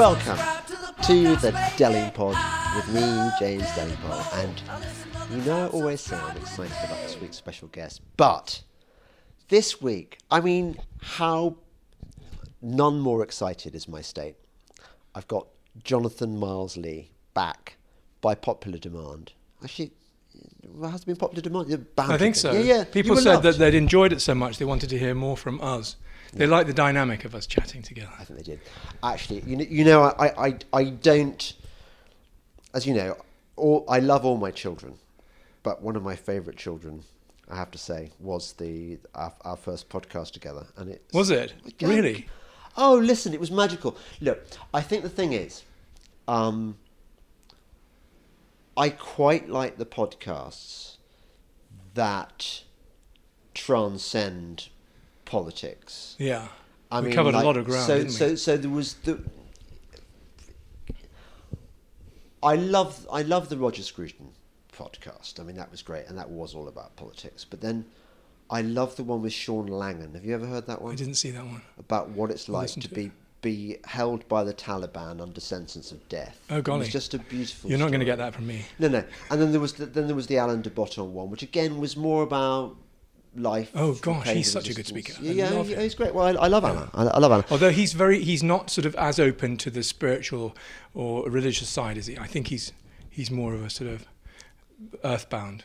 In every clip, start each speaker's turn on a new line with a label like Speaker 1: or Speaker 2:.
Speaker 1: Welcome to the Delingpod with me, James Delingpole. And you know I always say I'm excited about this week's special guest, but this week, I mean, how none more excited is my state. I've got Jonathan Myles-Lea back by popular demand. Actually, has it been popular demand?
Speaker 2: I think so.
Speaker 1: Yeah.
Speaker 2: People said that they'd enjoyed it so much they wanted to hear more from us. They liked the dynamic of us chatting together.
Speaker 1: I think they did. Actually, you know, I don't, as you know, I love all my children, but one of my favourite children, I have to say, was our first podcast together, and it
Speaker 2: was it really?
Speaker 1: Oh, listen, it was magical. Look, I think the thing is, I quite like the podcasts that transcend politics.
Speaker 2: Yeah, we covered a lot of ground, didn't we?
Speaker 1: So there was I love the Roger Scruton podcast. I mean, that was great, and that was all about politics. But then I love the one with Sean Langan. Have you ever heard that one?
Speaker 2: I didn't see that one.
Speaker 1: About what it's like to be held by the Taliban under sentence of death.
Speaker 2: Oh golly!
Speaker 1: It was just a beautiful.
Speaker 2: You're not
Speaker 1: story.
Speaker 2: going to get that from me.
Speaker 1: No. And then there was the Alan de Botton one, which again was more about life.
Speaker 2: Oh gosh, he's such a good speaker.
Speaker 1: Yeah, he's great. Well, I love Alan. I love Alan.
Speaker 2: Although he's not sort of as open to the spiritual or religious side, is he? I think he's more of a sort of earthbound,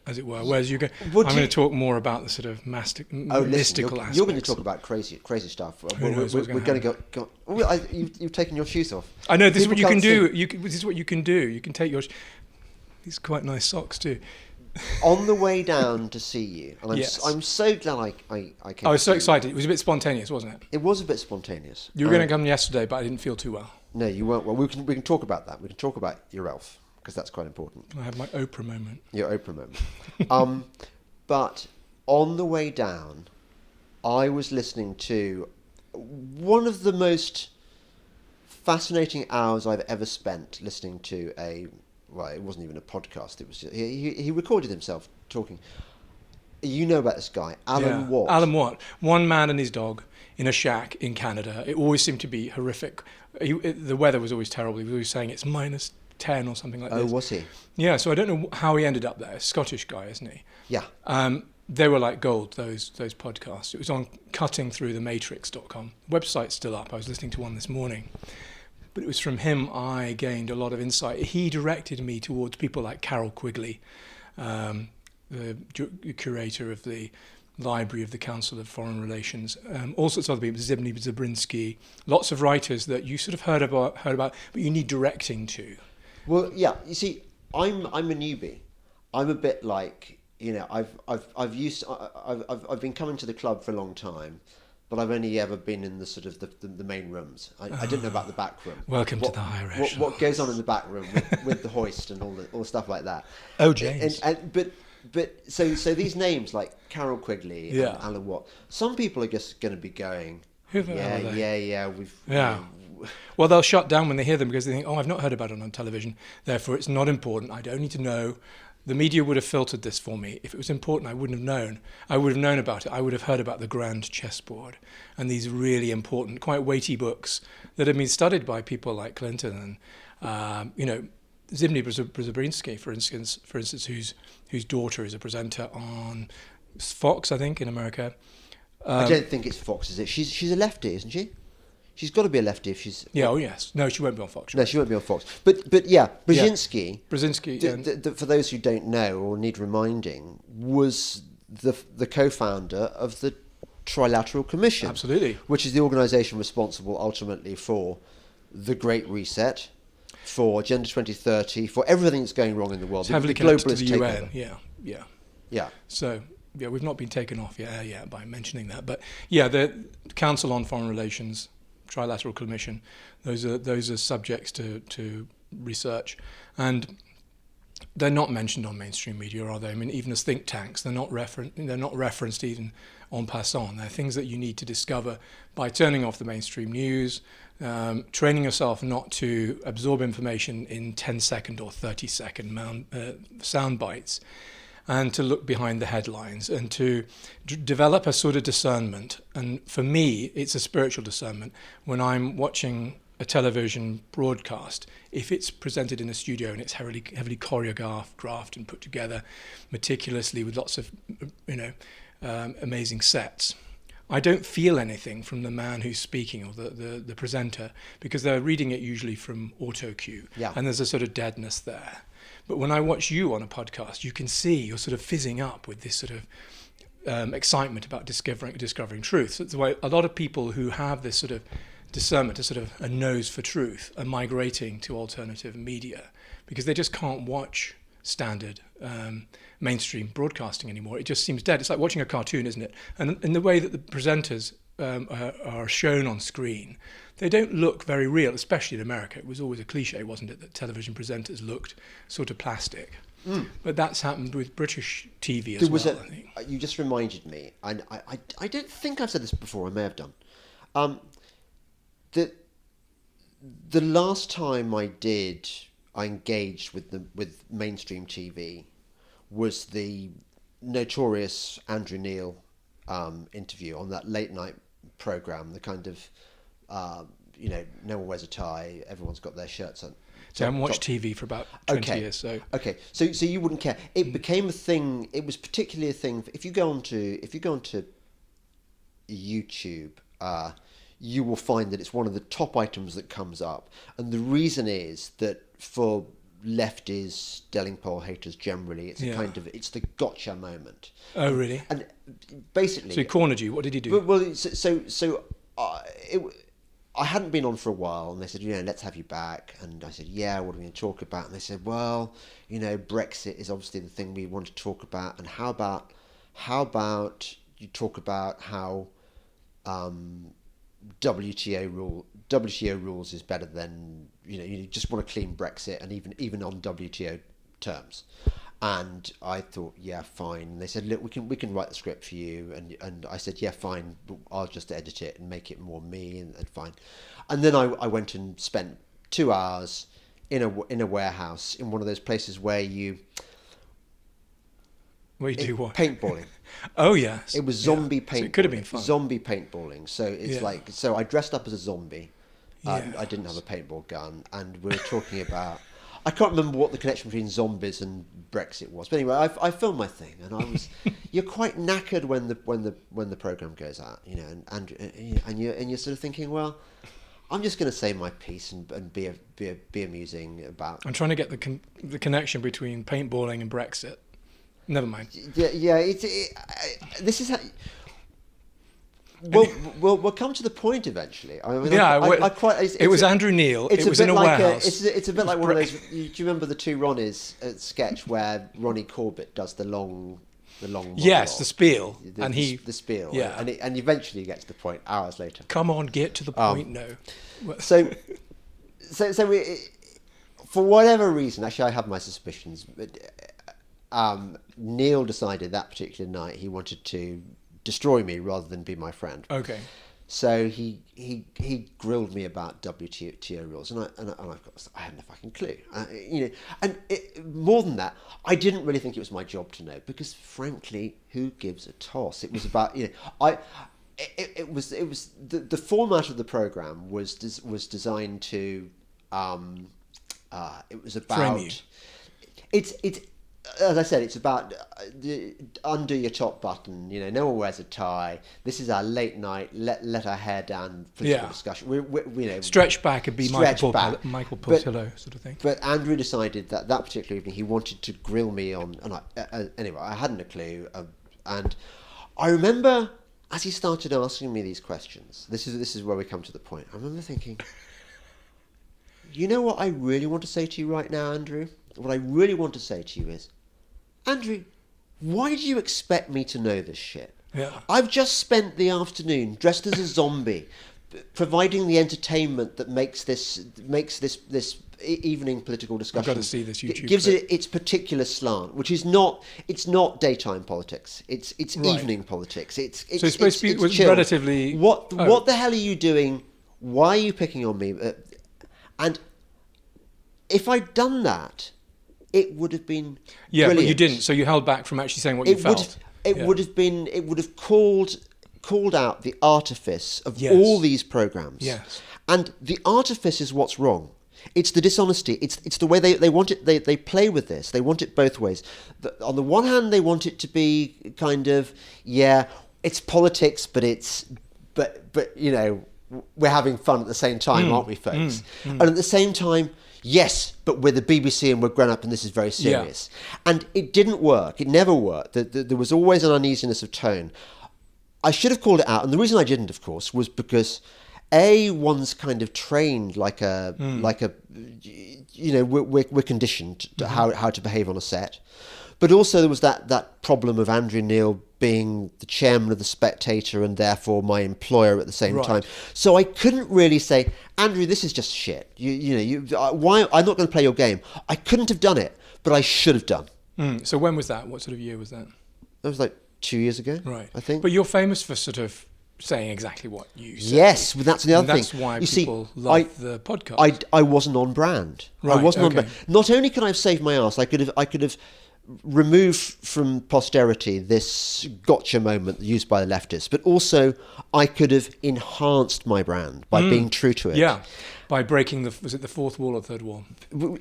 Speaker 2: as it were. Whereas I'm going to talk more about the sort of mystical aspects.
Speaker 1: You're going to talk about crazy stuff. We're going to go. You've taken your shoes off.
Speaker 2: I know. This is what you can do. This is what you can do. You can take your. These quite nice socks too.
Speaker 1: On the way down to see you, and I'm so glad I came.
Speaker 2: I was so excited. It was a bit spontaneous, wasn't it?
Speaker 1: It was a bit spontaneous.
Speaker 2: You were going to come yesterday, but I didn't feel too well.
Speaker 1: No, you weren't well. We can talk about that. We can talk about your elf, because that's quite important.
Speaker 2: I had my Oprah moment.
Speaker 1: Your Oprah moment. But on the way down, I was listening to one of the most fascinating hours I've ever spent listening to well, it wasn't even a podcast. It was just, he recorded himself talking. You know about this guy, Alan Watt.
Speaker 2: Alan Watt, one man and his dog in a shack in Canada. It always seemed to be horrific. The weather was always terrible. He was always saying it's -10 or something like that.
Speaker 1: Oh, was he?
Speaker 2: Yeah, so I don't know how he ended up there. Scottish guy, isn't he?
Speaker 1: Yeah.
Speaker 2: They were like gold, those podcasts. It was on cuttingthroughthematrix.com. Website's still up. I was listening to one this morning. But it was from him I gained a lot of insight. He directed me towards people like Carol Quigley, the curator of the Library of the Council of Foreign Relations, all sorts of other people, Zbigniew Brzezinski, lots of writers that you sort of heard about, but you need directing to.
Speaker 1: Well, yeah. You see, I'm a newbie. I'm a bit like, you know, I've been coming to the club for a long time. But I've only ever been in the sort of the main rooms. I didn't know about the back room.
Speaker 2: Welcome to the higher echelon.
Speaker 1: What goes on in the back room with the hoist and all the stuff like that.
Speaker 2: Oh, James.
Speaker 1: But so these names like Carol Quigley and Alan Watt, some people are just going to be going,
Speaker 2: Well, they'll shut down when they hear them because they think, I've not heard about it on television, therefore it's not important. I don't need to know. The media would have filtered this for me. If it was important, I wouldn't have known. I would have known about it. I would have heard about the grand chessboard and these really important, quite weighty books that have been studied by people like Clinton and, Zbigniew Brzezinski, for instance, whose daughter is a presenter on Fox, I think, in America.
Speaker 1: I don't think it's Fox, is it? She's a lefty, isn't she? She's got to be a lefty if she's...
Speaker 2: Yeah, oh yes. No, she won't be on Fox.
Speaker 1: No, she won't be on Fox. But yeah, Brzezinski...
Speaker 2: Brzezinski,
Speaker 1: for those who don't know or need reminding, was the co-founder of the Trilateral Commission.
Speaker 2: Absolutely.
Speaker 1: Which is the organisation responsible ultimately for the Great Reset, for Agenda 2030, for everything that's going wrong in the world.
Speaker 2: It's heavily connected to the UN. Yeah. So... Yeah, we've not been taken off yet by mentioning that. But yeah, the Council on Foreign Relations, Trilateral Commission, those are subjects to research. And they're not mentioned on mainstream media, are they? I mean, even as think tanks, they're not referenced even en passant. They're things that you need to discover by turning off the mainstream news, training yourself not to absorb information in 10-second or 30-second sound bites, and to look behind the headlines and to develop a sort of discernment. And for me, it's a spiritual discernment. When I'm watching a television broadcast, if it's presented in a studio and it's heavily choreographed and put together meticulously with lots of, amazing sets, I don't feel anything from the man who's speaking or the presenter, because they're reading it usually from auto cue, and there's a sort of deadness there. But when I watch you on a podcast, you can see you're sort of fizzing up with this sort of excitement about discovering truth. So that's why a lot of people who have this sort of discernment, a sort of a nose for truth, are migrating to alternative media, because they just can't watch standard mainstream broadcasting anymore. It just seems dead. It's like watching a cartoon, isn't it? And in the way that the presenters are shown on screen, they don't look very real, especially in America. It was always a cliche, wasn't it, that television presenters looked sort of plastic. But that's happened with British TV as well, I think.
Speaker 1: You just reminded me, and I don't think I've said this before, I may have done, that the last time I engaged with mainstream TV was the notorious Andrew Neil interview on that late night program, the kind of, no one wears a tie, everyone's got their shirts on.
Speaker 2: So I haven't watched TV for about 20 years. So
Speaker 1: you wouldn't care. It became a thing. It was particularly a thing. If you go onto YouTube, you will find that it's one of the top items that comes up, and the reason is that for lefties, Delingpole haters generally, it's a kind of, it's the gotcha moment.
Speaker 2: Oh, really?
Speaker 1: And basically,
Speaker 2: so he cornered you. What did he do?
Speaker 1: Well, I hadn't been on for a while, and they said, let's have you back. And I said, yeah, what are we going to talk about? And they said, well, Brexit is obviously the thing we want to talk about. And how about you talk about how WTO rules is better than, you just want a clean Brexit, and even on WTO terms. And I thought, yeah, fine. And they said, look, we can write the script for you. And I said, yeah, fine. I'll just edit it and make it more me, and fine. And then I went and spent 2 hours in a warehouse, in one of those places where you
Speaker 2: do what?
Speaker 1: Paintballing.
Speaker 2: Oh, yes.
Speaker 1: It was zombie paintballing. So
Speaker 2: it could have been fun.
Speaker 1: Zombie paintballing. So it's so I dressed up as a zombie. I didn't have a paintball gun, and we were talking about, I can't remember what the connection between zombies and Brexit was, but anyway, I filmed my thing, and I was. You're quite knackered when the program goes out, and you're sort of thinking, well, I'm just going to say my piece and be amusing about.
Speaker 2: I'm trying to get the connection between paintballing and Brexit. Never mind.
Speaker 1: Yeah. This is how. We'll come to the point eventually. I mean,
Speaker 2: it was Andrew Neil. It was in a warehouse.
Speaker 1: It's a bit like one of those. Do you remember the two Ronnies sketch where Ronnie Corbett does the long monologue?
Speaker 2: Yes, the spiel,
Speaker 1: the spiel. Yeah, and eventually you get to the point hours later.
Speaker 2: Come on, get to the point. No.
Speaker 1: So for whatever reason, actually, I have my suspicions, but Neil decided that particular night he wanted to destroy me rather than be my friend.
Speaker 2: Okay.
Speaker 1: So he grilled me about WTO rules, and I had no fucking clue. More than that, I didn't really think it was my job to know, because frankly, who gives a toss? It was about it was the format of the program was designed to it was about
Speaker 2: frame you.
Speaker 1: It's as I said, it's about undo your top button. No one wears a tie. This is our late night. Let our hair down. Political discussion. We
Speaker 2: stretch back and be Michael Portillo sort of thing.
Speaker 1: But Andrew decided that particular evening he wanted to grill me on. And anyway, I hadn't a clue. And I remember as he started asking me these questions. This is where we come to the point. I remember thinking, you know what I really want to say to you right now, Andrew? What I really want to say to you is, Andrew, why do you expect me to know this shit?
Speaker 2: Yeah.
Speaker 1: I've just spent the afternoon dressed as a zombie, providing the entertainment that makes this evening political discussion.
Speaker 2: I've got to see this YouTube.
Speaker 1: Gives it its particular slant, which is not. It's not daytime politics. It's evening politics. It's
Speaker 2: so it's supposed to be relatively.
Speaker 1: What the hell are you doing? Why are you picking on me? And if I'd done that, it would have been brilliant.
Speaker 2: But you didn't. So you held back from actually saying what you felt.
Speaker 1: It would have been. It would have called called out the artifice of
Speaker 2: Yes.
Speaker 1: all these programs.
Speaker 2: Yes.
Speaker 1: And the artifice is what's wrong. It's the dishonesty. It's the way they want it. They play with this. They want it both ways. On the one hand, they want it to be kind of, yeah, it's politics, but you know, we're having fun at the same time, aren't we, folks? And at the same time, yes, but we're the BBC and we're grown up and this is very serious. Yeah. And it didn't work. It never worked. There was always an uneasiness of tone. I should have called it out. And the reason I didn't, of course, was because one's kind of trained like a, you know, we're conditioned to how to behave on a set. But also there was that problem of Andrew Neil being the chairman of The Spectator and therefore my employer at the same time. So I couldn't really say, Andrew, this is just shit. Why? I'm not going to play your game. I couldn't have done it, but I should have done.
Speaker 2: So when was that? What sort of year was that?
Speaker 1: That was like 2 years ago, I think.
Speaker 2: But you're famous for sort of saying exactly what you say.
Speaker 1: Yes, but that's the other thing.
Speaker 2: That's why people love the podcast.
Speaker 1: I wasn't on brand.
Speaker 2: Right,
Speaker 1: I wasn't on brand. Not only could I have saved my ass, I could have removed from posterity this gotcha moment used by the leftists, but also I could have enhanced my brand by being true to it.
Speaker 2: Yeah, by breaking was it the fourth wall or third wall?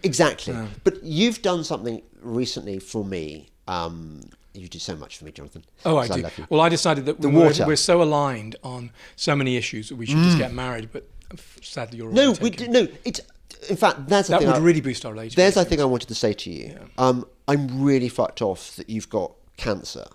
Speaker 1: Exactly. Yeah. But you've done something recently for me. You do so much for me, Jonathan.
Speaker 2: Oh, I do. Well, I decided that we're so aligned on so many issues that we should just get married, but sadly you're already
Speaker 1: No, it's... In fact, that's the thing.
Speaker 2: That would really boost our relationship.
Speaker 1: There's the thing I wanted to say to you. Yeah. I'm really fucked off that you've got cancer.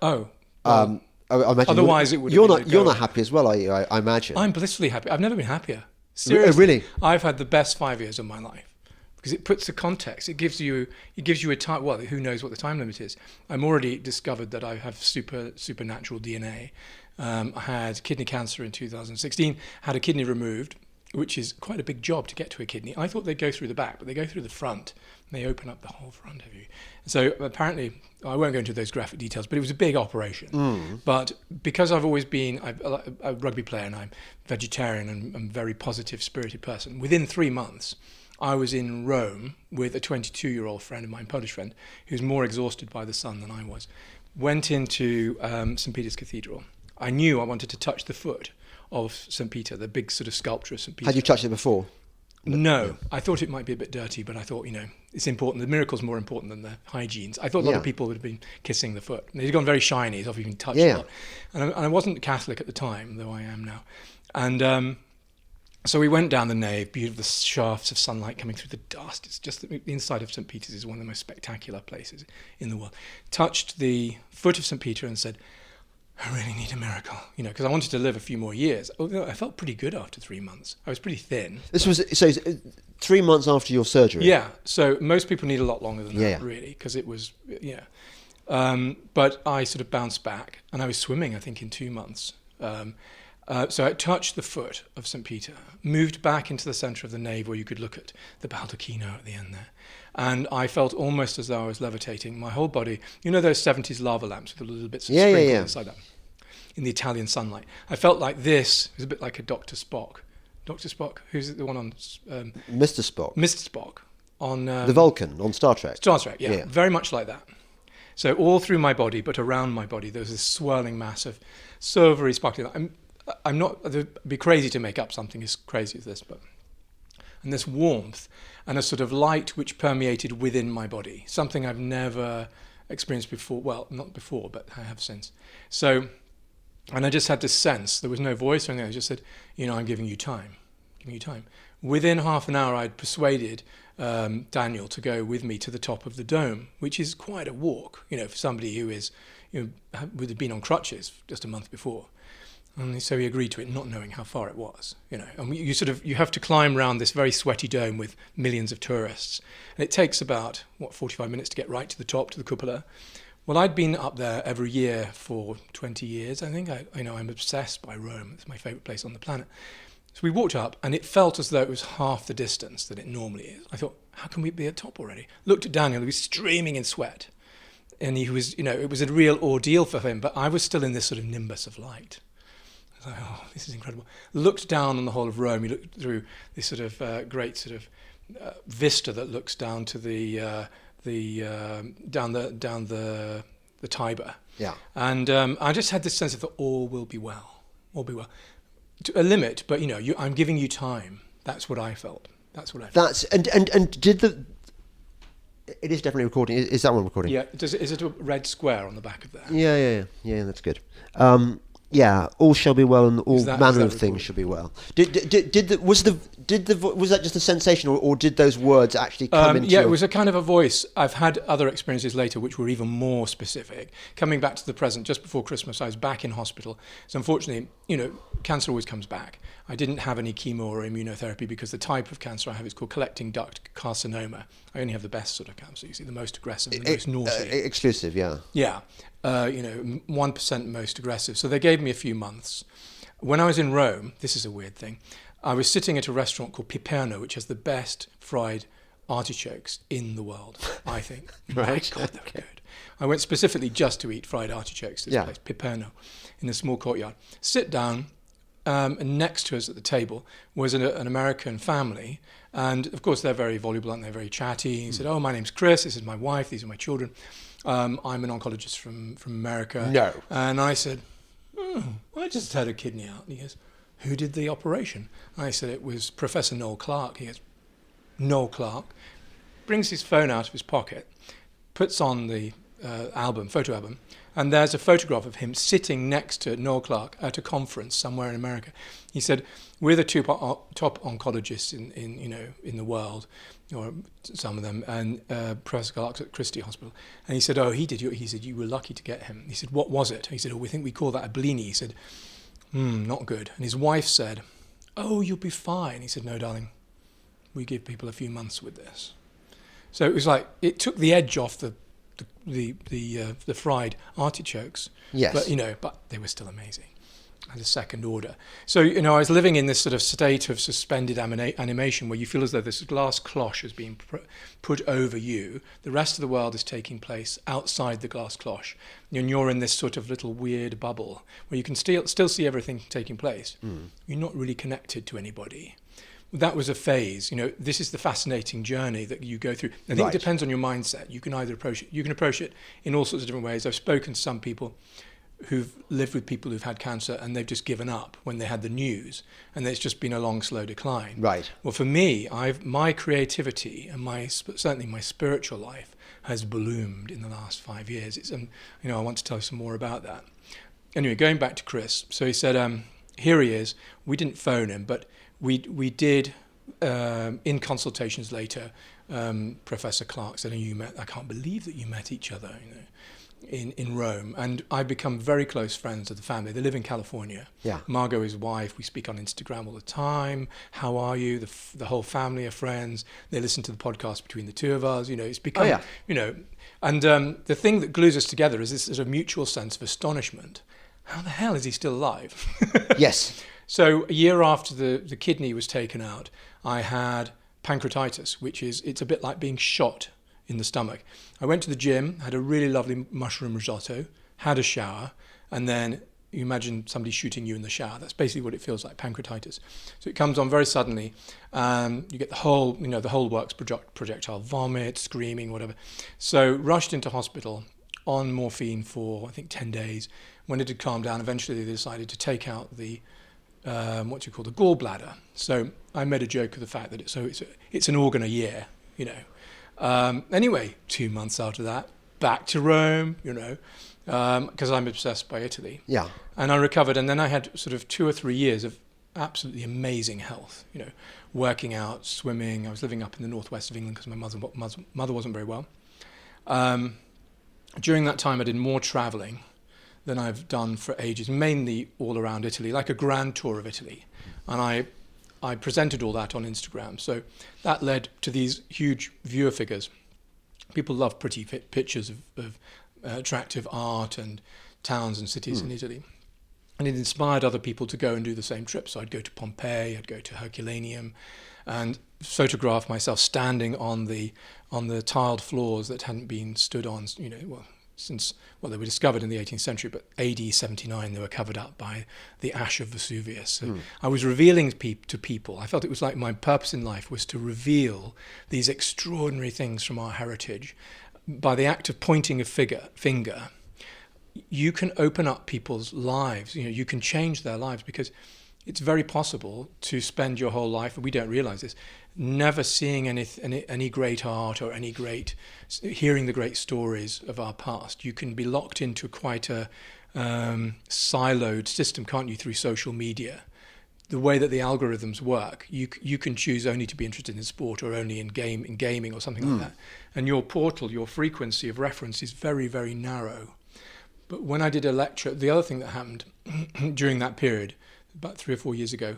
Speaker 2: Oh.
Speaker 1: I imagine
Speaker 2: otherwise, it would.
Speaker 1: You're not happy as well, are you? I imagine.
Speaker 2: I'm blissfully happy. I've never been happier. Seriously.
Speaker 1: Really?
Speaker 2: I've had the best 5 years of my life because it puts the context. It gives you a time. Well, who knows what the time limit is? I'm already discovered that I have supernatural DNA. I had kidney cancer in 2016. Had a kidney removed, which is quite a big job to get to a kidney. I thought they'd go through the back, but they go through the front. And they open up the whole front of you. So apparently, I won't go into those graphic details, but it was a big operation. But because I've always been a rugby player and I'm vegetarian and I'm a very positive, spirited person, within 3 months, I was in Rome with a 22-year-old friend of mine, Polish friend, who was more exhausted by the sun than I was. Went into St. Peter's Cathedral. I knew I wanted to touch the foot of St. Peter, the big sort of sculpture of St. Peter.
Speaker 1: Had you touched it before?
Speaker 2: No, I thought it might be a bit dirty, but I thought, it's important. The miracle's more important than the hygienes. I thought a lot of people would have been kissing the foot. They'd gone very shiny, as I've even touched it. And I wasn't Catholic at the time, though I am now. And so we went down the nave, beautiful shafts of sunlight coming through the dust. It's just the inside of St. Peter's is one of the most spectacular places in the world. Touched the foot of St. Peter and said, I really need a miracle, because I wanted to live a few more years. I felt pretty good after 3 months. I was pretty thin.
Speaker 1: This was 3 months after your surgery?
Speaker 2: Yeah. So most people need a lot longer than that, really, because it was, but I sort of bounced back, and I was swimming, I think, in 2 months. So I touched the foot of St. Peter, moved back into the centre of the nave where you could look at the baldacchino at the end there. And I felt almost as though I was levitating. My whole body, those 70s lava lamps with the little bits of sprinkle inside them, in the Italian sunlight. I felt like this. It was a bit like a Dr. Spock. Dr. Spock, who's the one on...
Speaker 1: Mr. Spock.
Speaker 2: Mr. Spock. On...
Speaker 1: the Vulcan, on Star Trek.
Speaker 2: Star Trek, yeah. Very much like that. So all through my body, but around my body, there was this swirling mass of silvery, sparkling... I'm not... It'd be crazy to make up something as crazy as this, but... And this warmth and a sort of light which permeated within my body, something I've never experienced before. Well, not before, but I have since. So, and I just had this sense, there was no voice or anything, I just said, I'm giving you time, Within half an hour, I'd persuaded Daniel to go with me to the top of the dome, which is quite a walk, for somebody who is, would have been on crutches just a month before. And so he agreed to it, not knowing how far it was, And you have to climb around this very sweaty dome with millions of tourists, and it takes about 45 minutes to get right to the top, to the cupola. Well, I'd been up there every year for 20 years. I think I'm obsessed by Rome. It's my favourite place on the planet. So we walked up, and it felt as though it was half the distance that it normally is. I thought, how can we be at top already? Looked at Daniel; he was streaming in sweat, and he was, it was a real ordeal for him. But I was still in this sort of nimbus of light. Like, this is incredible. Looked down on the whole of Rome. You looked through this sort of great sort of vista that looks down to the the Tiber.
Speaker 1: Yeah.
Speaker 2: And I just had this sense of that all will be well. All be well. To a limit, but I'm giving you time. That's what I felt.
Speaker 1: And did the... It is definitely recording. Is that one recording?
Speaker 2: Yeah. Is it a red square on the back of that?
Speaker 1: Yeah. That's good. All shall be well, and all manner of things shall be well. Was that just a sensation, or did those words actually come into?
Speaker 2: Yeah, it was a kind of a voice. I've had other experiences later which were even more specific. Coming back to the present, just before Christmas, I was back in hospital. So unfortunately, cancer always comes back. I didn't have any chemo or immunotherapy because the type of cancer I have is called collecting duct carcinoma. I only have the best sort of cancer, you see, the most aggressive, the most naughty.
Speaker 1: Exclusive, yeah.
Speaker 2: Yeah, 1% most aggressive. So they gave me a few months. When I was in Rome, this is a weird thing, I was sitting at a restaurant called Piperno, which has the best fried artichokes in the world, I think.
Speaker 1: Right.
Speaker 2: My God, they were good. I went specifically just to eat fried artichokes to this place, Piperno, in a small courtyard. Sit down, and next to us at the table was an American family. And of course, they're very voluble and they're very chatty. He said, "Oh, my name's Chris. This is my wife. These are my children. I'm an oncologist from America."
Speaker 1: No.
Speaker 2: And I said, I just had a kidney out. And he goes, "Who did the operation?" I said, "It was Professor Noel Clarke." He goes, "Noel Clarke," brings his phone out of his pocket, puts on the photo album, and there's a photograph of him sitting next to Noel Clarke at a conference somewhere in America. He said, "We're the two top oncologists in the world, or some of them, and Professor Clarke's at Christie Hospital." And he said, "Oh, he did. He said, you were lucky to get him." He said, "What was it?" He said, "Oh, we think we call that a Bellini." He said, "Not good." And his wife said, "Oh, you'll be fine." He said, "No, darling, we give people a few months with this." So it was like, it took the edge off the fried artichokes.
Speaker 1: Yes.
Speaker 2: But they were still amazing. As a second order. So, I was living in this sort of state of suspended animation where you feel as though this glass cloche is being put over you. The rest of the world is taking place outside the glass cloche. And you're in this sort of little weird bubble where you can still see everything taking place. You're not really connected to anybody. That was a phase. This is the fascinating journey that you go through. I think It depends on your mindset. You can either approach it in all sorts of different ways. I've spoken to some people who've lived with people who've had cancer and they've just given up when they had the news, and it's just been a long, slow decline.
Speaker 1: Right.
Speaker 2: Well, for me, my creativity and certainly my spiritual life has bloomed in the last 5 years. I want to tell you some more about that. Anyway, going back to Chris. So he said, here he is. We didn't phone him, but we did, in consultations later, Professor Clarke said, I can't believe that you met each other, in Rome. And I've become very close friends of the family. They live in California.
Speaker 1: Yeah. Margot,
Speaker 2: his wife, we speak on Instagram all the time. How are you? The whole family are friends. They listen to the podcast between the two of us. It's become, and the thing that glues us together is this sort of mutual sense of astonishment. How the hell is he still alive?
Speaker 1: Yes.
Speaker 2: So a year after the kidney was taken out, I had pancreatitis, it's a bit like being shot in the stomach. I went to the gym, had a really lovely mushroom risotto, had a shower, and then you imagine somebody shooting you in the shower. That's basically what it feels like, pancreatitis. So it comes on very suddenly. You get the whole works, projectile vomit, screaming, whatever. So rushed into hospital on morphine for, I think, 10 days. When it had calmed down, eventually they decided to take out the the gallbladder. So I made a joke of the fact that it's an organ a year, Anyway, 2 months after that, back to Rome, because I'm obsessed by Italy.
Speaker 1: Yeah.
Speaker 2: And I recovered, and then I had sort of 2 or 3 years of absolutely amazing health, working out, swimming. I was living up in the northwest of England because my mother wasn't very well. During that time, I did more traveling than I've done for ages, mainly all around Italy, like a grand tour of Italy. And I presented all that on Instagram. So that led to these huge viewer figures. People love pretty pictures of attractive art and towns and cities in Italy. And it inspired other people to go and do the same trip. So I'd go to Pompeii, I'd go to Herculaneum, and photograph myself standing on the tiled floors that hadn't been stood on, since they were discovered in the 18th century, but AD 79 they were covered up by the ash of Vesuvius. So I was revealing to people. I felt it was like my purpose in life was to reveal these extraordinary things from our heritage by the act of pointing a finger you can open up people's lives. You can change their lives, because it's very possible to spend your whole life, and we don't realize this, never seeing any great art or hearing the great stories of our past. You can be locked into quite a siloed system, can't you, through social media? The way that the algorithms work, you can choose only to be interested in sport or only in gaming or something like that. And your portal, your frequency of reference is very, very narrow. But when I did a lecture, the other thing that happened during that period, about 3 years ago,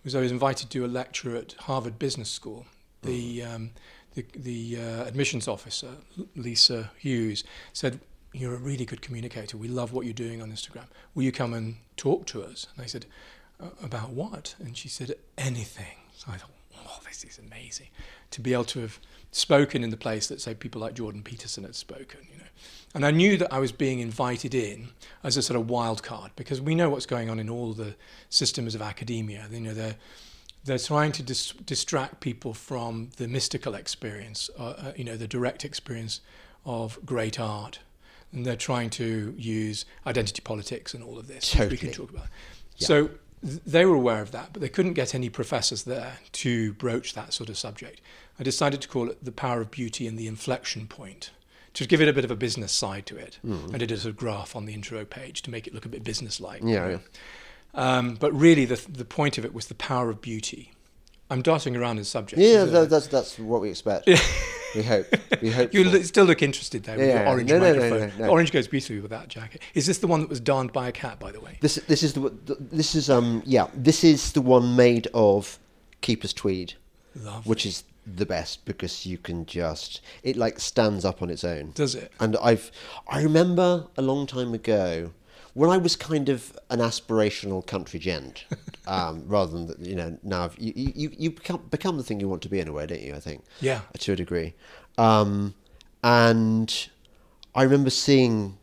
Speaker 2: was I was invited to do a lecture at Harvard Business School. The admissions officer, Lisa Hughes, said, "You're a really good communicator. We love what you're doing on Instagram. Will you come and talk to us?" And I said, "About what?" And she said, "Anything." So I thought, "Oh, this is amazing." To be able to have spoken in the place that, say, people like Jordan Peterson had spoken, And I knew that I was being invited in as a sort of wild card, because we know what's going on in all the systems of academia. They're trying to distract people from the mystical experience, the direct experience of great art. And they're trying to use identity politics and all of this,
Speaker 1: totally.
Speaker 2: Which we can talk about.
Speaker 1: Yeah.
Speaker 2: So they were aware of that, but they couldn't get any professors there to broach that sort of subject. I decided to call it The Power of Beauty and the Inflection Point, to give it a bit of a business side to it. I did a sort of graph on the intro page to make it look a bit business-like.
Speaker 1: Yeah.
Speaker 2: But really, the point of it was the power of beauty. I'm darting around in subjects.
Speaker 1: Yeah, that's what we expect. We hope.
Speaker 2: You still look interested there with your orange microphone.
Speaker 1: No.
Speaker 2: Orange goes beautifully with that jacket. Is this the one that was darned by a cat, by the way?
Speaker 1: This is the one made of keeper's tweed,
Speaker 2: Lovely.
Speaker 1: which is the best, because you can it like stands up on its own.
Speaker 2: Does it?
Speaker 1: And I remember a long time ago when I was kind of an aspirational country gent, rather than now you become the thing you want to be in a way, don't you? I think.
Speaker 2: Yeah.
Speaker 1: To a degree, and I remember seeing.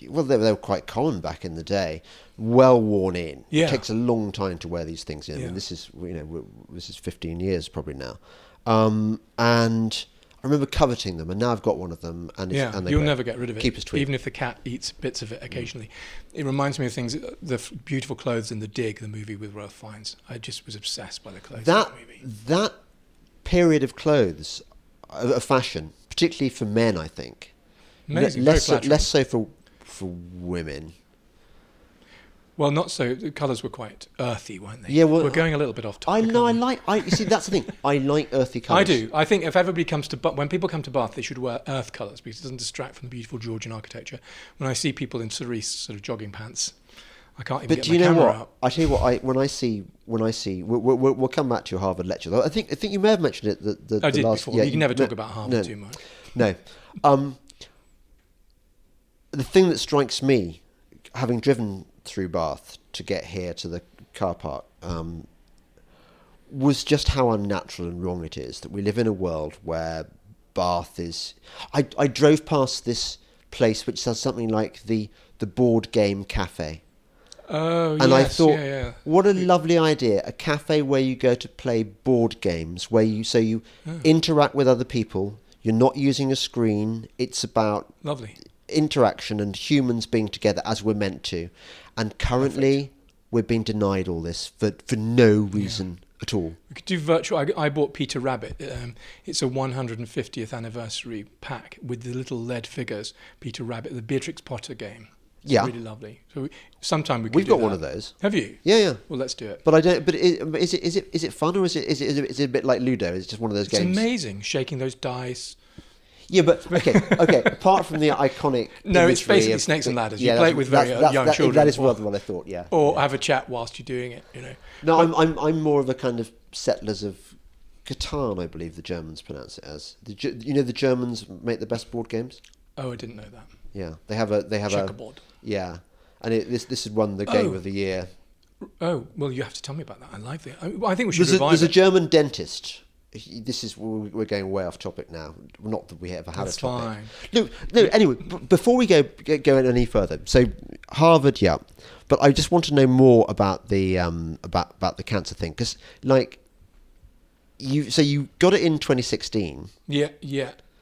Speaker 1: Well, they were quite common back in the day. Well worn in.
Speaker 2: Yeah.
Speaker 1: It takes a long time to wear these things in.
Speaker 2: Yeah.
Speaker 1: And this is 15 years probably now. And I remember coveting them, and now I've got one of them. And
Speaker 2: you'll never get rid of it,
Speaker 1: Keeper's tweed.
Speaker 2: even if the cat eats bits of it occasionally. It reminds me of things. The beautiful clothes in The Dig, the movie with Ralph Fiennes. I just was obsessed by the clothes in that movie.
Speaker 1: That period of clothes, of fashion, particularly for men, I think.
Speaker 2: Amazing.
Speaker 1: Less so for women.
Speaker 2: Well, not so. The colours were quite earthy, weren't they?
Speaker 1: Yeah, well,
Speaker 2: we're going a little bit off topic.
Speaker 1: You see, that's the thing. I like earthy colours.
Speaker 2: I do. I think if everybody comes to when people come to Bath, they should wear earth colours, because it doesn't distract from the beautiful Georgian architecture. When I see people in cerise sort of jogging pants, I can't even get my camera out.
Speaker 1: I tell you what. When I see, we'll come back to your Harvard lecture. Though I think you may have mentioned it.
Speaker 2: I did before. Yeah, you can never talk about Harvard too much.
Speaker 1: No. The thing that strikes me, having driven through Bath to get here to the car park, was just how unnatural and wrong it is that we live in a world where Bath is... I drove past this place which does something like the board game cafe.
Speaker 2: Oh,
Speaker 1: and
Speaker 2: yes.
Speaker 1: I thought, what a lovely idea, a cafe where you go to play board games, where you interact with other people, you're not using a screen, it's about...
Speaker 2: Lovely.
Speaker 1: interaction and humans being together as we're meant to, and currently we're being denied all this for no reason at all.
Speaker 2: We could do virtual. I bought Peter Rabbit. It's a 150th anniversary pack with the little lead figures. Peter Rabbit, the Beatrix Potter game. It's really lovely. So sometime we could.
Speaker 1: We've got one of those.
Speaker 2: Have you?
Speaker 1: Yeah.
Speaker 2: Well, let's do it.
Speaker 1: But I don't. But is it fun, or is it a bit like Ludo? Is it just one of those games?
Speaker 2: It's amazing, shaking those dice.
Speaker 1: Yeah, but okay. Apart from the iconic,
Speaker 2: no, it's basically snakes and ladders. You play it with very young children.
Speaker 1: That is what I thought. Yeah.
Speaker 2: Or have a chat whilst you're doing it.
Speaker 1: No, I'm more of a kind of settlers of Catan, I believe the Germans pronounce it as. The Germans make the best board games.
Speaker 2: Oh, I didn't know that.
Speaker 1: Yeah, they have a
Speaker 2: checkerboard.
Speaker 1: Yeah, and this has won the game of the year.
Speaker 2: Oh, well, you have to tell me about that. I like that. I think we should revive it.
Speaker 1: There's a German dentist. We're going way off topic now. Not that we ever had a topic.
Speaker 2: Fine.
Speaker 1: No. Anyway, before we go any further, so Harvard, yeah, but I just want to know more about the cancer thing, because you got it in 2016.
Speaker 2: Yeah.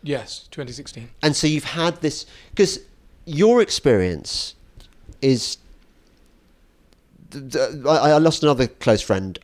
Speaker 2: Yes, 2016.
Speaker 1: And so you've had this, because your experience is. I lost another close friend,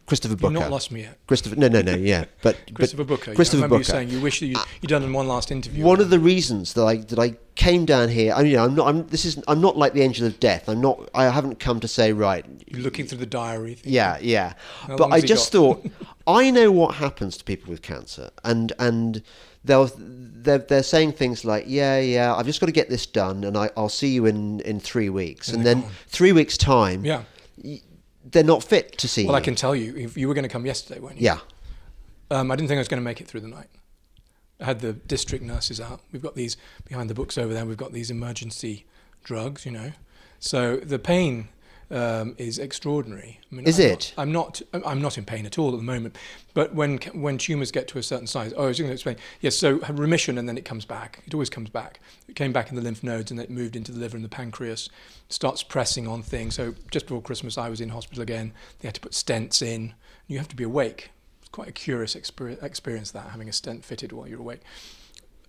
Speaker 1: Christopher Booker.
Speaker 2: You've not lost me yet.
Speaker 1: Christopher, no, yeah, but
Speaker 2: Christopher Booker.
Speaker 1: Christopher
Speaker 2: I remember
Speaker 1: Booker.
Speaker 2: you saying you wish that you'd done one last interview.
Speaker 1: One of the reasons that I came down here, I'm not like the angel of death. I haven't come to say right.
Speaker 2: You're looking through the diary.
Speaker 1: Yeah. But I just thought, I know what happens to people with cancer, and they're saying things like, yeah, I've just got to get this done, and I'll see you in 3 weeks, and then 3 weeks time, they're not fit to see you.
Speaker 2: Well, I can tell you, if you were going to come yesterday, weren't you?
Speaker 1: Yeah.
Speaker 2: I didn't think I was going to make it through the night. I had the district nurses out. We've got these behind the books over there. We've got these emergency drugs, So the pain is extraordinary. I mean, I'm not in pain at all at the moment. But when tumours get to a certain size, I was going to explain. Yes, so remission, and then it comes back. It always comes back. It came back in the lymph nodes, and then it moved into the liver and the pancreas. Starts pressing on things. So just before Christmas, I was in hospital again. They had to put stents in. You have to be awake. It's quite a curious experience that, having a stent fitted while you're awake.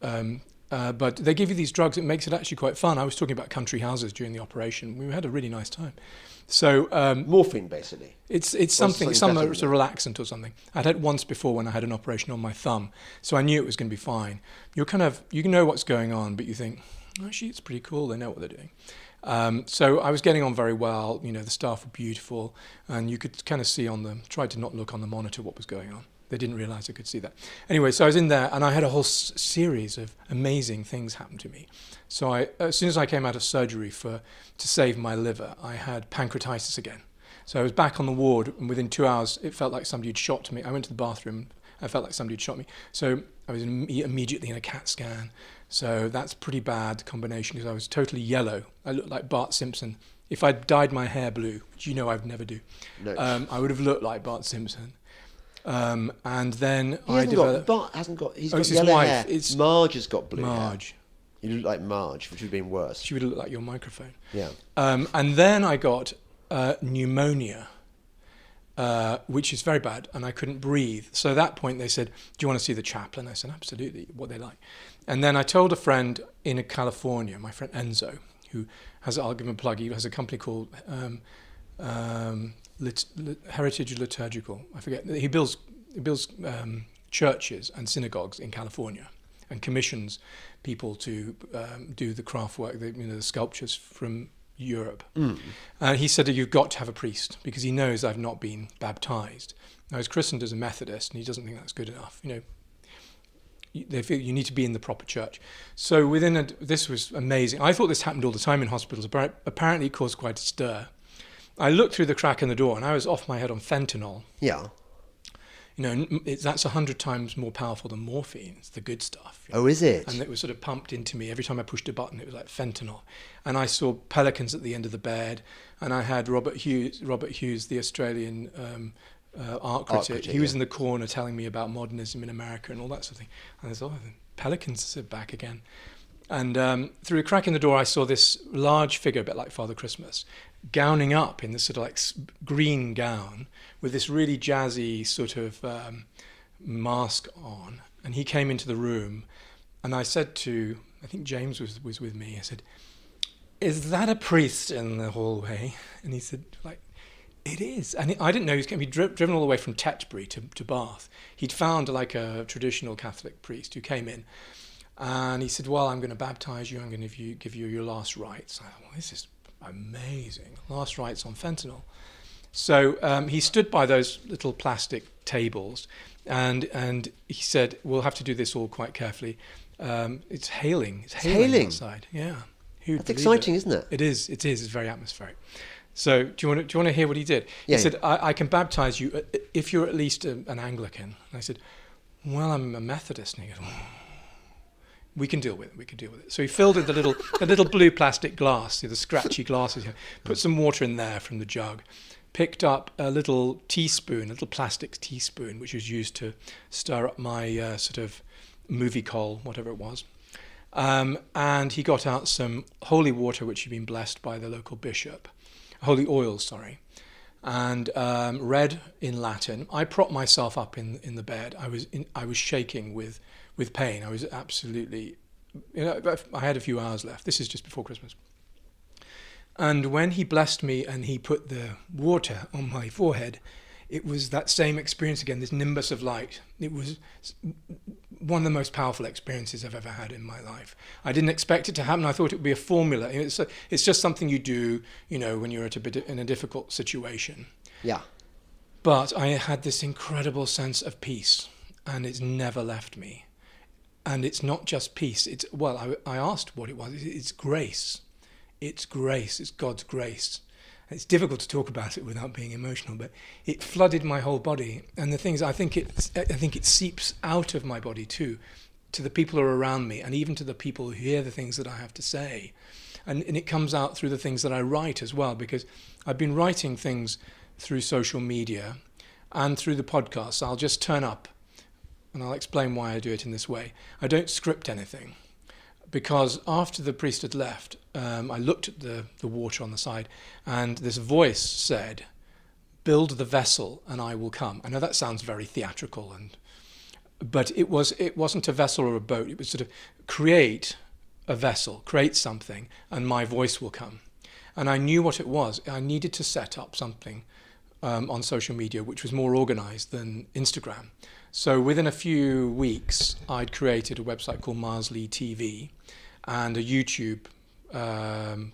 Speaker 2: But they give you these drugs. It makes it actually quite fun. I was talking about country houses during the operation. We had a really nice time. So
Speaker 1: morphine, basically.
Speaker 2: It's something, some sort of relaxant or something. I'd had it once before when I had an operation on my thumb, so I knew it was going to be fine. You know what's going on, but you think, actually, it's pretty cool. They know what they're doing. So I was getting on very well. The staff were beautiful, and you could kind of see tried to not look on the monitor what was going on. They didn't realise I could see that. Anyway, so I was in there, and I had a whole series of amazing things happen to me. So as soon as I came out of surgery to save my liver, I had pancreatitis again. So I was back on the ward, and within 2 hours, it felt like somebody had shot me. I went to the bathroom. I felt like somebody had shot me. So I was immediately in a CAT scan. So that's a pretty bad combination, because I was totally yellow. I looked like Bart Simpson. If I'd dyed my hair blue, which I would never do, I would have looked like Bart Simpson. And then
Speaker 1: Bart hasn't got. He's got yellow hair. Marge has got blue hair. You look like Marge, which would have been worse.
Speaker 2: She would look like your microphone.
Speaker 1: Yeah.
Speaker 2: And then I got pneumonia, which is very bad, and I couldn't breathe. So at that point they said, "Do you want to see the chaplain?" I said, "Absolutely." What they like. And then I told a friend in California, my friend Enzo, who I'll give him a plug. He has a company called Heritage Liturgical. I forget. He builds churches and synagogues in California, and commissions people to do the craft work, the sculptures from Europe. And he said that you've got to have a priest, because he knows I've not been baptized. I was christened as a Methodist, and he doesn't think that's good enough. They feel you need to be in the proper church. So this was amazing. I thought this happened all the time in hospitals, but apparently it caused quite a stir. I looked through the crack in the door, and I was off my head on fentanyl.
Speaker 1: Yeah.
Speaker 2: That's 100 times more powerful than morphine. It's the good stuff.
Speaker 1: Oh, is it?
Speaker 2: And it was sort of pumped into me. Every time I pushed a button, it was like fentanyl. And I saw pelicans at the end of the bed, and I had Robert Hughes, the Australian art critic. He was in the corner telling me about modernism in America and all that sort of thing. And I thought, pelicans are back again. And through a crack in the door, I saw this large figure, a bit like Father Christmas, gowning up in this sort of like green gown with this really jazzy sort of mask on. And he came into the room, and I said I think James was with me, I said, "Is that a priest in the hallway?" And he said, "It is." And I didn't know he was going to be driven all the way from Tetbury to Bath. He'd found like a traditional Catholic priest who came in, and he said, "Well, I'm going to baptize you. I'm going to give you your last rites." I thought, well, this is amazing. Last rites on fentanyl. So he stood by those little plastic tables, and he said, "We'll have to do this all quite carefully. It's hailing. It's hailing outside." Yeah.
Speaker 1: That's exciting, isn't it?
Speaker 2: It is. It's very atmospheric. So do you want to hear what he did?
Speaker 1: Yeah.
Speaker 2: He said, I can baptize you if you're at least an Anglican. And I said, "Well, I'm a Methodist." And he goes, we can deal with it. So he filled in the little blue plastic glass, the scratchy glasses, put some water in there from the jug, picked up a little plastic teaspoon, which was used to stir up my sort of movie coal, whatever it was. And he got out some holy water, which had been blessed by the local bishop, holy oil, and read in Latin. I propped myself up in the bed. I was shaking with pain. I was absolutely I had a few hours left. This is just before Christmas. And when he blessed me and he put the water on my forehead, it was that same experience again, this nimbus of light. It was one of the most powerful experiences I've ever had in my life. I didn't expect it to happen. I thought it would be a formula. It's just something you do, when you're in a difficult situation.
Speaker 1: Yeah.
Speaker 2: But I had this incredible sense of peace, and it's never left me. And it's not just peace. I asked what it was. It's grace. It's grace. It's God's grace. It's difficult to talk about it without being emotional, but it flooded my whole body. And the things I think it seeps out of my body too, to the people who are around me, and even to the people who hear the things that I have to say. And it comes out through the things that I write as well, because I've been writing things through social media and through the podcasts. I'll just turn up, and I'll explain why I do it in this way. I don't script anything. Because after the priest had left, I looked at the water on the side, and this voice said, "Build the vessel and I will come." I know that sounds very theatrical, but it wasn't a vessel or a boat. It was sort of create a vessel, create something, and my voice will come. And I knew what it was. I needed to set up something on social media which was more organized than Instagram. So within a few weeks, I'd created a website called Myles-Lea TV and a YouTube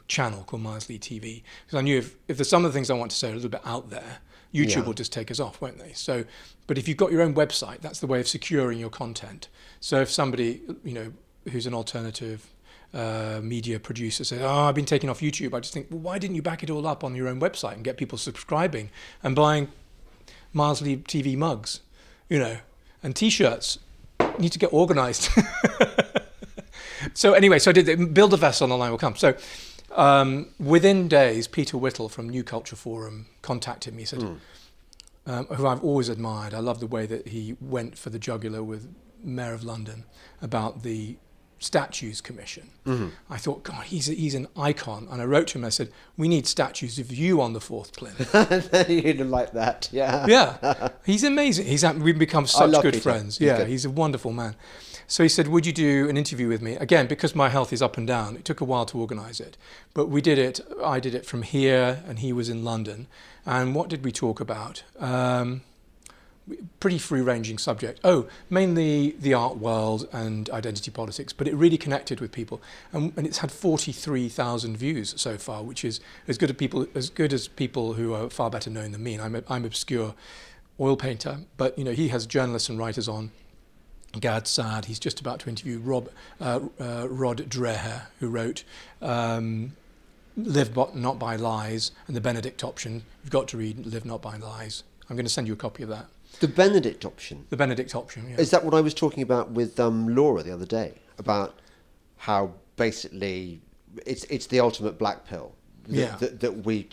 Speaker 2: channel called Myles-Lea TV. Because I knew if there's some of the things I want to say are a little bit out there, YouTube will just take us off, won't they? So, but if you've got your own website, that's the way of securing your content. So if somebody, who's an alternative media producer says, "Oh, I've been taken off YouTube," I just think, well, why didn't you back it all up on your own website and get people subscribing and buying Myles-Lea TV mugs? And T-shirts. You need to get organised. So anyway, I did build a vessel and the line will come. So within days, Peter Whittle from New Culture Forum contacted me. He said, who I've always admired. I love the way that he went for the jugular with Mayor of London about the Statues Commission. Mm-hmm. I thought, God, he's an icon. And I wrote to him, I said, "We need statues of you on the fourth plinth."
Speaker 1: You didn't like that, yeah.
Speaker 2: Yeah, he's amazing. We've become such good Peter. Friends. He's a wonderful man. So he said, "Would you do an interview with me?" Again, because my health is up and down, it took a while to organise it. But we did it. I did it from here, and he was in London. And what did we talk about? Pretty free-ranging subject. Mainly the art world and identity politics, but it really connected with people, and it's had 43,000 views so far, which is as good as people who are far better known than me. And I'm obscure oil painter, but he has journalists and writers on. Gad Saad. He's just about to interview Rod Dreher, who wrote "Live Not by Lies" and "The Benedict Option." You've got to read "Live Not by Lies." I'm going to send you a copy of that.
Speaker 1: The Benedict Option?
Speaker 2: The Benedict Option, yeah.
Speaker 1: Is that what I was talking about with Laura the other day? About how basically it's the ultimate black pill. That we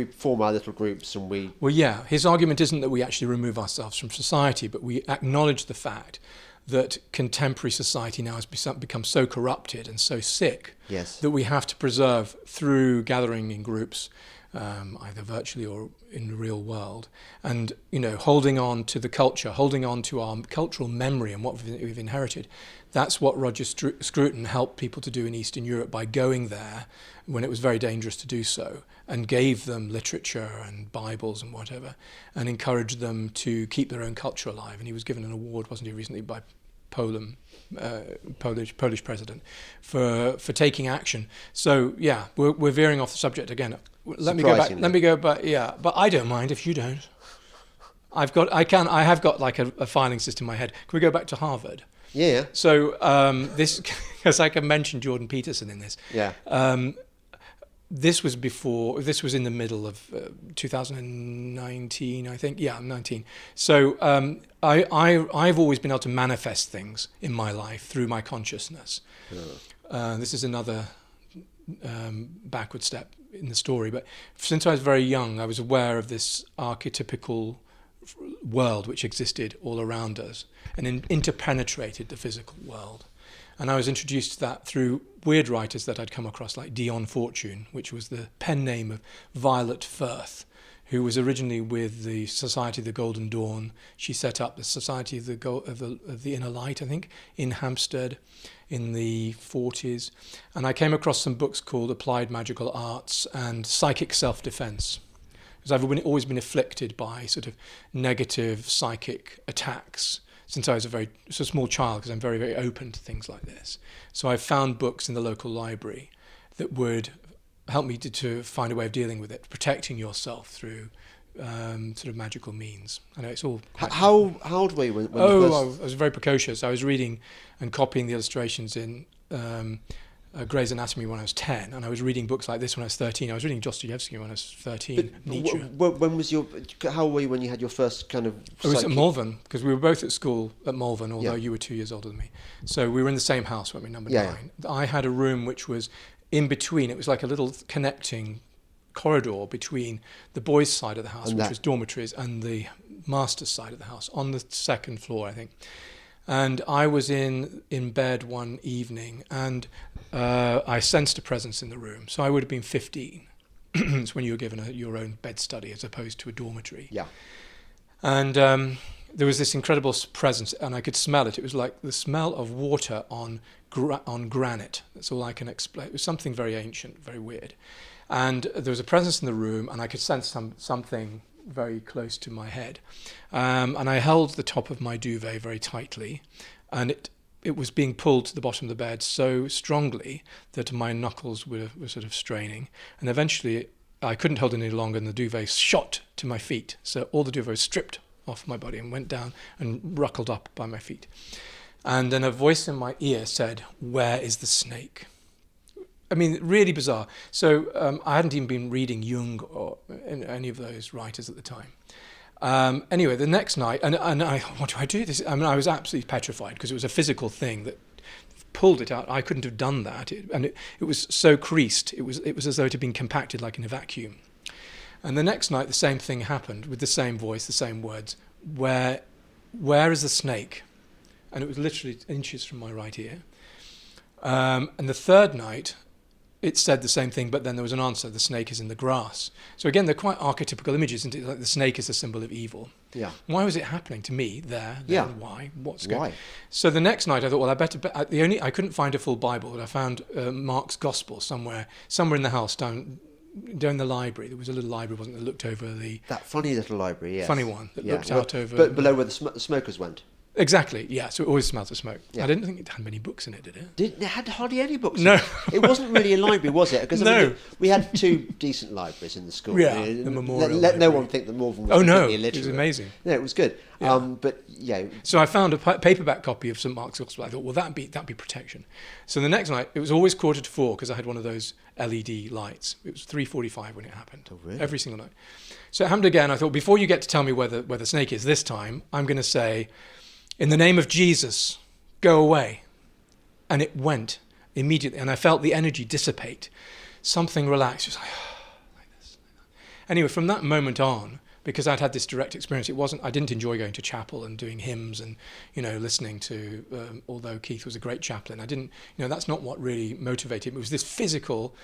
Speaker 1: form our little groups and we...
Speaker 2: Well, yeah. His argument isn't that we actually remove ourselves from society, but we acknowledge the fact that contemporary society now has become so corrupted and so sick that we have to preserve through gathering in groups, either virtually or in the real world, and holding on to the culture, holding on to our cultural memory and what we've inherited. That's what Roger Scruton helped people to do in Eastern Europe by going there when it was very dangerous to do so, and gave them literature and Bibles and whatever, and encouraged them to keep their own culture alive. And he was given an award, wasn't he, recently by Polish president for taking action. So yeah, we're veering off the subject again. Let me go back. Let me go back. Yeah, but I don't mind if you don't. I have got like a filing system in my head. Can we go back to Harvard?
Speaker 1: Yeah.
Speaker 2: So this, because I can mention Jordan Peterson in this.
Speaker 1: Yeah.
Speaker 2: This was in the middle of 2019, I think. Yeah, 19. So I've always been able to manifest things in my life through my consciousness. Yeah. This is another backward step in the story. But since I was very young, I was aware of this archetypical world which existed all around us and interpenetrated the physical world. And I was introduced to that through weird writers that I'd come across, like Dion Fortune, which was the pen name of Violet Firth, who was originally with the Society of the Golden Dawn. She set up the Society of the Inner Light, I think, in Hampstead in the 40s. And I came across some books called Applied Magical Arts and Psychic Self-Defense, because I've always been afflicted by sort of negative psychic attacks since I was a small child, because I'm very, very open to things like this. So I found books in the local library that would help me to find a way of dealing with it, protecting yourself through sort of magical means. I know it's all quite...
Speaker 1: How old were you when
Speaker 2: I was very precocious. I was reading and copying the illustrations in Grey's Anatomy when I was 10, and I was reading books like this when I was 13. I was reading Dostoevsky when I was 13, Nietzsche.
Speaker 1: When was how old were you when you had your first kind of...
Speaker 2: I was at Malvern, because we were both at school at Malvern, although you were 2 years older than me. So we were in the same house, weren't we, number 9. I had a room which was in between. It was like a little connecting corridor between the boys' side of the house, which was dormitories, and the master's side of the house, on the second floor, I think. And I was in bed one evening, and I sensed a presence in the room. So I would have been 15. It's when you were given your own bed study as opposed to a dormitory.
Speaker 1: Yeah.
Speaker 2: And there was this incredible presence, and I could smell it. It was like the smell of water on granite. That's all I can explain. It was something very ancient, very weird. And there was a presence in the room, and I could sense something very close to my head. And I held the top of my duvet very tightly, and it was being pulled to the bottom of the bed so strongly that my knuckles were sort of straining. And eventually I couldn't hold it any longer, and the duvet shot to my feet. So all the duvet was stripped off my body and went down and ruckled up by my feet. And then a voice in my ear said, "Where is the snake?" I mean, really bizarre. So I hadn't even been reading Jung or any of those writers at the time. Anyway, the next night, and what do I do? I mean, I was absolutely petrified, because it was a physical thing that pulled it out. I couldn't have done that, it was so creased. It was as though it had been compacted like in a vacuum. And the next night, the same thing happened with the same voice, the same words. Where is the snake? And it was literally inches from my right ear. And the third night, it said the same thing, but then there was an answer: the snake is in the grass. So again, they're quite archetypical images, isn't it? Like the snake is a symbol of evil.
Speaker 1: Yeah.
Speaker 2: Why was it happening to me there?
Speaker 1: Yeah.
Speaker 2: Why? What's going on?
Speaker 1: Why?
Speaker 2: So the next night, I thought, well, I couldn't find a full Bible, but I found Mark's Gospel somewhere in the house down the library. There was a little library, wasn't there, that looked over the...
Speaker 1: That funny little library, yes.
Speaker 2: Funny one that looked out over...
Speaker 1: But below where the smokers went.
Speaker 2: Exactly, yeah. So it always smelled of smoke.
Speaker 1: Yeah.
Speaker 2: I didn't think it had many books in it, did it?
Speaker 1: It had hardly any books.
Speaker 2: No.
Speaker 1: It wasn't really a library, was it? Because
Speaker 2: no.
Speaker 1: I mean, we had 2 decent libraries in the school.
Speaker 2: Yeah, the memorial.
Speaker 1: Let no one think that Malvern was completely illiterate.
Speaker 2: It was amazing.
Speaker 1: Yeah, it was good.
Speaker 2: Yeah.
Speaker 1: But yeah.
Speaker 2: So I found a paperback copy of St. Mark's Gospel. I thought, well, that'd be protection. So the next night, it was always 3:45, because I had one of those LED lights. It was 3:45 when it happened.
Speaker 1: Oh, really?
Speaker 2: Every single night. So it happened again. I thought, before you get to tell me where the snake is this time, I'm going to say, "In the name of Jesus, go away." And it went immediately, and I felt the energy dissipate. Something relaxed. It was like this. Anyway, from that moment on, because I'd had this direct experience, I didn't enjoy going to chapel and doing hymns and, listening to, although Keith was a great chaplain, I didn't, that's not what really motivated me. It was this physical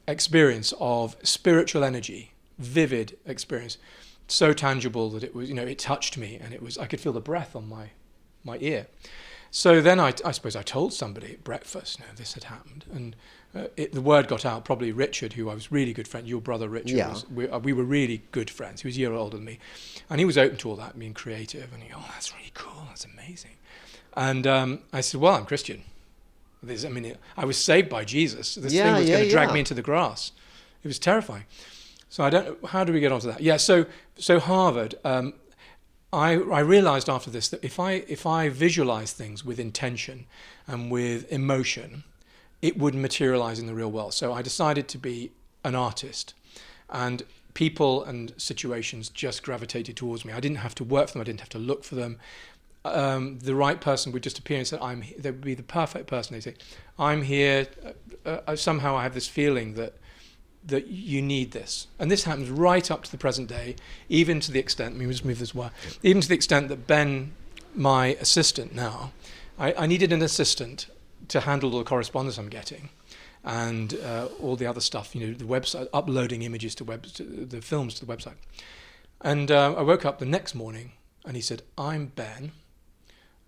Speaker 2: experience of spiritual energy, vivid experience, so tangible that it was, it touched me, and I could feel the breath on my ear. So then I suppose I told somebody at breakfast, this had happened, and the word got out. Probably Richard, who I was really good friend, your brother Richard,
Speaker 1: yeah.
Speaker 2: We were really good friends. He was a year older than me, and he was open to all that, being creative, and oh, that's really cool, that's amazing. And I said, well, I'm Christian. I was saved by Jesus. This thing was going to drag me into the grass. It was terrifying. So how do we get onto that? Yeah, so Harvard, I realized after this that if I visualize things with intention and with emotion, it would materialize in the real world. So I decided to be an artist, and people and situations just gravitated towards me. I didn't have to work for them. I didn't have to look for them. The right person would just appear and say, they would be the perfect person. They say, "I'm here." Somehow I have this feeling that you need this. And this happens right up to the present day, even to the extent, let me just move this wire, even to the extent that Ben, my assistant now, I needed an assistant to handle all the correspondence I'm getting. and all the other stuff, the website, uploading images to the films to the website. And I woke up the next morning and he said, "I'm Ben."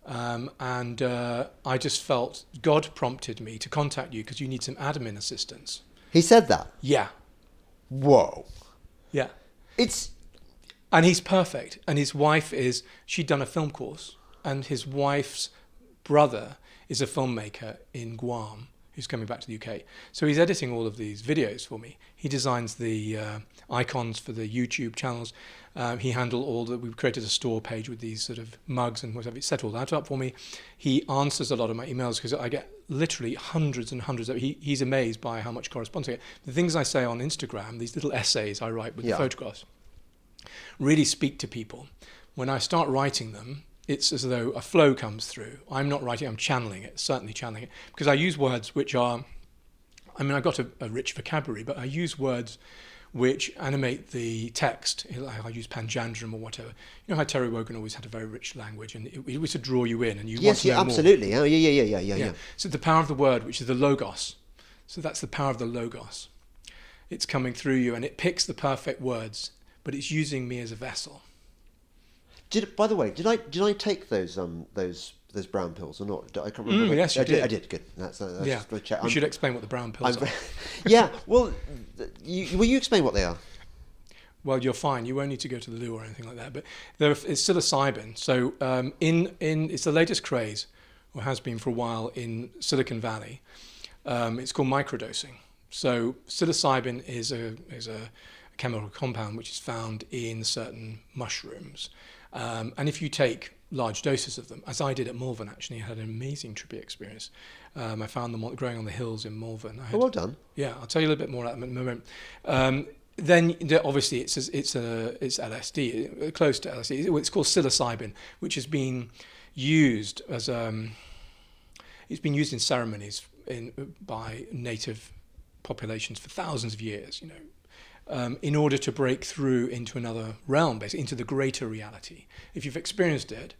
Speaker 2: And I just felt God prompted me to contact you because you need some admin assistance.
Speaker 1: He said that?
Speaker 2: Yeah.
Speaker 1: Whoa.
Speaker 2: Yeah.
Speaker 1: It's...
Speaker 2: And he's perfect. And his wife she'd done a film course, and his wife's brother is a filmmaker in Guam who's coming back to the UK. So he's editing all of these videos for me. He designs the icons for the YouTube channels. He handled we created a store page with these sort of mugs and whatever. He set all that up for me. He answers a lot of my emails because I get literally hundreds and hundreds. He's amazed by how much correspondence I get. The things I say on Instagram, these little essays I write with the photographs, really speak to people. When I start writing them, it's as though a flow comes through. I'm not writing, I'm channeling it, certainly channeling it. Because I use words which are, I've got a rich vocabulary, but I use words which animate the text. I use panjandrum or whatever. You know how Terry Wogan always had a very rich language, and it was to draw you in, and you want to know
Speaker 1: absolutely.
Speaker 2: more.
Speaker 1: Oh, yeah.
Speaker 2: So the power of the word, which is the logos. So that's the power of the logos. It's coming through you, and it picks the perfect words, but it's using me as a vessel.
Speaker 1: By the way, did I take those brown pills or not? I can't remember.
Speaker 2: Yes, you did.
Speaker 1: I did. Good. That's
Speaker 2: yeah.
Speaker 1: Just check.
Speaker 2: We should explain what the brown pills are.
Speaker 1: Yeah. Well, will you explain what they are?
Speaker 2: Well, you're fine. You won't need to go to the loo or anything like that. But it's psilocybin. So it's the latest craze, or has been for a while in Silicon Valley. It's called microdosing. So psilocybin is a chemical compound which is found in certain mushrooms. And if you take large doses of them, as I did at Malvern, actually, I had an amazing trippy experience. I found them growing on the hills in Malvern.
Speaker 1: Well done.
Speaker 2: Yeah, I'll tell you a little bit more about them in a moment. Then obviously it's LSD, close to LSD. It's called psilocybin, which has been used as it's been used in ceremonies by native populations for thousands of years. In order to break through into another realm, basically into the greater reality. If you've experienced it,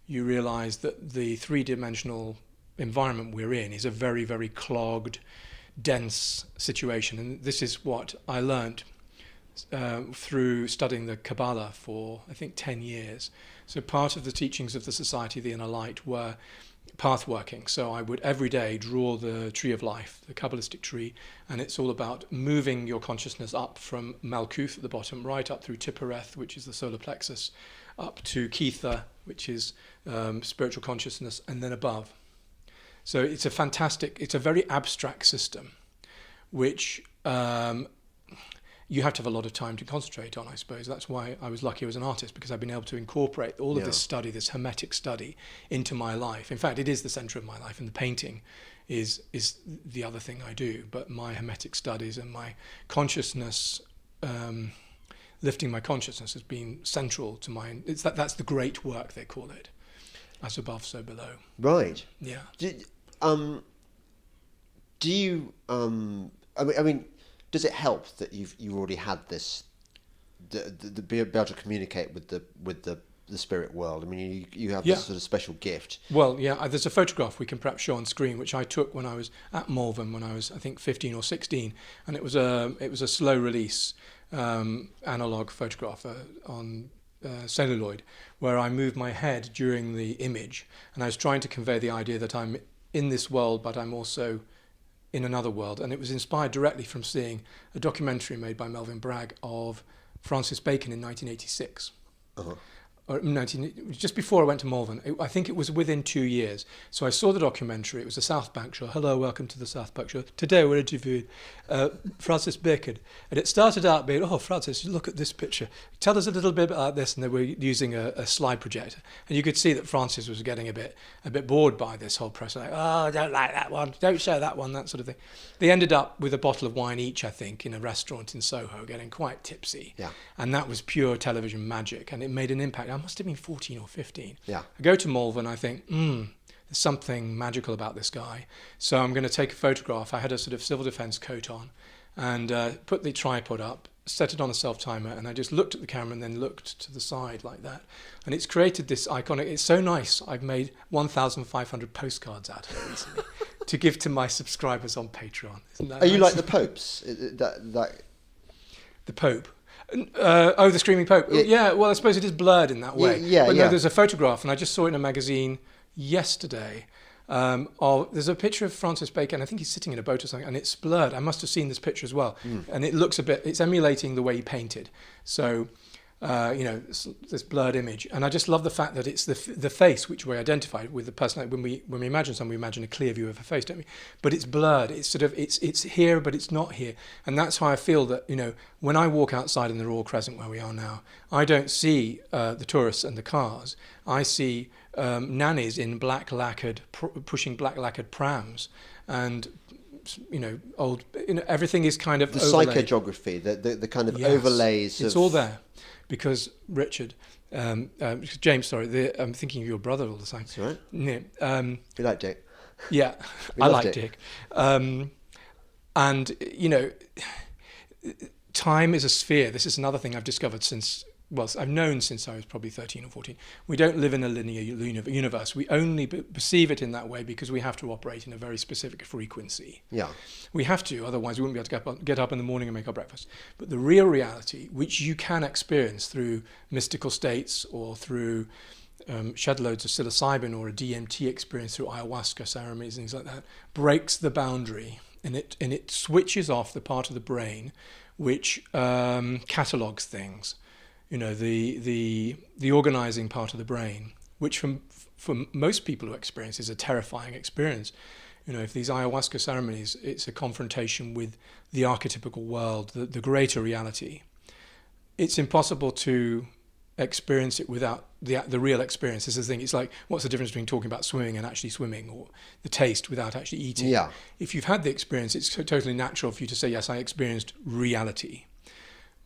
Speaker 2: you realize that the three-dimensional environment we're in is a very, very clogged, dense situation. And this is what I learned through studying the Kabbalah for, I think, 10 years. So part of the teachings of the Society of the Inner Light were path working. So I would every day draw the tree of life, the Kabbalistic tree, and it's all about moving your consciousness up from Malkuth at the bottom, right up through Tiphereth, which is the solar plexus, up to Ketha, which is spiritual consciousness, and then above. So it's a very abstract system, which you have to have a lot of time to concentrate on, I suppose. That's why I was lucky I was an artist, because I've been able to incorporate all of this study, this hermetic study, into my life. In fact, it is the centre of my life, and the painting is the other thing I do. But my hermetic studies and my consciousness, lifting my consciousness has been central to mine. That's the great work, they call it. As above, so below.
Speaker 1: Right.
Speaker 2: Yeah.
Speaker 1: Do you? I mean, does it help that you already had this, the be able to communicate with the spirit world? I mean, you have this sort of special gift.
Speaker 2: Well, yeah. There's a photograph we can perhaps show on screen, which I took when I was at Malvern when I was, I think, 15 or 16, and it was a slow release analog photograph on celluloid, where I moved my head during the image, and I was trying to convey the idea that I'm in this world, but I'm also in another world. And it was inspired directly from seeing a documentary made by Melvyn Bragg of Francis Bacon in 1986. Uh-huh. Just before I went to Malvern. I think it was within 2 years. So I saw the documentary. It was a South Bank show. Hello, welcome to the South Bank show. Today we're interviewing Francis Bacon. And it started out being, oh, Francis, look at this picture. Tell us a little bit about this. And they were using a slide projector. And you could see that Francis was getting a bit bored by this whole press. Like, oh, I don't like that one. Don't show that one, that sort of thing. They ended up with a bottle of wine each, I think, in a restaurant in Soho, getting quite tipsy.
Speaker 1: Yeah.
Speaker 2: And that was pure television magic. And it made an impact. I must have been 14 or 15.
Speaker 1: Yeah.
Speaker 2: I go to Malvern, I think, there's something magical about this guy. So I'm going to take a photograph. I had a sort of civil defence coat on, and put the tripod up, set it on a self-timer, and I just looked at the camera and then looked to the side like that. And it's created this iconic, it's so nice, I've made 1,500 postcards out of it recently to give to my subscribers on Patreon. Isn't that nice?
Speaker 1: You like the Popes?
Speaker 2: The Pope? The Screaming Pope. Yeah, well, I suppose it is blurred in that way. But no, there's a photograph, and I just saw it in a magazine yesterday. There's a picture of Francis Bacon. I think he's sitting in a boat or something, and it's blurred. I must have seen this picture as well. And it looks it's emulating the way he painted. So, this blurred image. And I just love the fact that it's the face which we identify with the person. When we imagine someone, we imagine a clear view of a face, don't we? But it's blurred. It's sort of, it's here, but it's not here. And that's how I feel that, when I walk outside in the Royal Crescent where we are now, I don't see the tourists and the cars. I see nannies in pushing black lacquered prams, and everything is kind of
Speaker 1: the
Speaker 2: overlaid.
Speaker 1: Psychogeography, the kind of overlays.
Speaker 2: It's all there, because Richard, James, sorry, I'm thinking of your brother all the time.
Speaker 1: That's right.
Speaker 2: Yeah,
Speaker 1: you like Dick?
Speaker 2: Yeah, I like Dick. And time is a sphere. This is another thing I've discovered I've known since I was probably 13 or 14. We don't live in a linear universe. We only perceive it in that way because we have to operate in a very specific frequency.
Speaker 1: Yeah.
Speaker 2: We have to, otherwise we wouldn't be able to get up in the morning and make our breakfast. But the real reality, which you can experience through mystical states or through shed loads of psilocybin or a DMT experience through ayahuasca ceremonies and things like that, breaks the boundary, and it switches off the part of the brain which catalogues things. The organizing part of the brain, which for most people who experience is a terrifying experience. If these ayahuasca ceremonies, it's a confrontation with the archetypical world, the greater reality. It's impossible to experience it without the real experience. This is the thing. It's like, what's the difference between talking about swimming and actually swimming, or the taste without actually eating?
Speaker 1: Yeah.
Speaker 2: If you've had the experience, it's totally natural for you to say, yes, I experienced reality.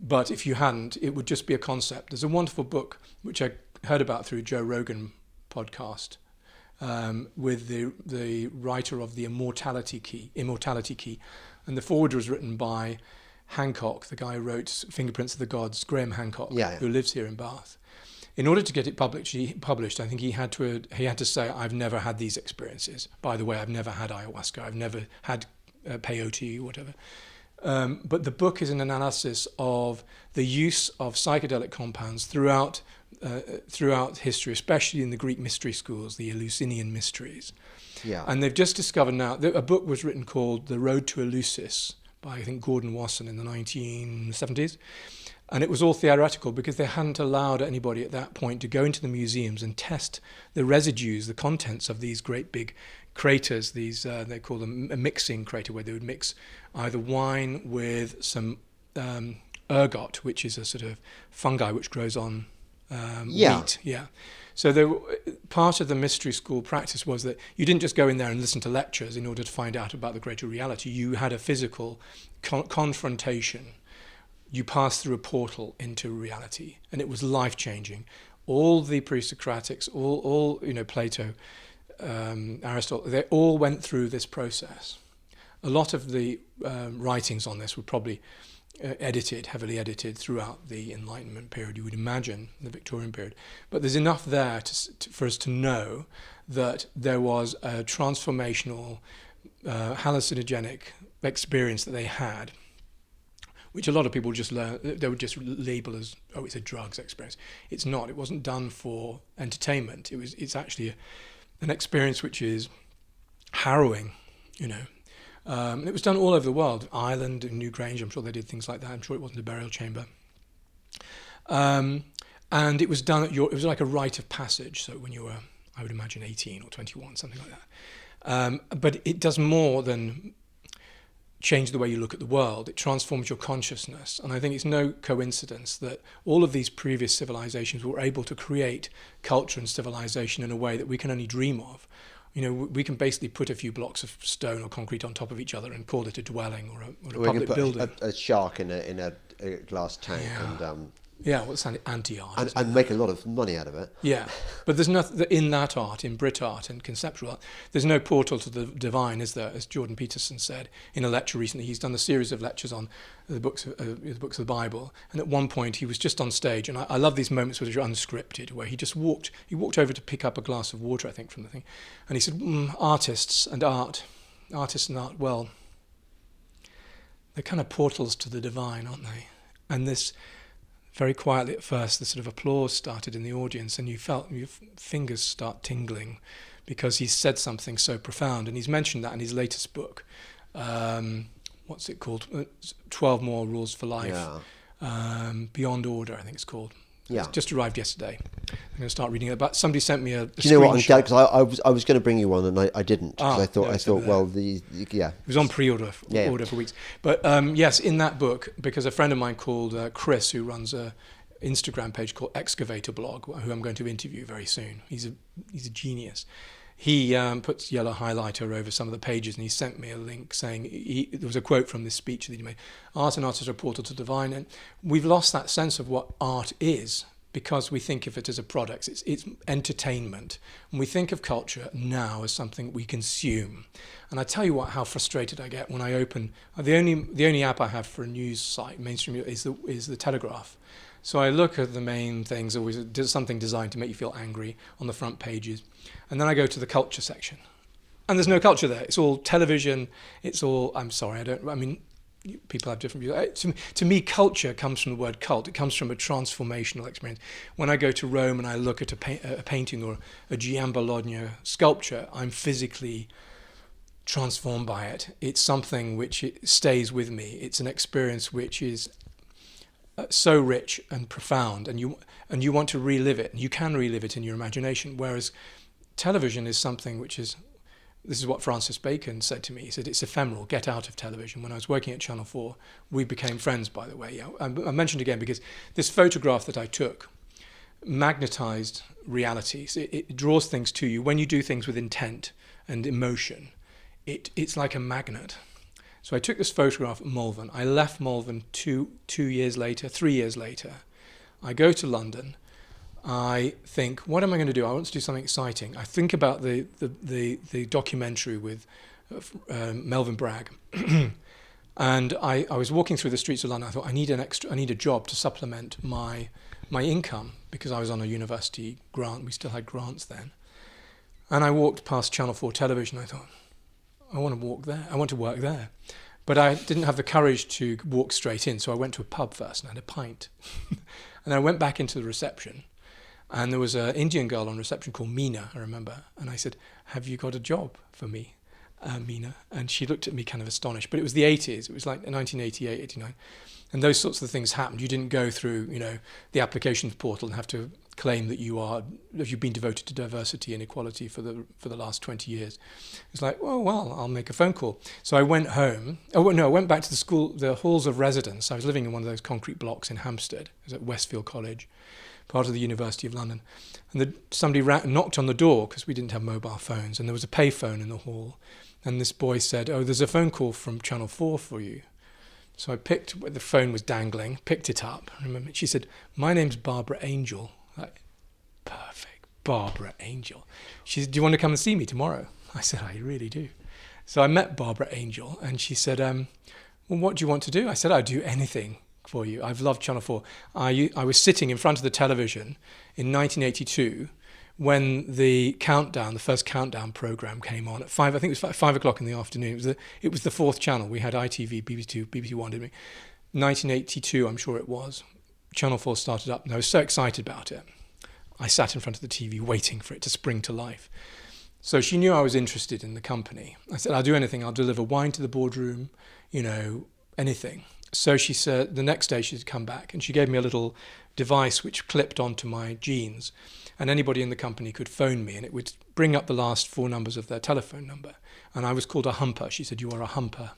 Speaker 2: But if you hadn't, it would just be a concept. There's a wonderful book which I heard about through Joe Rogan podcast with the writer of the Immortality Key, and the foreword was written by Hancock, the guy who wrote Fingerprints of the Gods, Graham Hancock, who lives here in Bath. In order to get it published, I think he had to say, I've never had these experiences. By the way, I've never had ayahuasca. I've never had peyote or whatever. But the book is an analysis of the use of psychedelic compounds throughout history, especially in the Greek mystery schools, the Eleusinian mysteries.
Speaker 1: Yeah.
Speaker 2: And they've just discovered now, a book was written called The Road to Eleusis by, I think, Gordon Wasson in the 1970s. And it was all theoretical because they hadn't allowed anybody at that point to go into the museums and test the residues, the contents of these great big craters. These they call them a mixing crater, where they would mix either wine with some ergot, which is a sort of fungi which grows on wheat. Yeah. So part of the mystery school practice was that you didn't just go in there and listen to lectures in order to find out about the greater reality. You had a physical confrontation. You passed through a portal into reality, and it was life-changing. All the pre-Socratics, all Plato, Aristotle, they all went through this process. A lot of the writings on this were probably heavily edited throughout the Enlightenment period, you would imagine, the Victorian period. But there's enough there for us to know that there was a transformational, hallucinogenic experience that they had, which a lot of people just learn, they would just label as, oh, it's a drugs experience. It's not. It wasn't done for entertainment. It's actually an experience which is harrowing, And it was done all over the world. Ireland and Newgrange, I'm sure they did things like that. I'm sure it wasn't a burial chamber. And it was done it was like a rite of passage. So when you were, I would imagine, 18 or 21, something like that. But it does more than change the way you look at the world. It transforms your consciousness. And I think it's no coincidence that all of these previous civilizations were able to create culture and civilization in a way that we can only dream of. We can basically put a few blocks of stone or concrete on top of each other and call it a dwelling or a public building.
Speaker 1: A shark in a glass tank, and
Speaker 2: Yeah, what's anti-art?
Speaker 1: And make a lot of money out of it.
Speaker 2: Yeah, but there's nothing in that art, in Brit art and conceptual art. There's no portal to the divine, is there? As Jordan Peterson said in a lecture recently, he's done a series of lectures on the books of the Bible. And at one point, he was just on stage, and I love these moments which are unscripted, where he just walked over to pick up a glass of water, I think, from the thing, and he said, "Artists and art, well, they're kind of portals to the divine, aren't they?" And this. Very quietly at first, the sort of applause started in the audience, and you felt your fingers start tingling because he said something so profound. And he's mentioned that in his latest book. What's it called? 12 More Rules for Life. Yeah. Beyond Order, I think it's called. Yeah. It's just arrived yesterday. I'm going to start reading it. But somebody sent me a
Speaker 1: Do you know what? I'm glad, because I was going to bring you one, and I didn't. I thought, well, yeah.
Speaker 2: It was on pre-order order for weeks. But yes, in that book, because a friend of mine called Chris, who runs a Instagram page called Excavator Blog, who I'm going to interview very soon. He's a genius. He puts yellow highlighter over some of the pages, and he sent me a link saying there was a quote from this speech that he made: "Art and art is a portal to divine." And we've lost that sense of what art is because we think of it as a product. It's entertainment, and we think of culture now as something we consume. And I tell you what, how frustrated I get when I open the only app I have for a news site, mainstream, is the Telegraph. So I look at the main things, always something designed to make you feel angry on the front pages. And then I go to the culture section. And there's no culture there. It's all television. It's all, people have different views. To me, culture comes from the word cult. It comes from a transformational experience. When I go to Rome and I look at a painting or a Giambologna sculpture, I'm physically transformed by it. It's something which stays with me. It's an experience which is so rich and profound, and you want to relive it, and you can relive it in your imagination. Whereas television is something which is, this is what Francis Bacon said to me. He said, "It's ephemeral. Get out of television." When I was working at Channel 4, we became friends, by the way. I mentioned again because this photograph that I took magnetized realities. It draws things to you. When you do things with intent and emotion, it's like a magnet. So I took this photograph at Malvern. I left Malvern 3 years later. I go to London. I think, what am I going to do? I want to do something exciting. I think about the documentary with Melvyn Bragg. And I was walking through the streets of London. I thought, I need a job to supplement my income, because I was on a university grant. We still had grants then. And I walked past Channel 4 television. I thought, I want to walk there. I want to work there. But I didn't have the courage to walk straight in, so I went to a pub first and had a pint. And I went back into the reception, and there was an Indian girl on reception called Meena, I remember. And I said, "Have you got a job for me, Meena?" And she looked at me kind of astonished. But it was the 80s. It was like 1988, 89. And those sorts of things happened. You didn't go through, the applications portal and have to claim that you've been devoted to diversity and equality for the last 20 years. It's like, well, I'll make a phone call. So I went home. I went back to the school, the halls of residence. I was living in one of those concrete blocks in Hampstead. I was at Westfield College, part of the University of London. And somebody knocked on the door, because we didn't have mobile phones, and there was a payphone in the hall. And this boy said, "Oh, there's a phone call from Channel 4 for you." So I picked, the phone was dangling, picked it up. I remember she said, "My name's Barbara Angel." Like, perfect, Barbara Angel. She said, "Do you want to come and see me tomorrow?" I said, "I really do." So I met Barbara Angel, and she said, "Well, what do you want to do?" I said, "I'd do anything for you. I've loved Channel 4. I was sitting in front of the television in 1982 when the first countdown program came on at 5. I think it was 5 o'clock in the afternoon. It was the fourth channel. We had ITV, BBC2, BBC One, didn't we? 1982, I'm sure it was. Channel 4 started up, and I was so excited about it. I sat in front of the TV waiting for it to spring to life. So she knew I was interested in the company. I said, "I'll do anything. I'll deliver wine to the boardroom, anything." So she said the next day she'd come back, and she gave me a little device which clipped onto my jeans, and anybody in the company could phone me, and it would bring up the last 4 numbers of their telephone number. And I was called a humper. She said, "You are a humper."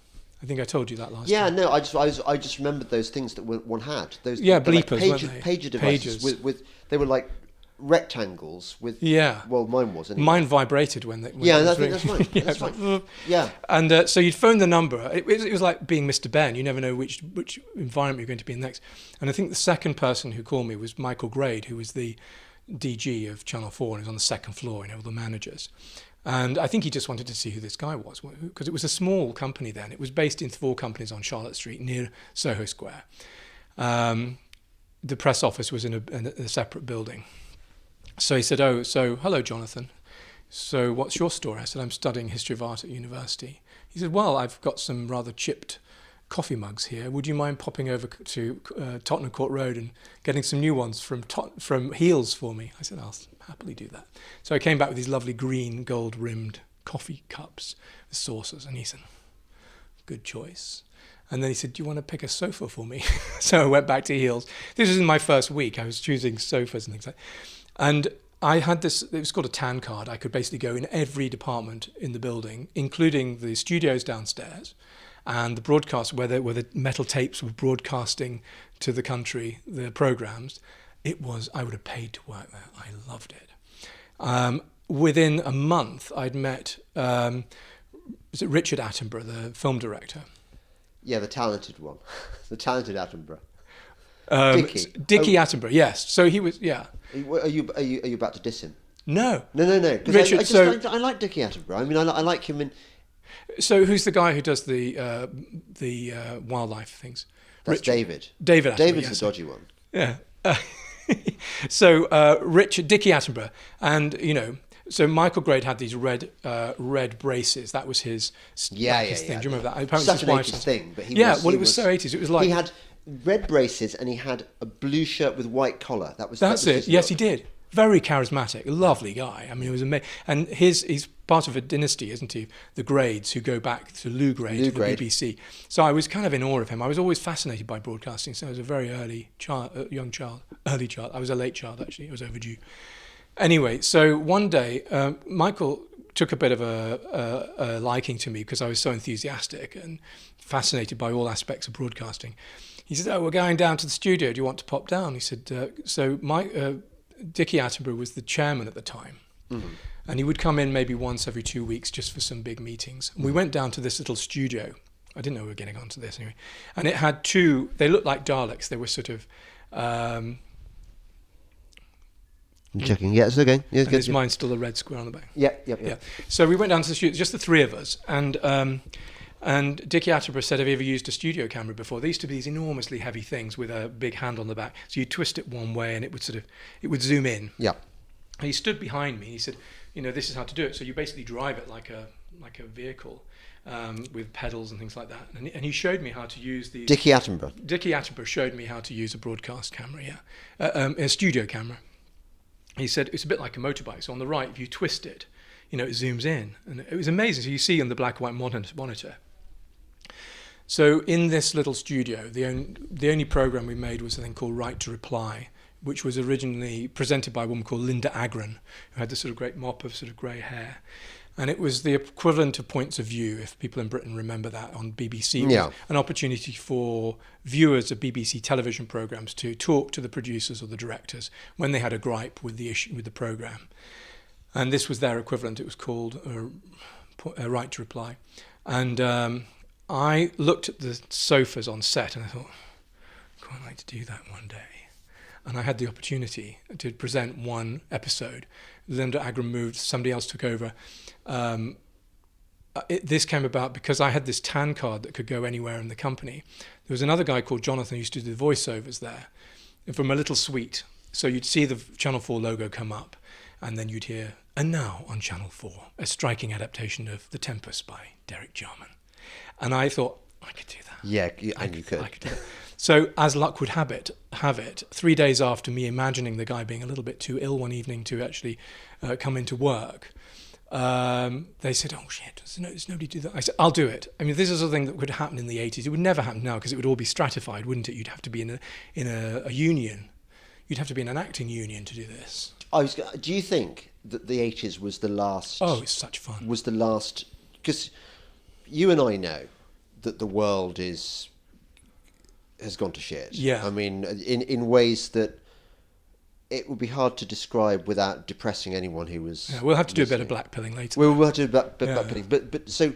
Speaker 2: I think I told you that last time.
Speaker 1: Yeah, no, I just remembered those things that one had. Those
Speaker 2: bleepers,
Speaker 1: like pager devices. With they were like rectangles with...
Speaker 2: Yeah.
Speaker 1: Well, mine was. Anyway.
Speaker 2: Mine vibrated when they...
Speaker 1: I think that's right.
Speaker 2: Yeah,
Speaker 1: that's right. Yeah.
Speaker 2: And so you'd phone the number. It was like being Mr. Ben. You never know which environment you're going to be in next. And I think the second person who called me was Michael Grade, who was the DG of Channel 4 and was on the second floor, all the managers. And I think he just wanted to see who this guy was, because it was a small company then. It was based in 4 companies on Charlotte Street near Soho Square. The press office was in a separate building. So he said, hello, Jonathan. So what's your story? I said, I'm studying history of art at university. He said, well, I've got some rather chipped coffee mugs here. Would you mind popping over to Tottenham Court Road and getting some new ones from Heels for me? I said, I'll happily do that. So I came back with these lovely green gold-rimmed coffee cups with saucers. And he said, good choice. And then he said, do you want to pick a sofa for me? So I went back to Heels. This was in my first week. I was choosing sofas and things like that. And I had this, it was called a TAN card. I could basically go in every department in the building, including the studios downstairs and the broadcast where the metal tapes were broadcasting to the country, the programs. I would have paid to work there. I loved it. Within a month, I'd met, was it Richard Attenborough, the film director?
Speaker 1: Yeah, the talented one. The talented Attenborough.
Speaker 2: Dickie Attenborough, yes. So he was, yeah.
Speaker 1: Are you about to diss him?
Speaker 2: No.
Speaker 1: No.
Speaker 2: Richard,
Speaker 1: I like Dickie Attenborough. I mean, I like him in...
Speaker 2: So who's the guy who does the wildlife things?
Speaker 1: That's David.
Speaker 2: David Attenborough.
Speaker 1: David's the dodgy one.
Speaker 2: Yeah. So Dickie Attenborough, and so Michael Grade had these red braces. That was his thing.
Speaker 1: Yeah.
Speaker 2: Do you remember that?
Speaker 1: Apparently such an 80s thing, but
Speaker 2: it was so 80s. It was like
Speaker 1: he had red braces and he had a blue shirt with white collar.
Speaker 2: That's it. Yes, he did. Very charismatic, lovely guy. I mean, it was amazing. And he's part of a dynasty, isn't he? The Grades, who go back to Lou Grade, to the BBC. So I was kind of in awe of him. I was always fascinated by broadcasting. So I was a very early child. I was a late child, actually. I was overdue. Anyway, so one day, Michael took a bit of a liking to me because I was so enthusiastic and fascinated by all aspects of broadcasting. He said, we're going down to the studio. Do you want to pop down? He said, Dickie Attenborough was the chairman at the time. Mm-hmm. And he would come in maybe once every 2 weeks just for some big meetings. And we went down to this little studio. I didn't know we were getting onto this anyway. And it had they looked like Daleks. They were sort of... I'm
Speaker 1: checking. Yeah, it's okay. Yeah,
Speaker 2: is mine still a red square on the back?
Speaker 1: Yeah.
Speaker 2: So we went down to the studio, just the 3 of us. And Dickie Attenborough said, have you ever used a studio camera before? They used to be these enormously heavy things with a big hand on the back. So you twist it one way and it would zoom in.
Speaker 1: Yeah.
Speaker 2: And he stood behind me. He said, this is how to do it. So you basically drive it like a vehicle with pedals and things like that. And he showed me how to use these.
Speaker 1: Dickie
Speaker 2: Attenborough showed me how to use a broadcast camera, a studio camera. He said, it's a bit like a motorbike. So on the right, if you twist it, it zooms in. And it was amazing. So you see on the black and white monitor. So in this little studio, the only program we made was a thing called Right to Reply, which was originally presented by a woman called Linda Agron, who had this sort of great mop of sort of grey hair. And it was the equivalent of Points of View, if people in Britain remember that, on BBC.
Speaker 1: Yeah.
Speaker 2: An opportunity for viewers of BBC television programmes to talk to the producers or the directors when they had a gripe with the issue with the programme. And this was their equivalent. It was called a Right to Reply. And I looked at the sofas on set and I thought, I'd quite like to do that one day. And I had the opportunity to present one episode. Linda Agron moved, somebody else took over. This came about because I had this TAN card that could go anywhere in the company. There was another guy called Jonathan who used to do the voiceovers there from a little suite. So you'd see the Channel 4 logo come up and then you'd hear, and now on Channel 4, a striking adaptation of The Tempest by Derek Jarman. And I thought, I could do that.
Speaker 1: Yeah, and you could.
Speaker 2: I could do that. So as luck would have it, 3 days after me imagining the guy being a little bit too ill one evening to actually come into work, they said, oh shit, does nobody do that? I said, I'll do it. I mean, this is a thing that could happen in the 80s. It would never happen now because it would all be stratified, wouldn't it? You'd have to be in a union. You'd have to be in an acting union to do this.
Speaker 1: Do you think that the 80s was the last...
Speaker 2: Oh, it's such fun.
Speaker 1: Was the last... Because you and I know that the world has gone to shit.
Speaker 2: Yeah.
Speaker 1: I mean, in ways that it would be hard to describe without depressing anyone who was.
Speaker 2: Yeah, we'll have to do a bit of blackpilling later.
Speaker 1: We'll have to do blackpilling, but so.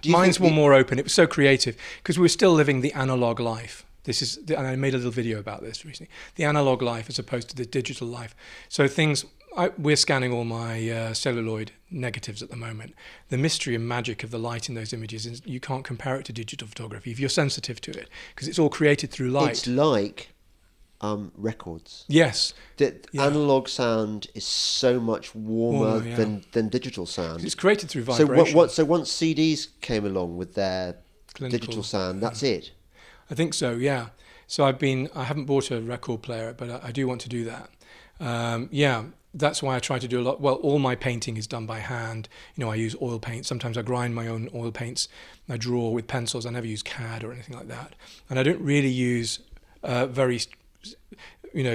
Speaker 2: Mine's were more open. It was so creative because we're still living the analog life. And I made a little video about this recently. The analog life as opposed to the digital life. So we're scanning all my celluloid negatives at the moment. The mystery and magic of the light in those images is you can't compare it to digital photography if you're sensitive to it, because it's all created through light.
Speaker 1: It's like records.
Speaker 2: Yes.
Speaker 1: Analog sound is so much warmer than digital sound.
Speaker 2: It's created through vibration.
Speaker 1: So once CDs came along with their digital sound, that's it.
Speaker 2: I think so, yeah. So I haven't bought a record player, but I do want to do that. That's why I try to do a lot. Well, all my painting is done by hand. I use oil paint. Sometimes I grind my own oil paints. I draw with pencils. I never use CAD or anything like that. And I don't really use very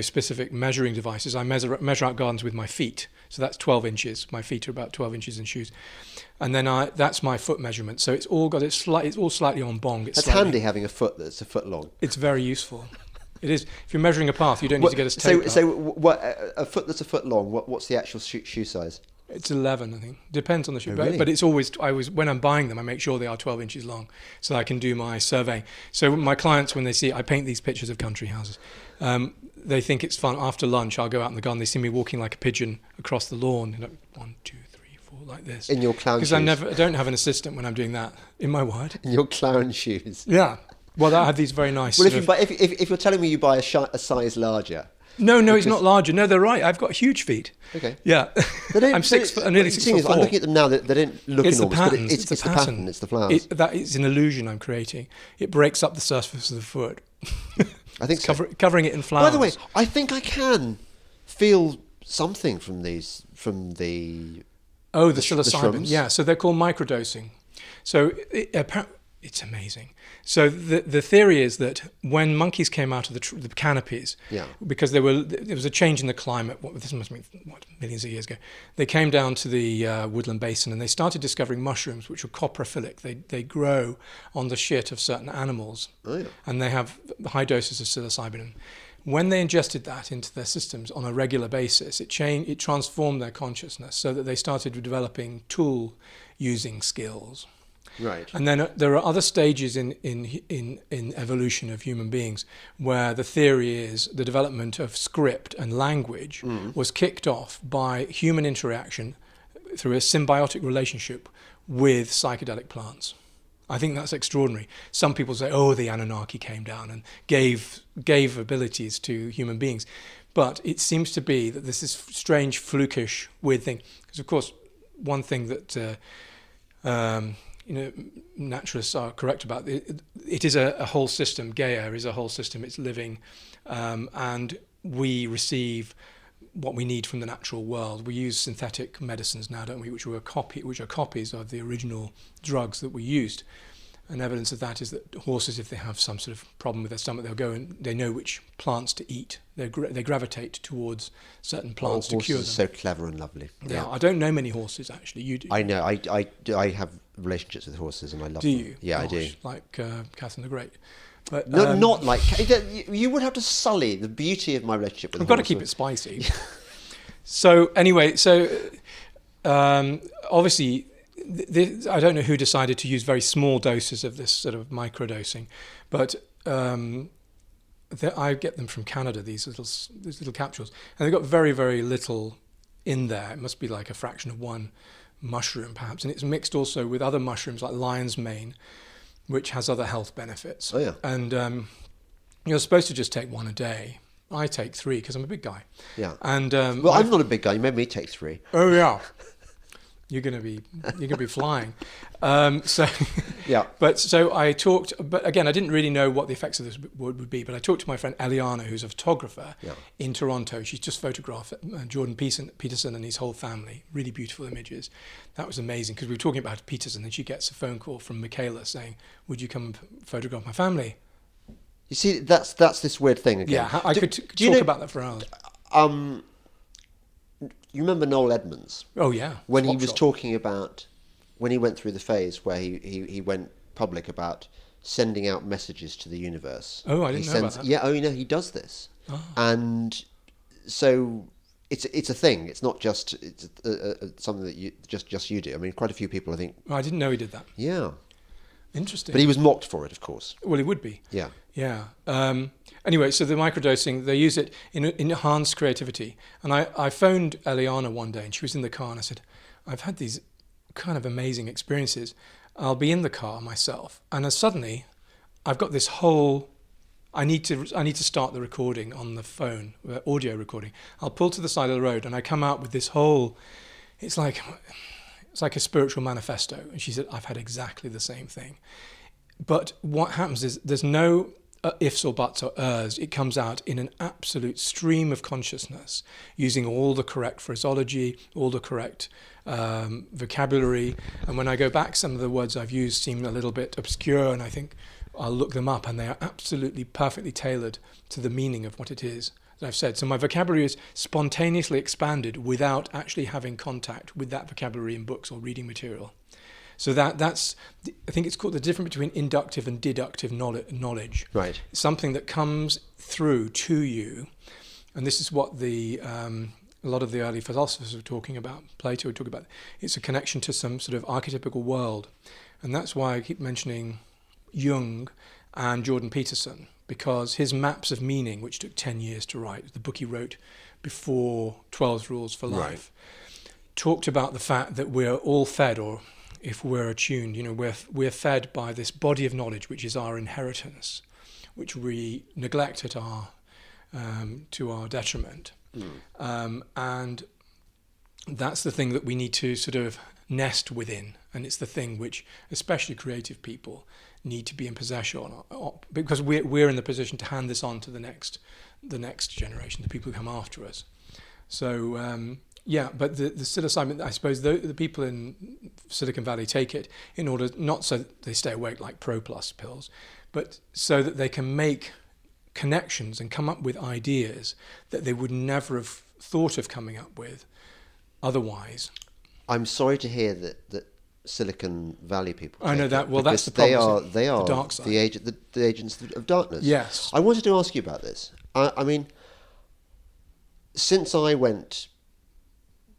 Speaker 2: specific measuring devices. I measure out gardens with my feet. So that's 12 inches. My feet are about 12 inches in shoes. And then that's my foot measurement. So it's all slightly en bong.
Speaker 1: That's handy having a foot that's a foot long.
Speaker 2: It's very useful. It is. If you're measuring a path, you don't need to get a tape.
Speaker 1: So what, a foot that's a foot long, what's the actual shoe size?
Speaker 2: It's 11, I think. Depends on the shoe.
Speaker 1: Oh, really?
Speaker 2: But it's always, when I'm buying them, I make sure they are 12 inches long so I can do my survey. So my clients, when they see, I paint these pictures of country houses. They think it's fun. After lunch, I'll go out in the garden. They see me walking like a pigeon across the lawn. 1, 2, 3, 4, like this.
Speaker 1: In your clown shoes?
Speaker 2: Because I don't have an assistant when I'm doing that. In my what?
Speaker 1: In your clown shoes?
Speaker 2: Yeah. Well, I have these very nice...
Speaker 1: Well, if you're telling me you buy a size larger...
Speaker 2: No, it's not larger. No, they're right. I've got huge feet.
Speaker 1: Okay.
Speaker 2: Yeah. I'm 6 foot, nearly 6 foot.
Speaker 1: I'm looking at them now. They don't look enormous. It's the pattern. It's the flowers.
Speaker 2: That is an illusion I'm creating. It breaks up the surface of the foot.
Speaker 1: I think so.
Speaker 2: Covering it in flowers.
Speaker 1: By the way, I think I can feel something from the
Speaker 2: psilocybin.
Speaker 1: shrooms.
Speaker 2: Yeah, so they're called microdosing. So it's amazing. So the theory is that when monkeys came out of the canopies, because there was a change in the climate. This must have been millions of years ago. They came down to the woodland basin and they started discovering mushrooms, which were coprophilic. They grow on the shit of certain animals, and they have high doses of psilocybin. When they ingested that into their systems on a regular basis, it transformed their consciousness so that they started developing tool-using skills.
Speaker 1: Right.
Speaker 2: And then there are other stages in evolution of human beings where the theory is the development of script and language was kicked off by human interaction through a symbiotic relationship with psychedelic plants. I think that's extraordinary. Some people say, the Anunnaki came down and gave abilities to human beings. But it seems to be that this is strange, flukish, weird thing. Because, of course, one thing that... naturalists are correct about it is a whole system. Gaia is a whole system. It's living, and we receive what we need from the natural world. We use synthetic medicines now, don't we? Which are copies of the original drugs that we used. And evidence of that is that horses, if they have some sort of problem with their stomach, they'll go and they know which plants to eat. They gravitate towards certain plants to cure them.
Speaker 1: Horses are so clever and lovely.
Speaker 2: Yeah, I don't know many horses actually. You do.
Speaker 1: I know. I have relationships with horses and I love them.
Speaker 2: Do you?
Speaker 1: Yeah,
Speaker 2: Gosh,
Speaker 1: I do.
Speaker 2: Like Catherine the Great. But
Speaker 1: no, not like you would have to sully the beauty of my relationship with.
Speaker 2: I've got to keep it spicy. So anyway, obviously. I don't know who decided to use very small doses of this sort of microdosing, but I get them from Canada, these little capsules, and they've got very, very little in there. It must be like a fraction of one mushroom, perhaps, and it's mixed also with other mushrooms like lion's mane, which has other health benefits.
Speaker 1: Oh, yeah.
Speaker 2: And you're supposed to just take one a day. I take 3 because I'm a big guy. Yeah. And
Speaker 1: I'm not a big guy. You made me take 3.
Speaker 2: Oh yeah. You're gonna be flying.
Speaker 1: Yeah.
Speaker 2: So I talked, but again, I didn't really know what the effects of this would be. But I talked to my friend Eliana, who's a photographer in Toronto. She's just photographed Jordan Peterson and his whole family. Really beautiful images. That was amazing because we were talking about Peterson, and she gets a phone call from Michaela saying, "Would you come photograph my family?"
Speaker 1: You see, that's this weird thing again.
Speaker 2: Yeah, I could talk about that for hours.
Speaker 1: You remember Noel Edmonds?
Speaker 2: Oh yeah.
Speaker 1: When he was talking about when he went through the phase where he went public about sending out messages to the universe.
Speaker 2: Oh, I didn't know about that.
Speaker 1: Yeah, he does this. Oh. And so it's a thing. It's not just something that you just you do. I mean, quite a few people, I think.
Speaker 2: I didn't know he did that.
Speaker 1: Yeah.
Speaker 2: Interesting.
Speaker 1: But he was mocked for it, of course.
Speaker 2: Well, he would be.
Speaker 1: Yeah.
Speaker 2: Yeah. Anyway, so the microdosing, they use it in enhanced creativity. And I phoned Eliana one day, and she was in the car, and I said, I've had these kind of amazing experiences. I'll be in the car myself, and then suddenly I've got this whole... I need to start the recording on the phone, audio recording. I'll pull to the side of the road, and I come out with this whole... It's like a spiritual manifesto. And she said, I've had exactly the same thing. But what happens is there's no ifs or buts or ers. It comes out in an absolute stream of consciousness, using all the correct phraseology, all the correct vocabulary. And when I go back, some of the words I've used seem a little bit obscure, and I think I'll look them up, and they are absolutely perfectly tailored to the meaning of what it is that I've said. So my vocabulary is spontaneously expanded without actually having contact with that vocabulary in books or reading material. So that's, I think it's called the difference between inductive and deductive knowledge.
Speaker 1: Right.
Speaker 2: Something that comes through to you, and this is what a lot of the early philosophers were talking about, Plato would talk about. It's a connection to some sort of archetypical world. And that's why I keep mentioning Jung and Jordan Peterson, because his maps of meaning, which took 10 years to write, the book he wrote before 12 Rules for Life, talked about the fact that we're all fed, or if we're attuned, we're fed by this body of knowledge, which is our inheritance, which we neglect at to our detriment. And that's the thing that we need to sort of nest within, and it's the thing which especially creative people need to be in possession of, because we're in the position to hand this on to the next generation, the people who come after us. So but the psilocybin, I suppose the people in Silicon Valley take it in order, not so that they stay awake like Pro Plus pills, but so that they can make connections and come up with ideas that they would never have thought of coming up with otherwise.
Speaker 1: I'm sorry to hear that Silicon Valley people.
Speaker 2: I know that. Well, that's the problem.
Speaker 1: They are
Speaker 2: the dark side.
Speaker 1: The agents of darkness.
Speaker 2: Yes.
Speaker 1: I wanted to ask you about this. I mean, since I went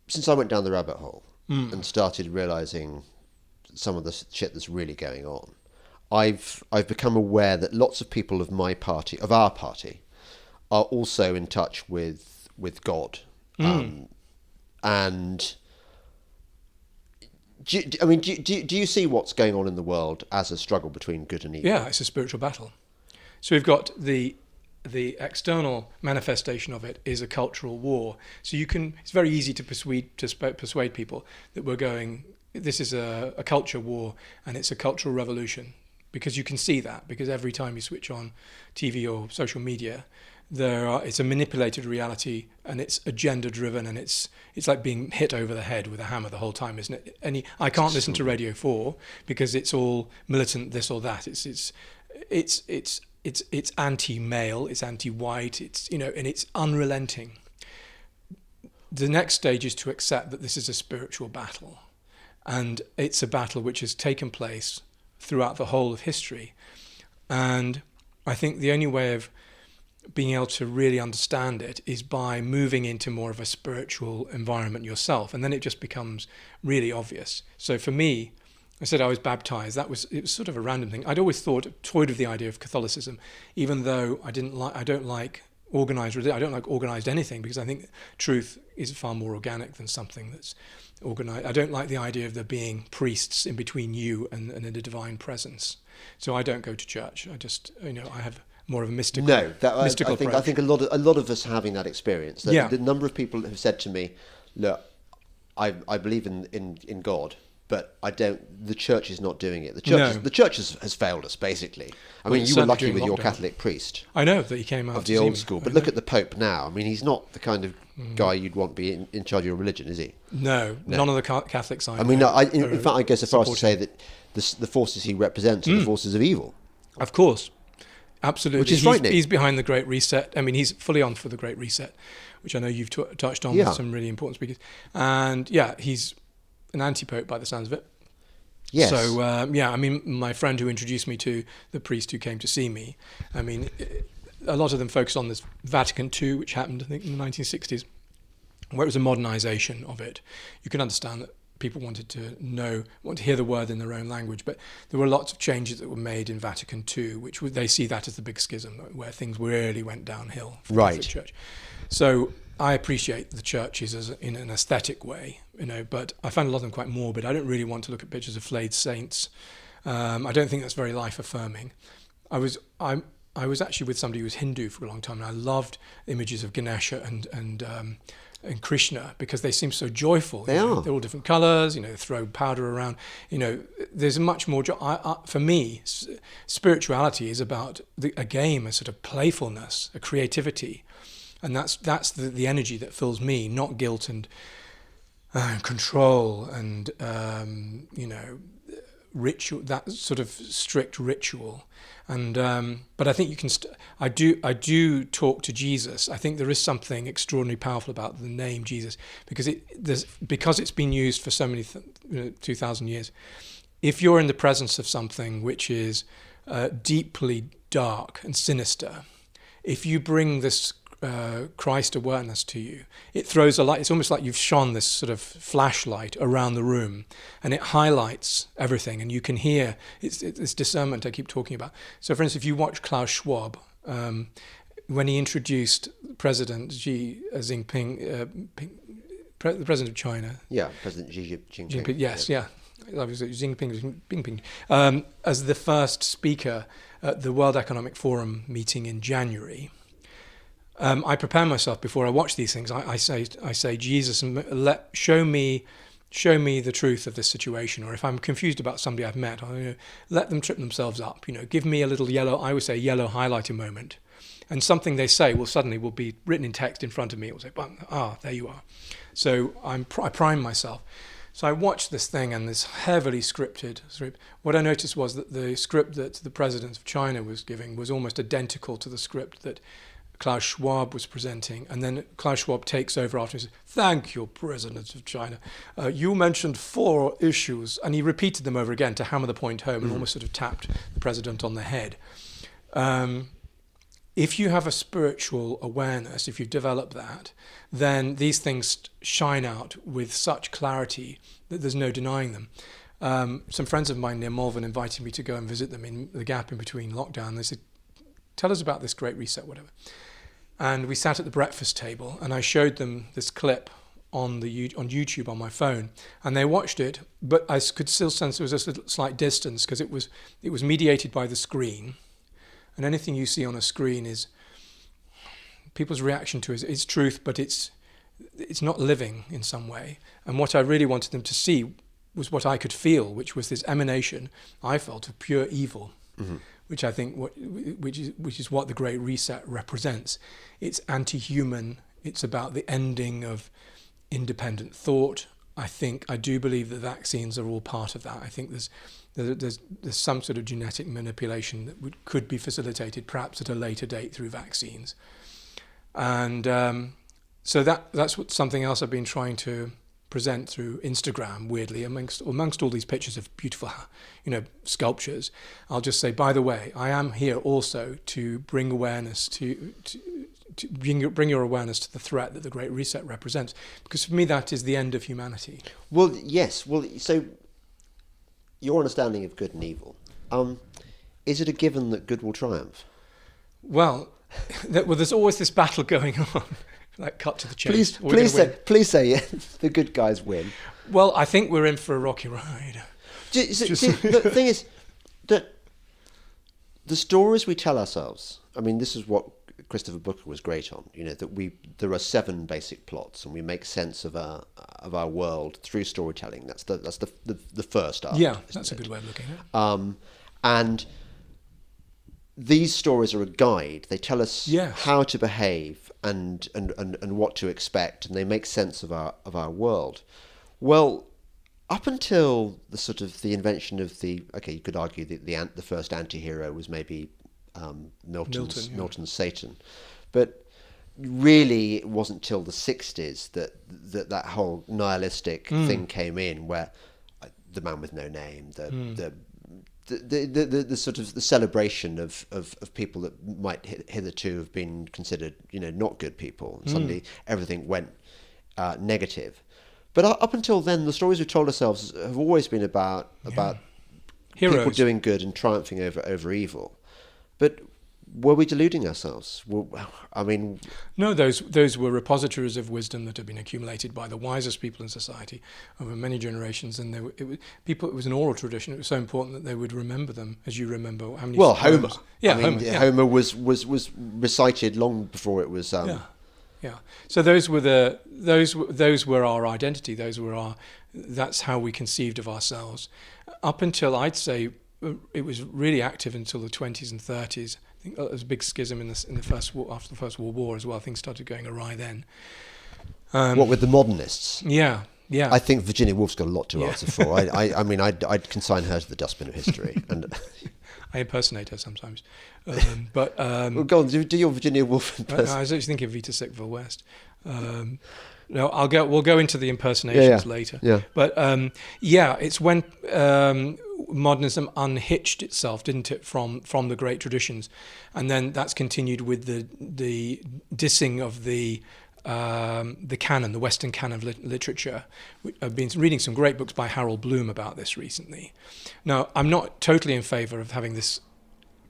Speaker 1: down the rabbit hole and started realizing some of the shit that's really going on, I've become aware that lots of people of our party, are also in touch with God, and. Do you see what's going on in the world as a struggle between good and evil?
Speaker 2: Yeah, it's a spiritual battle. So we've got the external manifestation of it is a cultural war. So it's very easy to persuade people that this is a culture war and it's a cultural revolution, because you can see that, because every time you switch on TV or social media, it's a manipulated reality, and it's agenda driven, and it's like being hit over the head with a hammer the whole time, isn't it? I can't listen to Radio 4 because it's all militant this or that. It's anti-male, it's anti-white, and it's unrelenting. The next stage is to accept that this is a spiritual battle, and it's a battle which has taken place throughout the whole of history. And I think the only way of being able to really understand it is by moving into more of a spiritual environment yourself, and then it just becomes really obvious. So for me, I said I was baptized. It was sort of a random thing. I'd always toyed with the idea of Catholicism, even though I don't like organized anything, because I think truth is far more organic than something that's organized. I don't like the idea of there being priests in between you and a divine presence. So I don't go to church. I just, I have more of a mystical.
Speaker 1: I think a lot of us having that experience. The number of people have said to me, "Look, I believe in God, but I don't. The church is not doing it. The church has failed us, basically. I mean, you were lucky with your Catholic priest.
Speaker 2: I know that he came out
Speaker 1: of the old school, but look at the Pope now. I mean, he's not the kind of guy you'd want to be in charge of your religion, is he?
Speaker 2: No. None of the Catholics.
Speaker 1: In fact, I go so far as to say that the forces he represents are the forces of evil.
Speaker 2: Of course. Absolutely.
Speaker 1: Which is frightening.
Speaker 2: He's behind the Great Reset. I mean, he's fully on for the Great Reset, which I know you've touched on with some really important speakers. And he's an anti-pope by the sounds of it.
Speaker 1: Yes.
Speaker 2: So, my friend who introduced me to the priest who came to see me, a lot of them focus on this Vatican II, which happened, I think, in the 1960s, where it was a modernisation of it. You can understand that people want to hear the word in their own language, but there were lots of changes that were made in Vatican II, which they see that as the big schism, where things really went downhill for the Catholic Church. So I appreciate the churches in an aesthetic way, but I find a lot of them quite morbid. I don't really want to look at pictures of flayed saints. I don't think that's very life-affirming. I was actually with somebody who was Hindu for a long time, and I loved images of Ganesha and Krishna, because they seem so joyful.
Speaker 1: They're
Speaker 2: all different colours. Throw powder around. There's a much more. For me, spirituality is about a game, a sort of playfulness, a creativity, and that's the energy that fills me, not guilt and control and ritual, that sort of strict ritual. And but I think you can. I do talk to Jesus. I think there is something extraordinarily powerful about the name Jesus, because it's been used for so many 2,000 years. If you're in the presence of something which is deeply dark and sinister, if you bring this Christ awareness to you, it throws a light. It's almost like you've shone this sort of flashlight around the room, and it highlights everything, and you can hear it's discernment I keep talking about. So for instance, if you watch Klaus Schwab, when he introduced President Xi Jinping, the president of China,
Speaker 1: President Xi Jinping,
Speaker 2: yes, obviously Jinping, as the first speaker at the World Economic Forum meeting in January. I prepare myself before I watch these things. I say, Jesus, show me the truth of this situation. Or if I'm confused about somebody I've met, let them trip themselves up. Give me a little yellow. I always say yellow highlighter moment, and something they say will be written in text in front of me. It will say, there you are. So I prime myself. So I watched this thing, and this heavily scripted script. What I noticed was that the script that the president of China was giving was almost identical to the script that Klaus Schwab was presenting, and then Klaus Schwab takes over after and says, "Thank you, President of China. You mentioned 4 issues," and he repeated them over again to hammer the point home, and almost sort of tapped the president on the head. If you have a spiritual awareness, if you've developed that, then these things shine out with such clarity that there's no denying them. Some friends of mine near Malvern invited me to go and visit them in the gap in between lockdown. They said, "Tell us about this Great Reset, whatever." And we sat at the breakfast table, and I showed them this clip on YouTube on my phone, and they watched it. But I could still sense there was a slight distance, because it was mediated by the screen, and anything you see on a screen is people's reaction to it. It's truth, but it's not living in some way. And what I really wanted them to see was what I could feel, which was this emanation I felt of pure evil. Mm-hmm. Which I think which is what the Great Reset represents. It's anti-human. It's about the ending of independent thought. I do believe that vaccines are all part of that. I think there's some sort of genetic manipulation that could be facilitated, perhaps at a later date, through vaccines. And so that's something else I've been trying to present through Instagram, weirdly, amongst all these pictures of beautiful, sculptures. I'll just say, by the way, I am here also to bring awareness to bring your awareness to the threat that the Great Reset represents, because for me that is the end of humanity.
Speaker 1: Well, yes. Well, so your understanding of good and evil, is it a given that good will triumph?
Speaker 2: Well, there's always this battle going on. Like, cut to the chase.
Speaker 1: Please say the good guys win.
Speaker 2: Well, I think we're in for a rocky ride.
Speaker 1: The thing is that the stories we tell ourselves, I mean, this is what Christopher Booker was great on, that there are 7 basic plots, and we make sense of our world through storytelling. That's the first art.
Speaker 2: Yeah, that's a good way of looking at it.
Speaker 1: And these stories are a guide. They tell us how to behave and what to expect, and they make sense of our world. Well, up until the invention of you could argue that the first anti-hero was maybe Milton's Satan, but really it wasn't till the 60s that whole nihilistic thing came in, where the man with no name, the the sort of the celebration of people that might hitherto have been considered, not good people. Suddenly everything went negative. But up until then, the stories we've told ourselves have always been about
Speaker 2: heroes,
Speaker 1: people doing good and triumphing over evil. But were we deluding ourselves?
Speaker 2: No, those were repositories of wisdom that had been accumulated by the wisest people in society over many generations, and it was an oral tradition. It was so important that they would remember them, as you remember how many.
Speaker 1: Well, Homer.
Speaker 2: Homer.
Speaker 1: Homer was recited long before it was.
Speaker 2: Yeah. So those were our identity. That's how we conceived of ourselves, up until I'd say it was really active until the 20s and 30s. I think there was a big schism in the first war, after the First World War as well. Things started going awry then.
Speaker 1: What with the modernists?
Speaker 2: Yeah.
Speaker 1: I think Virginia Woolf's got a lot to answer for. I'd consign her to the dustbin of history. And
Speaker 2: I impersonate her sometimes,
Speaker 1: go on, do your Virginia Woolf impersonation.
Speaker 2: I was actually thinking Vita Sackville West. No, we'll go into the impersonations later.
Speaker 1: Yeah.
Speaker 2: But it's when modernism unhitched itself, didn't it, from the great traditions, and then that's continued with the dissing of the canon, the Western canon of literature. I've been reading some great books by Harold Bloom about this recently. Now, I'm not totally in favour of having this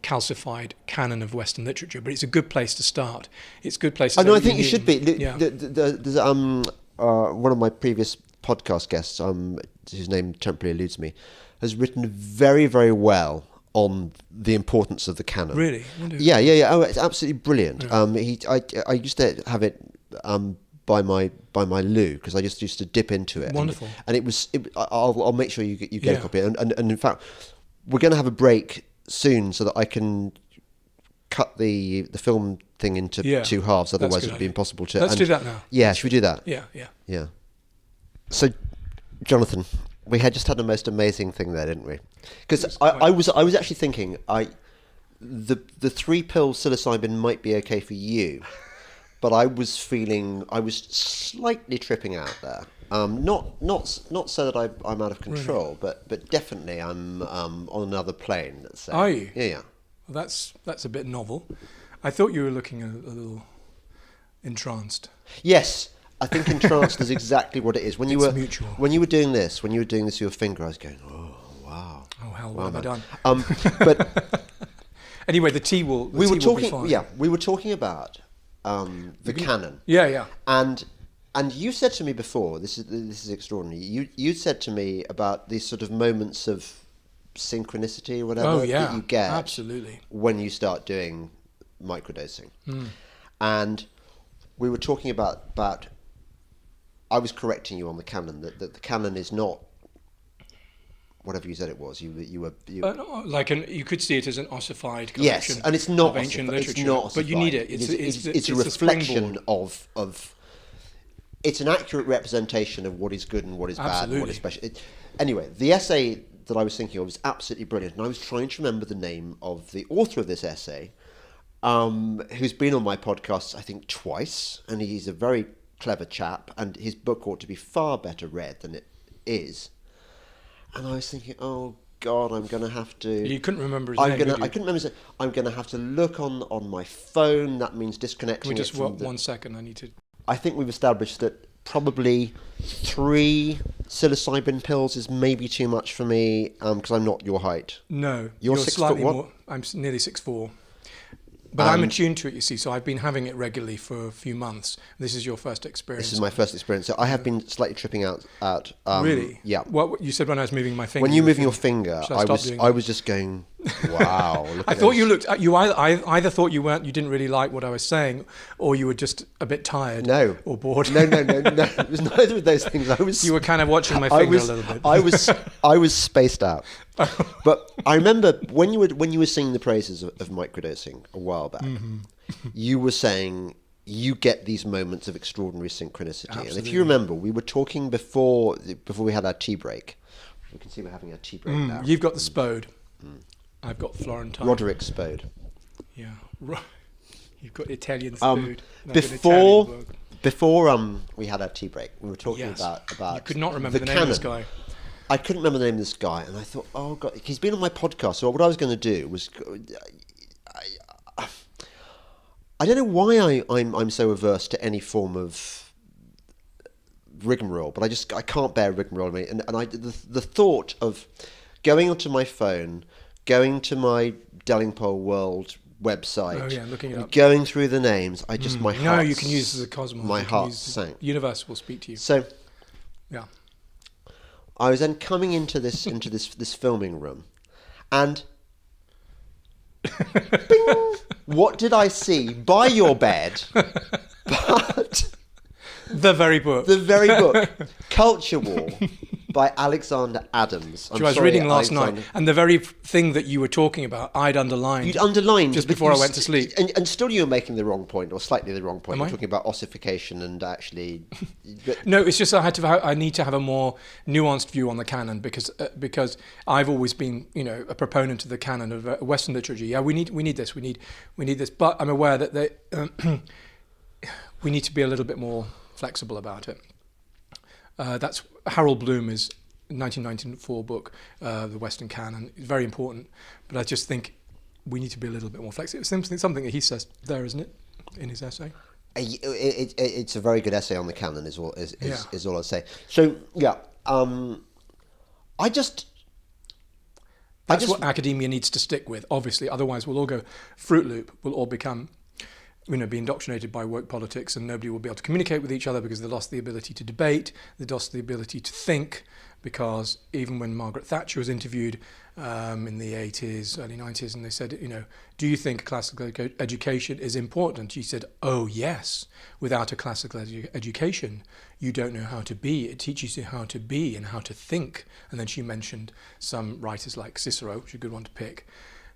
Speaker 2: calcified canon of Western literature, but it's a good place to start. It's a good place to start.
Speaker 1: I think you should be. There's one of my previous podcast guests, whose name temporarily eludes me, has written very, very well on the importance of the canon.
Speaker 2: Really?
Speaker 1: Yeah. Oh, it's absolutely brilliant. Yeah. I used to have it by my loo, because I just used to dip into it.
Speaker 2: Wonderful.
Speaker 1: And I'll make sure you get a copy. And in fact, we're going to have a break soon so that I can cut the film thing into two halves. Otherwise, it would be impossible to.
Speaker 2: Let's do that now.
Speaker 1: Yeah, should we do that?
Speaker 2: Yeah.
Speaker 1: So, Jonathan, we had just had the most amazing thing there, didn't we? Because I was actually thinking the 3-pill psilocybin might be okay for you, but I was slightly tripping out there. Not so that I'm out of control, really? but definitely I'm on another plane. Let's say.
Speaker 2: Are you?
Speaker 1: Yeah.
Speaker 2: Well, that's a bit novel. I thought you were looking a little entranced.
Speaker 1: Yes, I think entranced is exactly what it is. When you were doing this with your finger, I was going, oh wow.
Speaker 2: Oh hell, what have I done?
Speaker 1: But
Speaker 2: anyway, the tea will.
Speaker 1: We were talking about the canon.
Speaker 2: Yeah.
Speaker 1: And you said to me before, this is extraordinary. You said to me about these sort of moments of synchronicity or whatever that you get
Speaker 2: absolutely
Speaker 1: when you start doing microdosing. And we were talking about I was correcting you on the canon, that the canon is not whatever you said it was. You were
Speaker 2: you could see it as an ossified collection.
Speaker 1: Yes, and it's not
Speaker 2: of ancient literature.
Speaker 1: It's not
Speaker 2: but you need it.
Speaker 1: It's a reflection of. It's an accurate representation of what is good and what is bad and what is special. Anyway, the essay that I was thinking of is absolutely brilliant, and I was trying to remember the name of the author of this essay, who's been on my podcast, I think, twice, and he's a very clever chap, and his book ought to be far better read than it is. And I was thinking, oh God, I'm going to have to...
Speaker 2: You couldn't remember his name,
Speaker 1: I couldn't remember his name. I'm going to have to look on my phone. That means disconnecting
Speaker 2: it from... 1 second, I need to...
Speaker 1: I think we've established that probably 3 psilocybin pills is maybe too much for me, because I'm not your height.
Speaker 2: No,
Speaker 1: you're
Speaker 2: slightly more. I'm nearly 6'4". But I'm attuned to it, you see, so I've been having it regularly for a few months. This is your first experience.
Speaker 1: This is my first experience. So I have been slightly tripping out.
Speaker 2: Really?
Speaker 1: Yeah.
Speaker 2: What you said when I was moving my finger.
Speaker 1: When you were moving your finger, I was just going, wow.
Speaker 2: I thought you looked. You either thought you didn't really like what I was saying, or you were just a bit tired.
Speaker 1: No.
Speaker 2: Or bored.
Speaker 1: No. It was neither of those things.
Speaker 2: You were kind of watching my finger a little bit.
Speaker 1: I was spaced out. But I remember when you were singing the praises of microdosing a while back, you were saying you get these moments of extraordinary synchronicity. Absolutely. And if you remember, we were talking before we had our tea break. We can see we're having our tea break now.
Speaker 2: You've got the Spode. I've got Florentine.
Speaker 1: Roderick Spode.
Speaker 2: Yeah. You've got Italian Spode.
Speaker 1: Before we had our tea break, we were talking about
Speaker 2: you could not remember the name of this guy.
Speaker 1: I couldn't remember the name of this guy, and I thought, oh God, he's been on my podcast. So what I was going to do was, I don't know why I'm so averse to any form of rigmarole, but I can't bear rigmarole. And the thought of going onto my phone, going to my Delingpole World website,
Speaker 2: looking it up,
Speaker 1: going through the names, my heart.
Speaker 2: No, you can use the Cosmos.
Speaker 1: My heart sank.
Speaker 2: Universe will speak to you.
Speaker 1: So,
Speaker 2: yeah.
Speaker 1: I was then coming into this filming room, and bing, what did I see by your bed? But
Speaker 2: the very book,
Speaker 1: Culture War by Alexander Adams.
Speaker 2: Which I was reading last night, and the very thing that you were talking about, I'd underlined.
Speaker 1: You'd underlined
Speaker 2: just before I went to sleep,
Speaker 1: and still you were making the wrong point, or slightly the wrong point. You're talking about ossification and actually.
Speaker 2: No, it's just I need to have a more nuanced view on the canon because I've always been a proponent of the canon of Western literature. Yeah, we need this, we need this, but I'm aware that we need to be a little bit more flexible about it. That's Harold Bloom's 1994 book, The Western Canon. It's very important, but I just think we need to be a little bit more flexible. It's something that he says there, isn't it, in his essay?
Speaker 1: It's a very good essay on the canon, is all I'll say. So yeah, That's what
Speaker 2: academia needs to stick with, obviously. Otherwise, we'll all go Fruit Loop. We'll all become, be indoctrinated by woke politics, and nobody will be able to communicate with each other because they lost the ability to debate, they lost the ability to think, because even when Margaret Thatcher was interviewed in the 80s, early 90s, and they said, do you think classical education is important? She said, oh yes, without a classical education, you don't know how to be. It teaches you how to be and how to think. And then she mentioned some writers like Cicero, which is a good one to pick,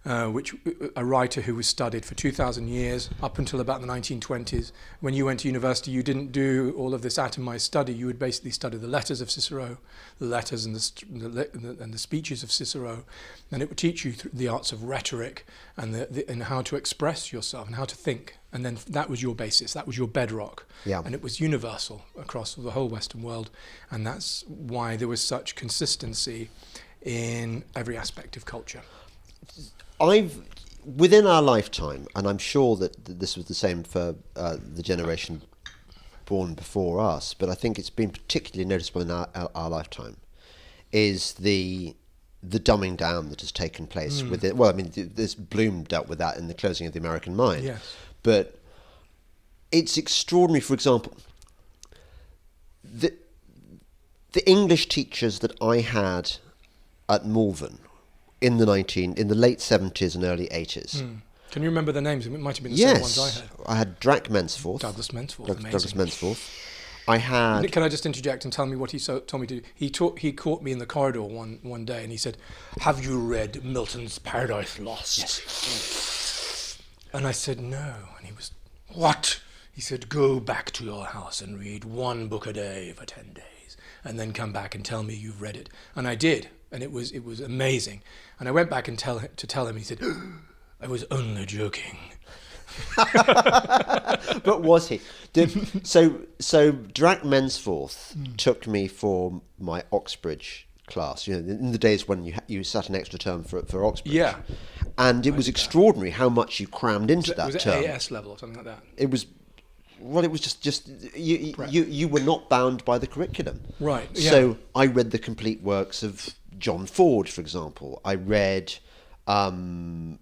Speaker 2: which a writer who was studied for 2,000 years up until about the 1920s. When you went to university, you didn't do all of this atomized study. You would basically study the letters of Cicero, the letters and the speeches of Cicero, and it would teach you the arts of rhetoric and how to express yourself and how to think. And then that was your basis, that was your bedrock.
Speaker 1: Yeah.
Speaker 2: And it was universal across the whole Western world. And that's why there was such consistency in every aspect of culture.
Speaker 1: Within our lifetime, and I'm sure that this was the same for the generation born before us, but I think it's been particularly noticeable in our lifetime, is the dumbing down that has taken place with it. Well, I mean, this Bloom dealt with that in The Closing of the American Mind.
Speaker 2: Yes.
Speaker 1: But it's extraordinary, for example, the English teachers that I had at Malvern in the late 70s and early 80s.
Speaker 2: Can you remember the names? It might have been the same ones I had.
Speaker 1: I had Drac Mensforth.
Speaker 2: Douglas Mensforth.
Speaker 1: Douglas Mensforth. I had.
Speaker 2: Can I just interject and tell me what he told me to do? He caught me in the corridor one day and he said, "Have you read Milton's Paradise Lost?"
Speaker 1: Yes.
Speaker 2: And I said, "No." And he was, "What?" He said, "Go back to your house and read one book a day for 10 days, and then come back and tell me you've read it." And I did. And it was amazing. And I went back and tell him. He said, "I was only joking."
Speaker 1: But was he? So Drac Mensforth took me for my Oxbridge class. In the days when you sat an extra term for Oxbridge.
Speaker 2: Yeah.
Speaker 1: And it was extraordinary how much you crammed into that term.
Speaker 2: Was it AS level or something like that?
Speaker 1: It was. Well, it was just you were not bound by the curriculum.
Speaker 2: Right. Yeah.
Speaker 1: So I read the complete works of John Ford, for example. I read Henryson.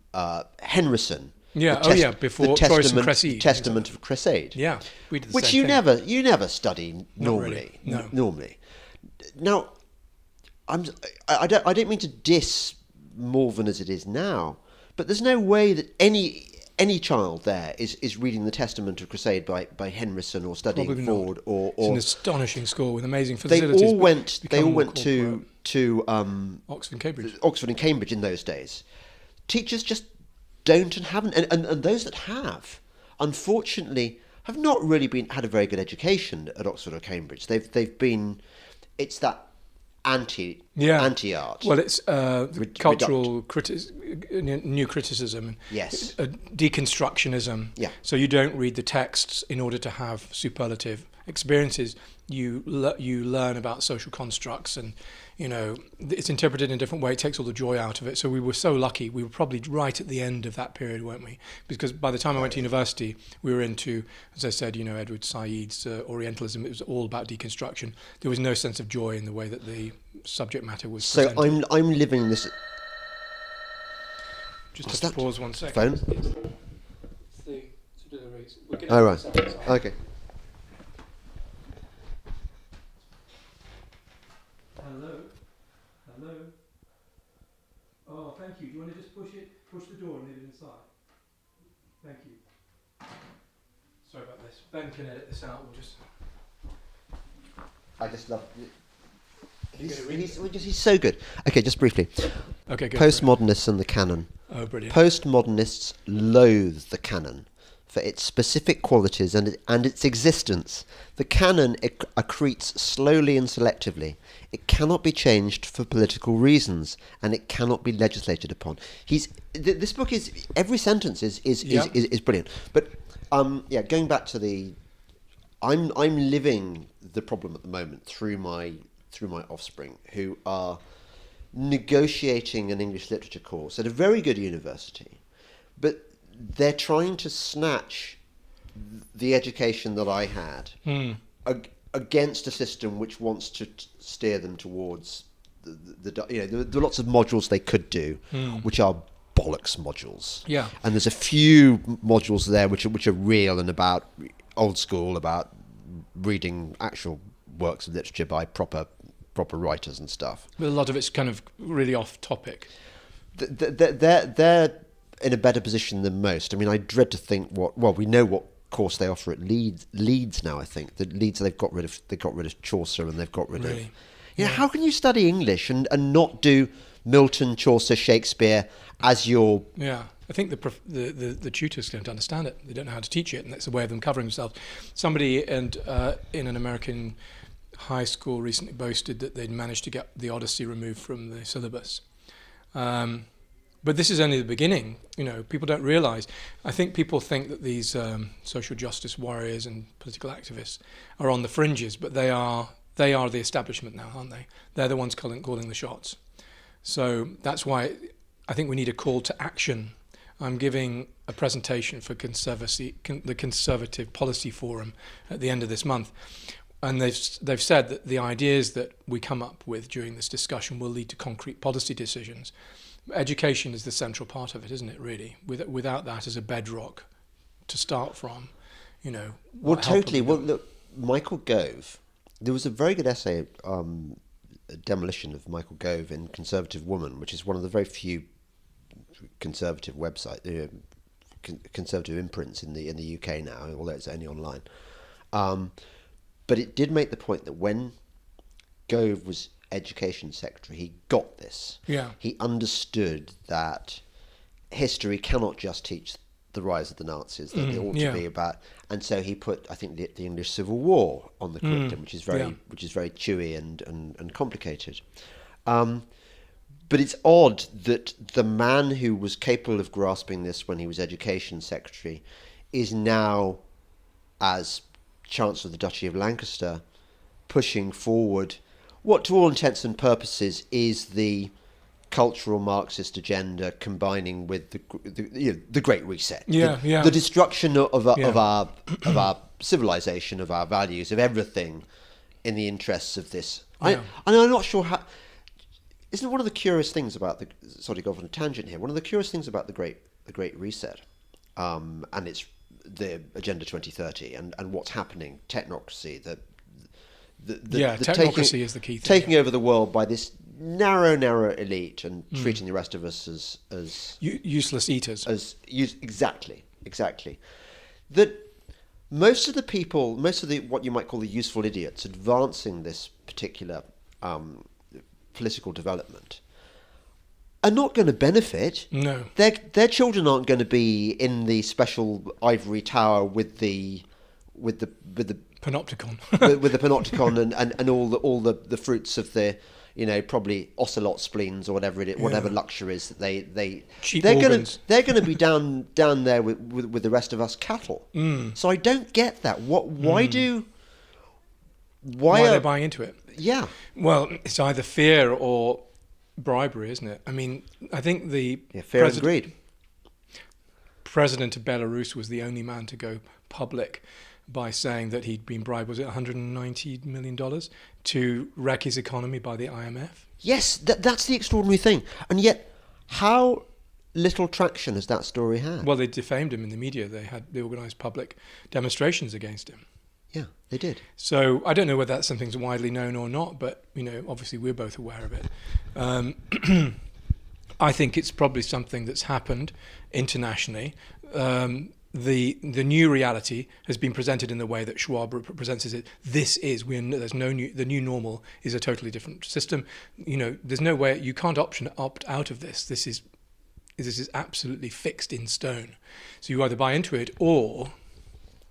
Speaker 2: Yeah. Before Troyes and Cresside.
Speaker 1: Testament of Cressade.
Speaker 2: Yeah. We did the
Speaker 1: which
Speaker 2: same
Speaker 1: thing. you never study normally.
Speaker 2: Not really, no.
Speaker 1: Normally. Now, I don't mean to diss Malvern as it is now, but there's no way that any child there is reading the Testament of Cressade by Henryson or studying
Speaker 2: Probably
Speaker 1: Ford
Speaker 2: not.
Speaker 1: or
Speaker 2: It's an astonishing school with amazing facilities.
Speaker 1: They all went to
Speaker 2: Oxford and Cambridge.
Speaker 1: Oxford and Cambridge in those days. Teachers just don't and haven't, and those that have, unfortunately, have not really had a very good education at Oxford or Cambridge. They've been, it's that anti-art.
Speaker 2: Well, it's cultural new criticism,
Speaker 1: yes,
Speaker 2: deconstructionism.
Speaker 1: Yeah.
Speaker 2: So you don't read the texts in order to have superlative experiences. you learn about social constructs, and it's interpreted in a different way. It takes all the joy out of it. So we were so lucky. We were probably right at the end of that period, weren't we? Because by the time I went to university, we were into, as I said, Edward Said's Orientalism. It was all about deconstruction. There was no sense of joy in the way that the subject matter was presented.
Speaker 1: So I'm living this.
Speaker 2: Just have to pause 1 second.
Speaker 1: Phone.
Speaker 2: It's the subsidiaries.
Speaker 1: Oh right. Okay.
Speaker 2: Hello. Oh, thank you. Do you want to just push the door and leave it inside? Thank you. Sorry about this. Ben can edit this out.
Speaker 1: I just love. He's so good. Okay, just briefly.
Speaker 2: Okay, good.
Speaker 1: Postmodernists and the canon.
Speaker 2: Oh, brilliant.
Speaker 1: Postmodernists loathe the canon for its specific qualities and its existence. The canon accretes slowly and selectively. It cannot be changed for political reasons, and it cannot be legislated upon. This book is, every sentence is brilliant. But going back to I'm living the problem at the moment through my offspring, who are negotiating an English literature course at a very good university, but they're trying to snatch the education that I had against a system which wants to steer them towards there are lots of modules they could do, which are bollocks modules.
Speaker 2: Yeah,
Speaker 1: and there's a few modules there which are real and about old school, about reading actual works of literature by proper writers and stuff.
Speaker 2: But a lot of it's kind of really off topic.
Speaker 1: They're in a better position than most. I mean, I dread to think we know what course they offer at Leeds now. I think the Leeds they got rid of Chaucer, and they've got rid of. How can you study English and not do Milton, Chaucer, Shakespeare as your?
Speaker 2: Yeah, I think the tutors don't understand it. They don't know how to teach it, and that's a way of them covering themselves. Somebody in an American high school recently boasted that they'd managed to get the Odyssey removed from the syllabus. But this is only the beginning. People don't realise. I think people think that these social justice warriors and political activists are on the fringes, but they are the establishment now, aren't they? They're the ones calling the shots. So that's why I think we need a call to action. I'm giving a presentation for the Conservative Policy Forum at the end of this month. And they've said that the ideas that we come up with during this discussion will lead to concrete policy decisions. Education is the central part of it, isn't it, really? Without that as a bedrock to start from,
Speaker 1: Well, totally. Well, look, Michael Gove, there was a very good essay, Demolition of Michael Gove in Conservative Woman, which is one of the very few conservative websites, conservative imprints in the UK now, although it's only online. But it did make the point that when Gove was Education Secretary, he got this.
Speaker 2: Yeah.
Speaker 1: He understood that history cannot just teach the rise of the Nazis, that it ought to be about, and so he put, I think, the English Civil War on the curriculum, which is very chewy and complicated. But it's odd that the man who was capable of grasping this when he was Education Secretary is now, as Chancellor of the Duchy of Lancaster, pushing forward what to all intents and purposes is the cultural Marxist agenda combining with the Great Reset, the destruction of our civilization, of our values, of everything, in the interests of this. And I'm not sure how. Isn't one of the curious things about the, sorry to go off on a tangent here, one of the curious things about the Great Reset, and it's the Agenda 2030 and what's happening, technocracy,
Speaker 2: technocracy is the key thing.
Speaker 1: Taking over the world by this narrow elite and treating the rest of us as
Speaker 2: useless eaters.
Speaker 1: Exactly. That most of the what you might call the useful idiots advancing this particular political development are not going to benefit.
Speaker 2: No,
Speaker 1: their children aren't going to be in the special ivory tower with the
Speaker 2: panopticon,
Speaker 1: with the panopticon and all the fruits of the probably ocelot spleens or whatever luxuries that they're going to be down there with the rest of us cattle. So I don't get that. Why do
Speaker 2: Why are they buying into it?
Speaker 1: Yeah.
Speaker 2: Well, it's either fear or bribery, isn't it? I mean, I think
Speaker 1: fear and greed.
Speaker 2: President of Belarus was the only man to go public by saying that he'd been bribed, was it $190 million, to wreck his economy by the IMF?
Speaker 1: Yes, that's the extraordinary thing. And yet, how little traction has that story had?
Speaker 2: Well, they defamed him in the media. They organised public demonstrations against him.
Speaker 1: Yeah, they did.
Speaker 2: So I don't know whether that's something that's widely known or not, but obviously we're both aware of it. I think it's probably something that's happened internationally. The new reality has been presented in the way that Schwab presents it. The new normal is a totally different system. There's no way you can't opt out of this. This is absolutely fixed in stone. So you either buy into it or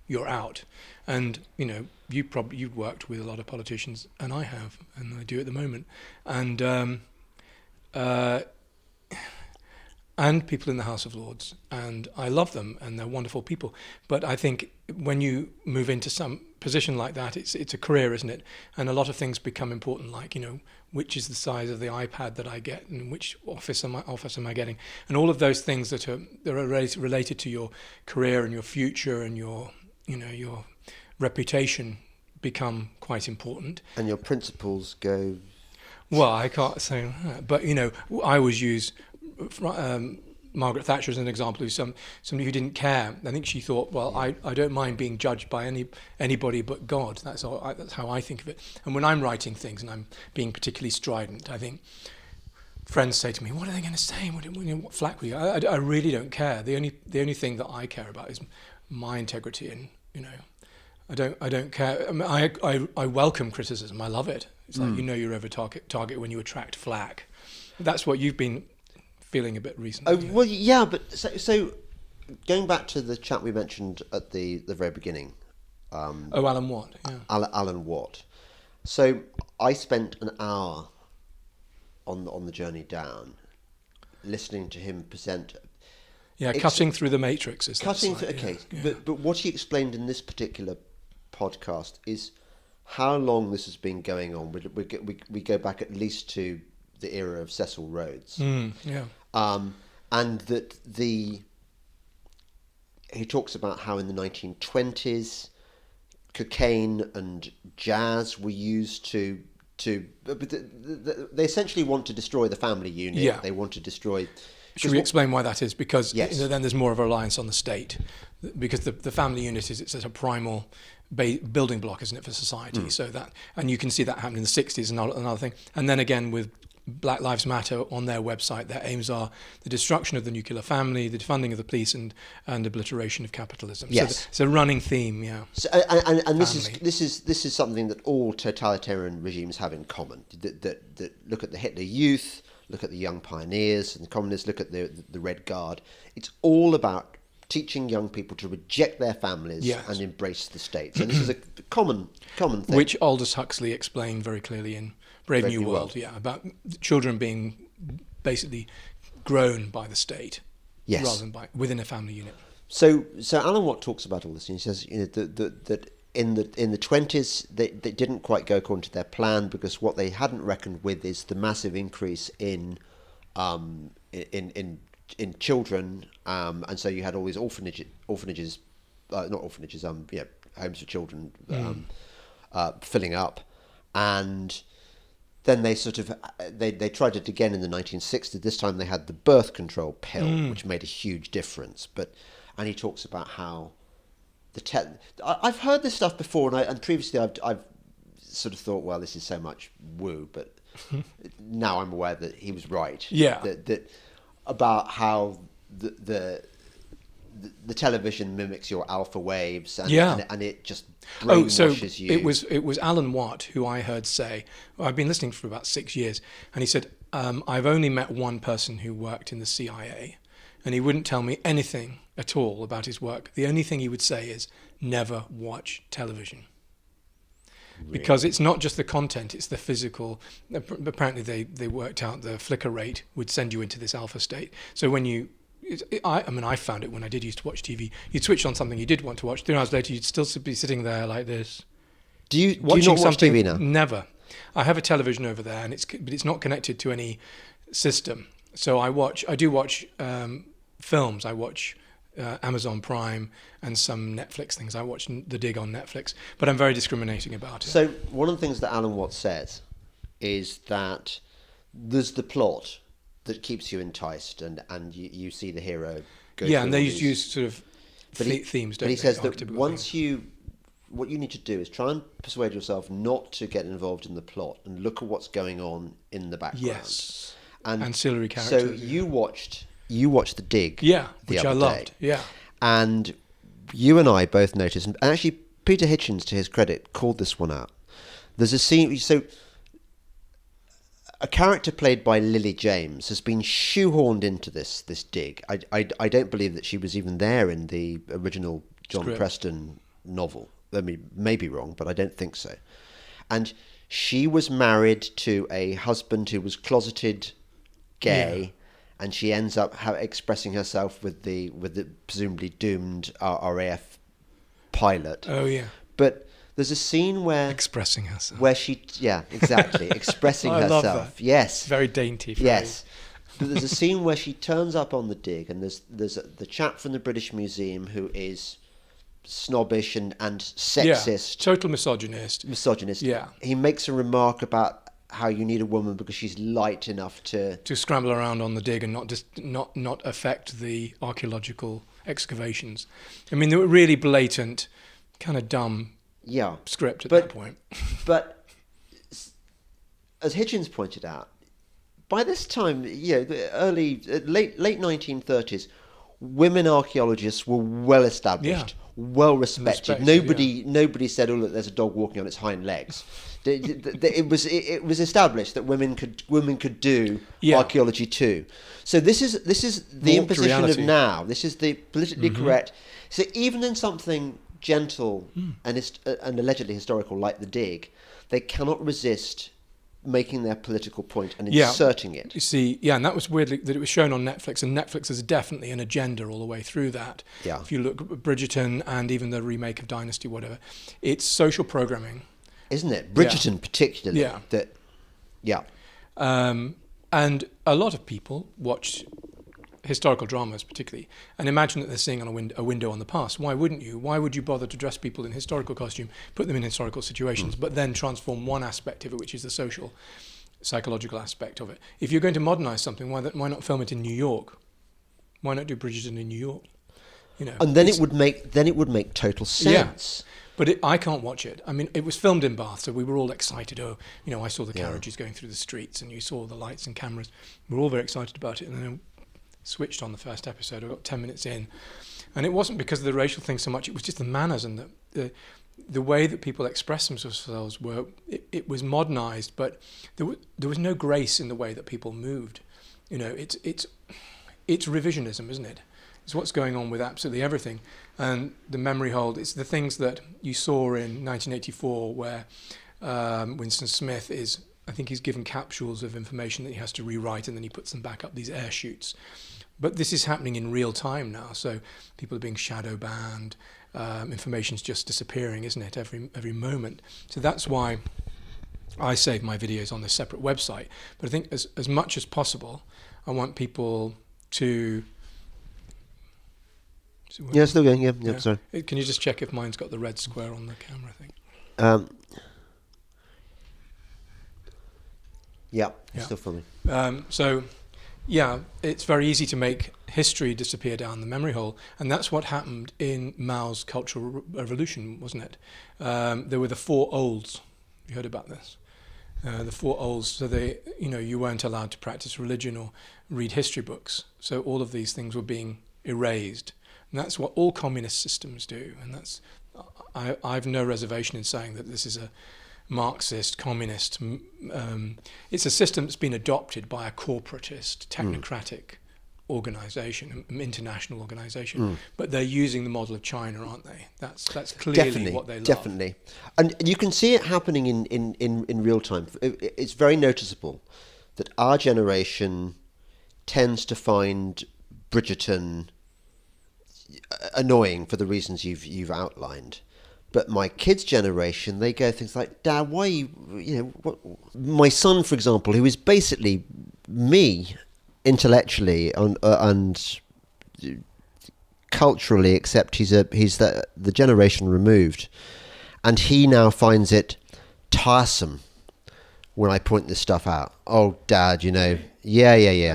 Speaker 2: you're out. And you've worked with a lot of politicians, and I have, and I do at the moment, and people in the House of Lords, and I love them, and they're wonderful people. But I think when you move into some position like that, it's a career, isn't it? And a lot of things become important, like which is the size of the iPad that I get, and which office am I getting, and all of those things that are related to your career and your future and your reputation become quite important.
Speaker 1: And your principles go.
Speaker 2: Well, I can't say that, but I always use Margaret Thatcher as an example, who's somebody who didn't care. I think she thought, well, I don't mind being judged by anybody but God. That's how I think of it. And when I'm writing things and I'm being particularly strident, I think friends say to me, "What are they going to say? What flack will you?" I really don't care. The only thing that I care about is my integrity, and I don't care. I mean, I welcome criticism. I love it. It's like you're over target when you attract flack. That's what you've been feeling a bit recently.
Speaker 1: Oh well, yeah. But so going back to the chap we mentioned at the very beginning.
Speaker 2: Alan Watt. Yeah.
Speaker 1: Alan Watt. So I spent an hour on the journey down, listening to him present.
Speaker 2: Yeah, cutting through the matrix.
Speaker 1: But what he explained in this particular podcast is how long this has been going on. We go back at least to the era of Cecil Rhodes. And that he talks about how in the 1920s cocaine and jazz were used to they essentially want to destroy the family unit.
Speaker 2: Yeah.
Speaker 1: They want to destroy.
Speaker 2: Should we explain why that is? Because
Speaker 1: yes.
Speaker 2: Then there's more of a reliance on the state, because the family unit it's a primal building block, isn't it, for society? So that, and you can see that happen in the 60s, another thing. And then again with Black Lives Matter on their website, their aims are the destruction of the nuclear family, the defunding of the police, and obliteration of capitalism.
Speaker 1: Yes.
Speaker 2: So it's a running theme, yeah.
Speaker 1: So, and this is something that all totalitarian regimes have in common. That look at the Hitler Youth, look at the young pioneers and the communists, look at the Red Guard. It's all about teaching young people to reject their families and embrace the state. So this is a common thing.
Speaker 2: Which Aldous Huxley explained very clearly in Brave New World, about children being basically grown by the state rather than within a family unit.
Speaker 1: So Alan Watt talks about all this, and he says that in the 20s they didn't quite go according to their plan, because what they hadn't reckoned with is the massive increase in children, and so you had all these homes for children filling up, and then they they tried it again in the 1960s. This time they had the birth control pill, which made a huge difference. And he talks about how I've heard this stuff before, and previously I've sort of thought, well, this is so much woo, but now I'm aware that he was right.
Speaker 2: Yeah.
Speaker 1: That about how the television mimics your alpha waves, and it just brainwashes you.
Speaker 2: It was Alan Watt who I heard say, I've been listening for about 6 years, and he said, I've only met one person who worked in the CIA, and he wouldn't tell me anything at all about his work. The only thing he would say is, never watch television. Really? Because it's not just the content, it's the physical. Apparently they worked out the flicker rate would send you into this alpha state. So when I found it when I did used to watch TV. You'd switch on something you did want to watch. 3 hours later, you'd still be sitting there like this,
Speaker 1: Do you not watch TV now?
Speaker 2: Never. I have a television over there, but it's not connected to any system. So I do watch films. I watch Amazon Prime and some Netflix things. I watch The Dig on Netflix, but I'm very discriminating about it.
Speaker 1: So one of the things that Alan Watts says is that there's the plot that keeps you enticed, and you see the hero go through
Speaker 2: and they use sort of themes, don't they?
Speaker 1: But he says that what you need to do is try and persuade yourself not to get involved in the plot and look at what's going on in the background.
Speaker 2: Yes, and ancillary characters.
Speaker 1: So you watched The Dig,
Speaker 2: which I loved,
Speaker 1: and you and I both noticed, and actually Peter Hitchens, to his credit, called this one out. There's a scene, so a character played by Lily James has been shoehorned into this dig. I don't believe that she was even there in the original John Preston novel. I mean, may be wrong, but I don't think so. And she was married to a husband who was closeted gay, and she ends up expressing herself with the presumably doomed RAF pilot.
Speaker 2: Oh yeah.
Speaker 1: But there's a scene where
Speaker 2: expressing herself,
Speaker 1: where she expressing herself.
Speaker 2: Love that.
Speaker 1: Yes,
Speaker 2: very dainty phrase.
Speaker 1: Yes. But there's a scene where she turns up on the dig, and there's the chap from the British Museum who is snobbish and sexist,
Speaker 2: total misogynist.
Speaker 1: Yeah, he makes a remark about how you need a woman because she's light enough to
Speaker 2: scramble around on the dig and not affect the archaeological excavations. I mean, they were really blatant, kind of dumb script at that point.
Speaker 1: But as Hitchens pointed out, by this time, the late 1930s, women archaeologists were well established, well respected. Nobody said, "Oh, look, there's a dog walking on its hind legs." It was established that women could do archaeology too. So this is the imposition of now. This is the politically correct. So even in something gentle and allegedly historical like the dig, they cannot resist making their political point and inserting it.
Speaker 2: You see, and that was weirdly that it was shown on Netflix, and Netflix is definitely an agenda all the way through that.
Speaker 1: Yeah.
Speaker 2: If you look at Bridgerton and even the remake of Dynasty, whatever, it's social programming.
Speaker 1: Isn't it? Bridgerton particularly.
Speaker 2: Yeah. And a lot of people watch historical dramas particularly and imagine that they're seeing on a window on the past. Why wouldn't you? Why would you bother to dress people in historical costume, put them in historical situations, but then transform one aspect of it, which is the social, psychological aspect of it? If you're going to modernize something, why not film it in New York? Why not do Bridgerton in New York?
Speaker 1: And then it would make total sense.
Speaker 2: Yeah. But I can't watch it. I mean, it was filmed in Bath, so we were all excited. I saw the carriages going through the streets, and you saw the lights and cameras. We were all very excited about it, and then I switched on the first episode. I got 10 minutes in, and it wasn't because of the racial thing so much. It was just the manners and the way that people express themselves were. It was modernized, but there was no grace in the way that people moved. It's revisionism, isn't it? It's what's going on with absolutely everything. And the memory hold, it's the things that you saw in 1984 where Winston Smith I think he's given capsules of information that he has to rewrite, and then he puts them back up, these air chutes. But this is happening in real time now, so people are being shadow banned, information's just disappearing, isn't it, every moment. So that's why I save my videos on this separate website. But I think as much as possible, I want people to...
Speaker 1: Yeah, still going. Yeah. Sorry.
Speaker 2: Can you just check if mine's got the red square on the camera thing?
Speaker 1: Still filming.
Speaker 2: It's very easy to make history disappear down the memory hole, and that's what happened in Mao's Cultural Revolution, wasn't it? There were the four olds. You heard about this? The four olds. So you weren't allowed to practice religion or read history books. So all of these things were being erased. And that's what all communist systems do. And I've no reservation in saying that this is a Marxist, communist. It's a system that's been adopted by a corporatist, technocratic organisation, an international organisation. But they're using the model of China, aren't they? That's clearly what they love.
Speaker 1: Definitely. And you can see it happening in real time. It's very noticeable that our generation tends to find Bridgerton annoying for the reasons you've outlined, But my kids' generation, they go things like, Dad, why what? My son, for example, who is basically me intellectually and culturally, except he's the generation removed, and he now finds it tiresome when I point this stuff out. Oh, Dad, yeah.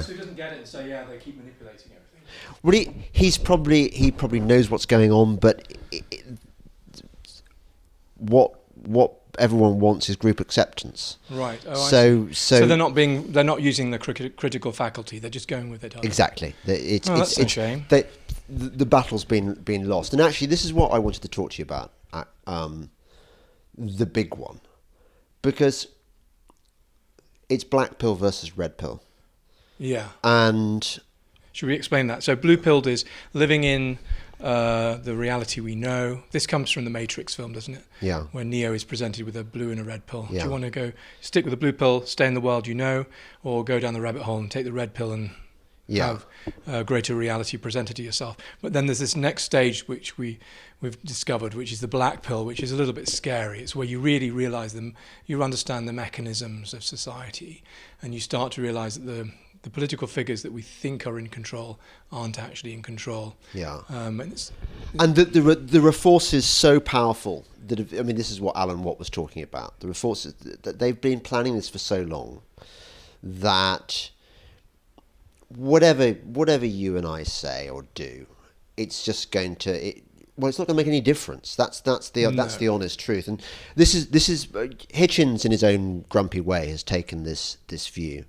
Speaker 2: So he doesn't get it and say, yeah, they keep manipulating everything.
Speaker 1: Well, he probably knows what's going on, but what everyone wants is group acceptance.
Speaker 2: Right. Oh,
Speaker 1: so
Speaker 2: they're not using the critical faculty. They're just going with it.
Speaker 1: Exactly.
Speaker 2: That's a shame.
Speaker 1: The battle's been lost. And actually, this is what I wanted to talk to you about. The big one, because it's black pill versus red pill.
Speaker 2: Yeah.
Speaker 1: And
Speaker 2: should we explain that? So blue-pilled is living in the reality we know. This comes from the Matrix film, doesn't it?
Speaker 1: Yeah.
Speaker 2: Where Neo is presented with a blue and a red pill.
Speaker 1: Yeah.
Speaker 2: Do you want to go stick with the blue pill, stay in the world you know, or go down the rabbit hole and take the red pill and have greater reality presented to yourself? But then there's this next stage which we've discovered, which is the black pill, which is a little bit scary. It's where you really realize you understand the mechanisms of society, and you start to realize that the political figures that we think are in control aren't actually in control.
Speaker 1: Yeah.
Speaker 2: And
Speaker 1: there are forces so powerful that, this is what Alan Watt was talking about. There are forces that they've been planning this for so long that whatever you and I say or do, it's just going to it's not going to make any difference. That's the honest truth. And this is Hitchens in his own grumpy way has taken this view,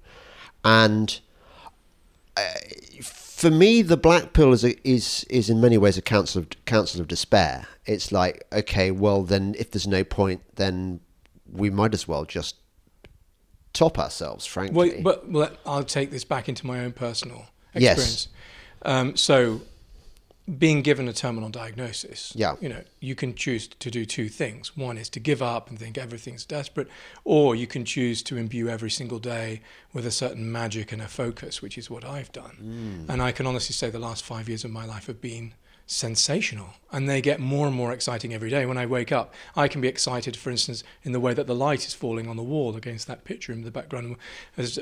Speaker 1: and for me, the black pill is in many ways a counsel of despair. It's like, okay, well then, if there's no point, then we might as well just top ourselves, frankly.
Speaker 2: Well, I'll take this back into my own personal experience.
Speaker 1: Yes.
Speaker 2: So, being given a terminal diagnosis,
Speaker 1: yeah.
Speaker 2: You can choose to do two things. One is to give up and think everything's desperate, or you can choose to imbue every single day with a certain magic and a focus, which is what I've done. And I can honestly say the last 5 years of my life have been sensational, and they get more and more exciting every day. When I wake up, I can be excited, for instance, in the way that the light is falling on the wall against that picture in the background. As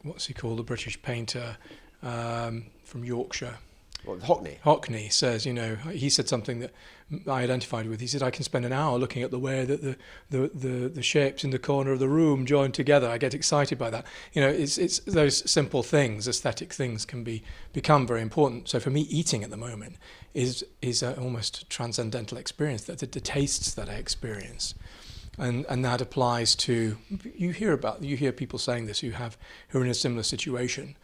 Speaker 2: what's he called, the British painter from Yorkshire, Hockney says, he said something that I identified with. He said, I can spend an hour looking at the way that the shapes in the corner of the room join together. I get excited by that. It's those simple things, aesthetic things, can become very important. So for me, eating at the moment is an almost transcendental experience. That the tastes that I experience. And that applies to, you hear people saying this who are in a similar situation.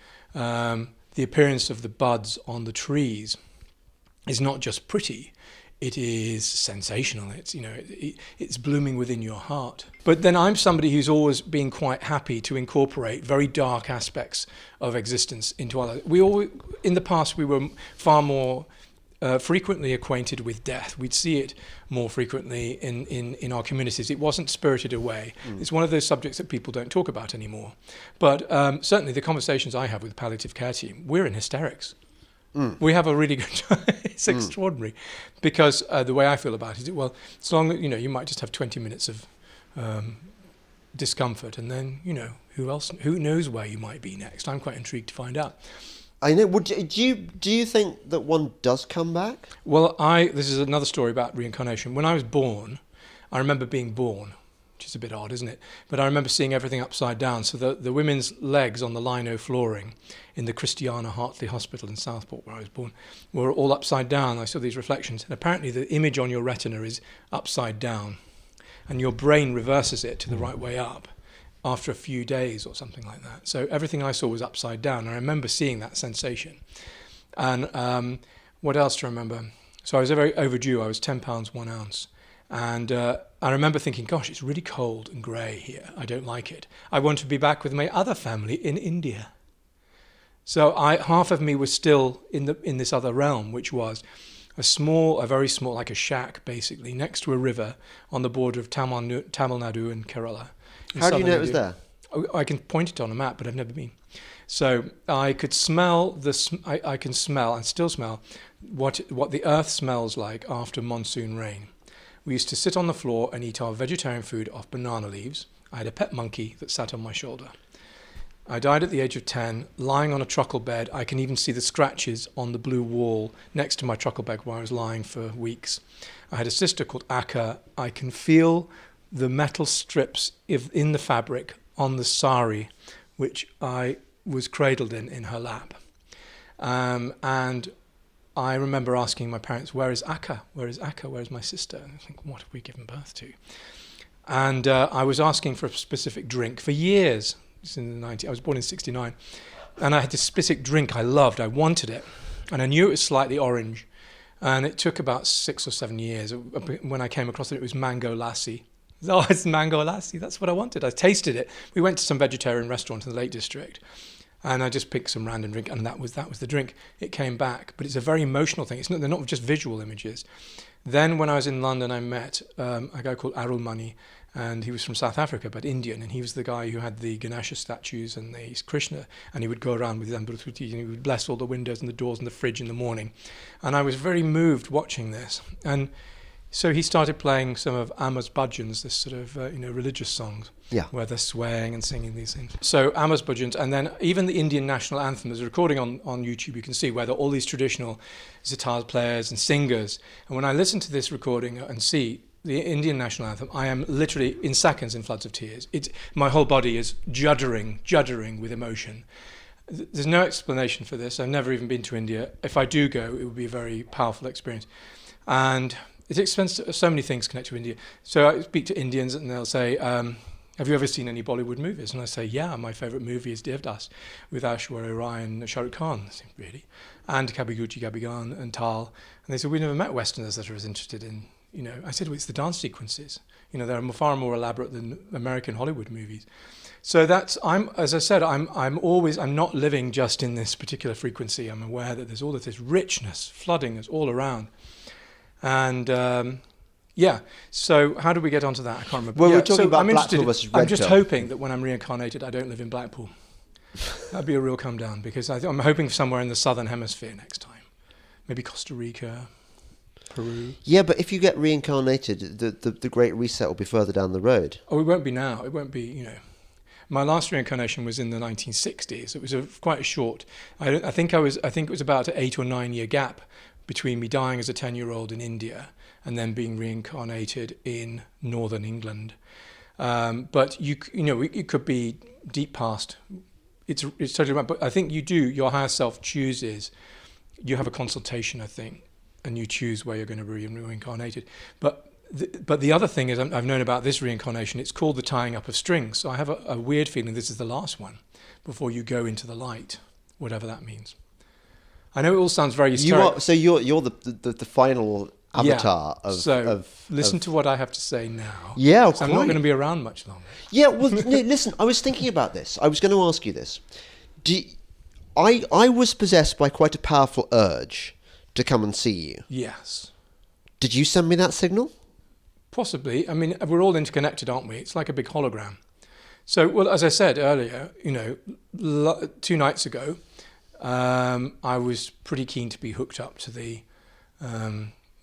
Speaker 2: The appearance of the buds on the trees is not just pretty, it is sensational. It's it's blooming within your heart. But then I'm somebody who's always been quite happy to incorporate very dark aspects of existence into other. In the past we were far more frequently acquainted with death. We'd see it more frequently in our communities. It wasn't spirited away. It's one of those subjects that people don't talk about anymore. But certainly the conversations I have with the palliative care team, we're in hysterics. We have a really good time. It's extraordinary. Because the way I feel about it is, well, as long as, you might just have 20 minutes of discomfort, and then, who knows where you might be next. I'm quite intrigued to find out.
Speaker 1: I know. Do you think that one does come back?
Speaker 2: Well, this is another story about reincarnation. When I was born, I remember being born, which is a bit odd, isn't it? But I remember seeing everything upside down. So the women's legs on the lino flooring in the Christiana Hartley Hospital in Southport, where I was born, were all upside down. I saw these reflections. And apparently the image on your retina is upside down, and your brain reverses it to the right way up after a few days or something like that. So everything I saw was upside down. I remember seeing that sensation. And what else to remember? So I was very overdue. I was 10 pounds 1 ounce. And I remember thinking, gosh, it's really cold and grey here. I don't like it. I want to be back with my other family in India. So half of me was still in this other realm, which was a very small, like a shack, basically, next to a river on the border of Tamil Nadu and Kerala.
Speaker 1: How do you know it was there?
Speaker 2: I can point it on a map, but I've never been. So I could smell I can smell and still smell what the earth smells like after monsoon rain. We used to sit on the floor and eat our vegetarian food off banana leaves. I had a pet monkey that sat on my shoulder. I died at the age of 10, lying on a truckle bed. I can even see the scratches on the blue wall next to my truckle bed where I was lying for weeks. I had a sister called Akka. I can feel the metal strips in the fabric on the sari, which I was cradled in her lap. And I remember asking my parents, where is Akka? Where is Akka? Where is my sister? And I think, what have we given birth to? And I was asking for a specific drink for years. It's in the 90s. I was born in 69. And I had this specific drink I loved. I wanted it. And I knew it was slightly orange. And it took about 6 or 7 years. When I came across it, it was mango lassi. Oh, it's mango lassi. That's what I wanted. I tasted it. We went to some vegetarian restaurant in the Lake District. And I just picked some random drink. And that was the drink. It came back. But it's a very emotional thing. They're not just visual images. Then when I was in London, I met a guy called Arulmani. And he was from South Africa, but Indian, and he was the guy who had the Ganesha statues and the Krishna, and he would go around with his Ambrututi, and he would bless all the windows and the doors and the fridge in the morning. And I was very moved watching this. And so he started playing some of Amos Bhajans, this sort of religious songs, where they're swaying and singing these things. So Amos Bhajans, and then even the Indian national anthem. There's a recording on YouTube you can see where there are all these traditional sitar players and singers. And when I listen to this recording and see the Indian national anthem, I am literally in seconds in floods of tears. My whole body is juddering with emotion. There's no explanation for this. I've never even been to India. If I do go, it would be a very powerful experience. And it explains so many things connected to India. So I speak to Indians and they'll say, have you ever seen any Bollywood movies? And I say, yeah, my favourite movie is Devdas with Aishwarya Rai and Shah Rukh Khan. I say, really? And Kabhi Gucci Kabhi Gaan and Tal. And they said, we never met Westerners that are as interested in, I said, well, it's the dance sequences. They're far more elaborate than American Hollywood movies. So as I said, I'm not living just in this particular frequency. I'm aware that there's all of this richness flooding us all around. And so how do we get onto that? I can't remember.
Speaker 1: Well, we're talking about Blackpool versus Red Pill.
Speaker 2: I'm just hoping that when I'm reincarnated, I don't live in Blackpool. That'd be a real come down, because I'm hoping for somewhere in the southern hemisphere next time. Maybe Costa Rica, Peru. Yeah,
Speaker 1: but if you get reincarnated, the Great Reset will be further down the road.
Speaker 2: Oh, it won't be now. It won't be, My last reincarnation was in the 1960s. It was quite a short. I think it was about an 8 or 9 year gap between me dying as a 10-year-old in India and then being reincarnated in northern England. But it could be deep past. It's totally right. But I think your higher self chooses. You have a consultation, I think, and you choose where you're going to be reincarnated. But the other thing is, I've known about this reincarnation. It's called the tying up of strings. So I have a weird feeling this is the last one before you go into the light, whatever that means. I know it all sounds very hysterical.
Speaker 1: You're the final avatar of.
Speaker 2: Listen to what I have to say now.
Speaker 1: Yeah,
Speaker 2: I'm not going to be around much longer.
Speaker 1: Yeah, well, listen. I was thinking about this. I was going to ask you this. I was possessed by quite a powerful urge to come and see you.
Speaker 2: Yes.
Speaker 1: Did you send me that signal?
Speaker 2: Possibly. I mean, we're all interconnected, aren't we? It's like a big hologram. So, well, as I said earlier, 2 nights ago, I was pretty keen to be hooked up to the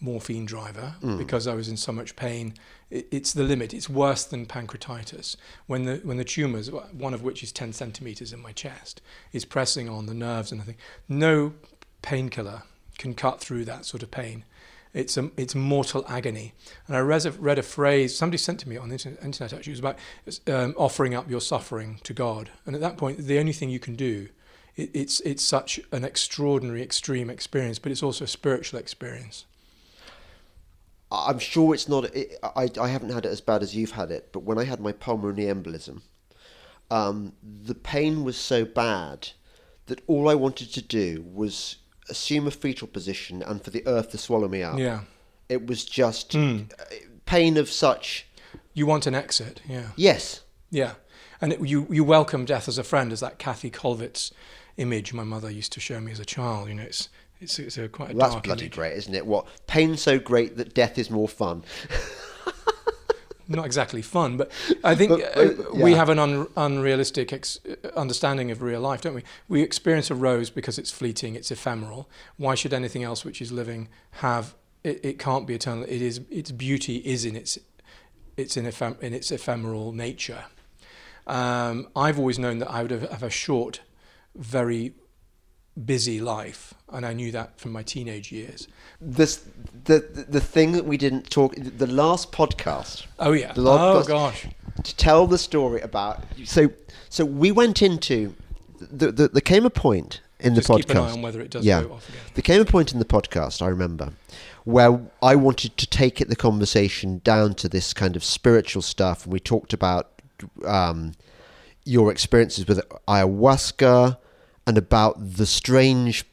Speaker 2: morphine driver because I was in so much pain. It's the limit. It's worse than pancreatitis. When the tumours, one of which is 10 centimetres in my chest, is pressing on the nerves and I think no painkiller can cut through that sort of pain. It's mortal agony. And I read a phrase somebody sent to me on the internet actually. It was about offering up your suffering to God. And at that point, the only thing you can do, it's such an extraordinary, extreme experience, but it's also a spiritual experience.
Speaker 1: I'm sure it's not. I haven't had it as bad as you've had it, but when I had my pulmonary embolism, the pain was so bad that all I wanted to do was assume a fetal position and for the earth to swallow me up.
Speaker 2: Yeah.
Speaker 1: It was just pain of such. You
Speaker 2: want an exit, yeah.
Speaker 1: Yes.
Speaker 2: Yeah. And you welcome death as a friend, as that Kathy Colvitts image my mother used to show me as a child. It's a quite a dark
Speaker 1: That's bloody
Speaker 2: image.
Speaker 1: great, isn't it? What? Pain so great that death is more fun.
Speaker 2: not exactly fun, but I think we have an unrealistic understanding of real life, don't we? We experience a rose because it's fleeting, it's ephemeral. Why should anything else which is living have it? It can't be eternal. It is, its beauty is in its ephemeral nature. I've always known that I would have a short, very busy life, and I knew that from my teenage years.
Speaker 1: The thing that we didn't talk, the last podcast.
Speaker 2: Oh yeah. Gosh.
Speaker 1: To tell the story about. So we went into. There came a point in the podcast.
Speaker 2: Just keep an eye on whether it does go off again.
Speaker 1: There came a point in the podcast, I remember, where I wanted to take the conversation down to this kind of spiritual stuff, and we talked about your experiences with ayahuasca and about the strange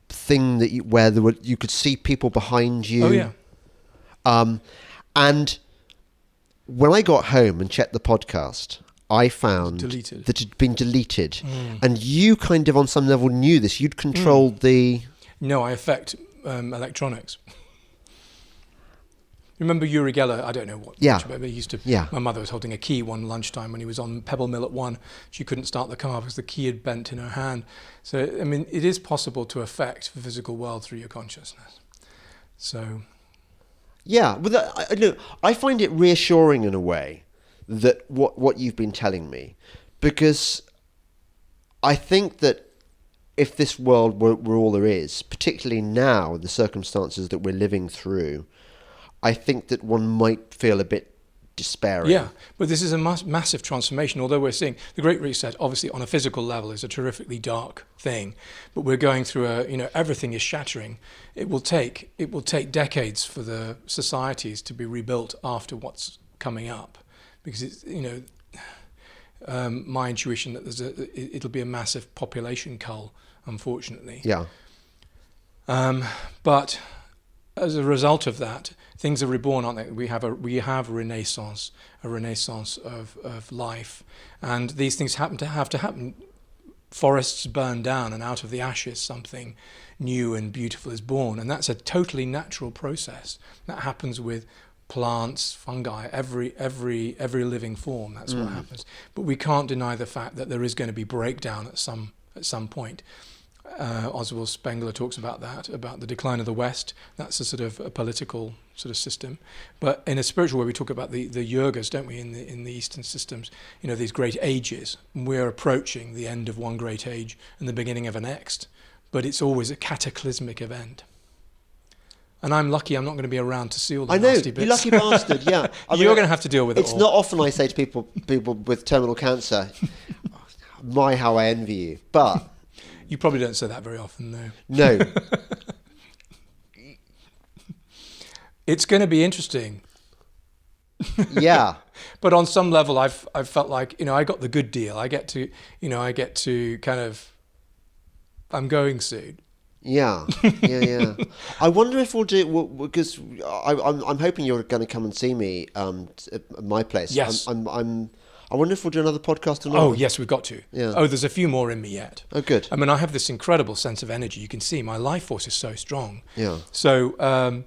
Speaker 1: thing that you could see people behind you.
Speaker 2: Oh yeah.
Speaker 1: And when I got home and checked the podcast, I found that it had been deleted. And you kind of on some level knew this. You'd controlled the...
Speaker 2: No, I affect electronics. Remember Uri Geller? I don't know what.
Speaker 1: Yeah.
Speaker 2: He used to. My mother was holding a key one lunchtime when he was on Pebble Mill at 1. She couldn't start the car because the key had bent in her hand. So I mean, it is possible to affect the physical world through your consciousness. So.
Speaker 1: Yeah, but I find it reassuring in a way that what you've been telling me, because I think that if this world were all there is, particularly now, the circumstances that we're living through, I think that one might feel a bit despairing.
Speaker 2: Yeah, but this is a massive transformation. Although we're seeing the Great Reset, obviously on a physical level, is a terrifically dark thing, but we're going through everything is shattering. It will take decades for the societies to be rebuilt after what's coming up, because it's my intuition that it'll be a massive population cull, unfortunately.
Speaker 1: Yeah.
Speaker 2: But as a result of that, things are reborn, aren't they? We have a renaissance of life, and these things have to happen. Forests burn down, and out of the ashes something new and beautiful is born, and that's a totally natural process that happens with plants, fungi, every living form. That's what happens. But we can't deny the fact that there is going to be breakdown at some point. Oswald Spengler talks about that, about the decline of the West. That's a sort of a political sort of system. But in a spiritual way, we talk about the yugas, don't we, in the Eastern systems, these great ages. We're approaching the end of one great age and the beginning of a next. But it's always a cataclysmic event. And I'm lucky I'm not going to be around to see all the nasty bits.
Speaker 1: You lucky bastard, yeah.
Speaker 2: You're going to have to deal with it all.
Speaker 1: It's not often I say to people with terminal cancer, how I envy you. But...
Speaker 2: You probably don't say that very often, though.
Speaker 1: No.
Speaker 2: It's going to be interesting.
Speaker 1: Yeah.
Speaker 2: But on some level, I've felt like, I got the good deal. I get to kind of, I'm going soon. Yeah. I wonder if we'll do, because I'm hoping you're going to come and see me at my place. Yes.
Speaker 1: I wonder if we'll do another podcast or not.
Speaker 2: Oh, yes, we've got to.
Speaker 1: Yeah.
Speaker 2: Oh, there's a few more in me yet.
Speaker 1: Oh, good.
Speaker 2: I mean, I have this incredible sense of energy. You can see my life force is so strong.
Speaker 1: Yeah.
Speaker 2: So,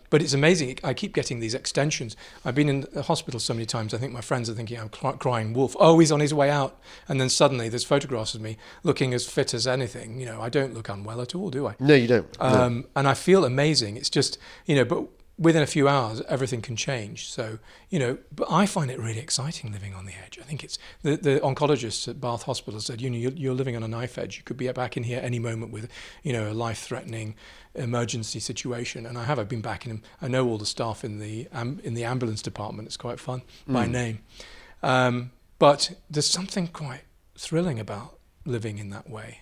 Speaker 2: but it's amazing. I keep getting these extensions. I've been in the hospital so many times. I think my friends are thinking I'm crying wolf. Oh, he's on his way out. And then suddenly there's photographs of me looking as fit as anything. I don't look unwell at all, do I?
Speaker 1: No, you don't. No.
Speaker 2: And I feel amazing. It's just, but within a few hours, everything can change. So, but I find it really exciting living on the edge. I think it's the oncologists at Bath Hospital said, you're living on a knife edge. You could be back in here any moment with, a life-threatening emergency situation. And I've been back in. I know all the staff in the ambulance department. It's quite fun by name. But there's something quite thrilling about living in that way.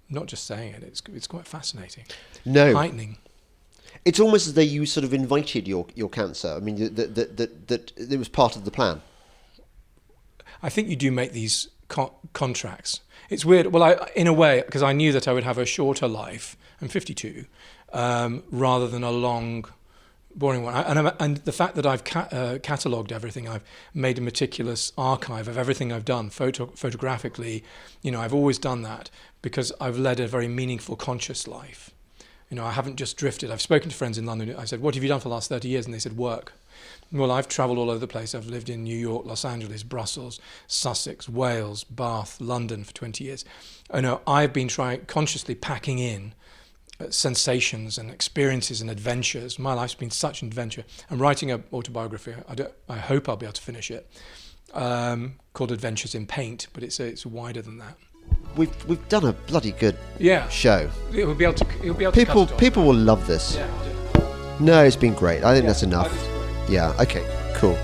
Speaker 2: I'm not just saying it. It's quite fascinating.
Speaker 1: No.
Speaker 2: Heightening.
Speaker 1: It's almost as though you sort of invited your cancer. I mean, that it was part of the plan.
Speaker 2: I think you do make these contracts. It's weird. Well, in a way, because I knew that I would have a shorter life. I'm 52, rather than a long, boring one. And the fact that I've catalogued everything, I've made a meticulous archive of everything I've done photographically. I've always done that because I've led a very meaningful, conscious life. I haven't just drifted. I've spoken to friends in London. I said, what have you done for the last 30 years? And they said, work. Well, I've travelled all over the place. I've lived in New York, Los Angeles, Brussels, Sussex, Wales, Bath, London for 20 years. I've been consciously packing in sensations and experiences and adventures. My life's been such an adventure. I'm writing an autobiography. I hope I'll be able to finish it, called Adventures in Paint, but it's wider than that.
Speaker 1: We've done a bloody good show.
Speaker 2: It'll be able to
Speaker 1: people will love this.
Speaker 2: Yeah.
Speaker 1: No, it's been great. I think that's enough. Yeah. Okay. Cool.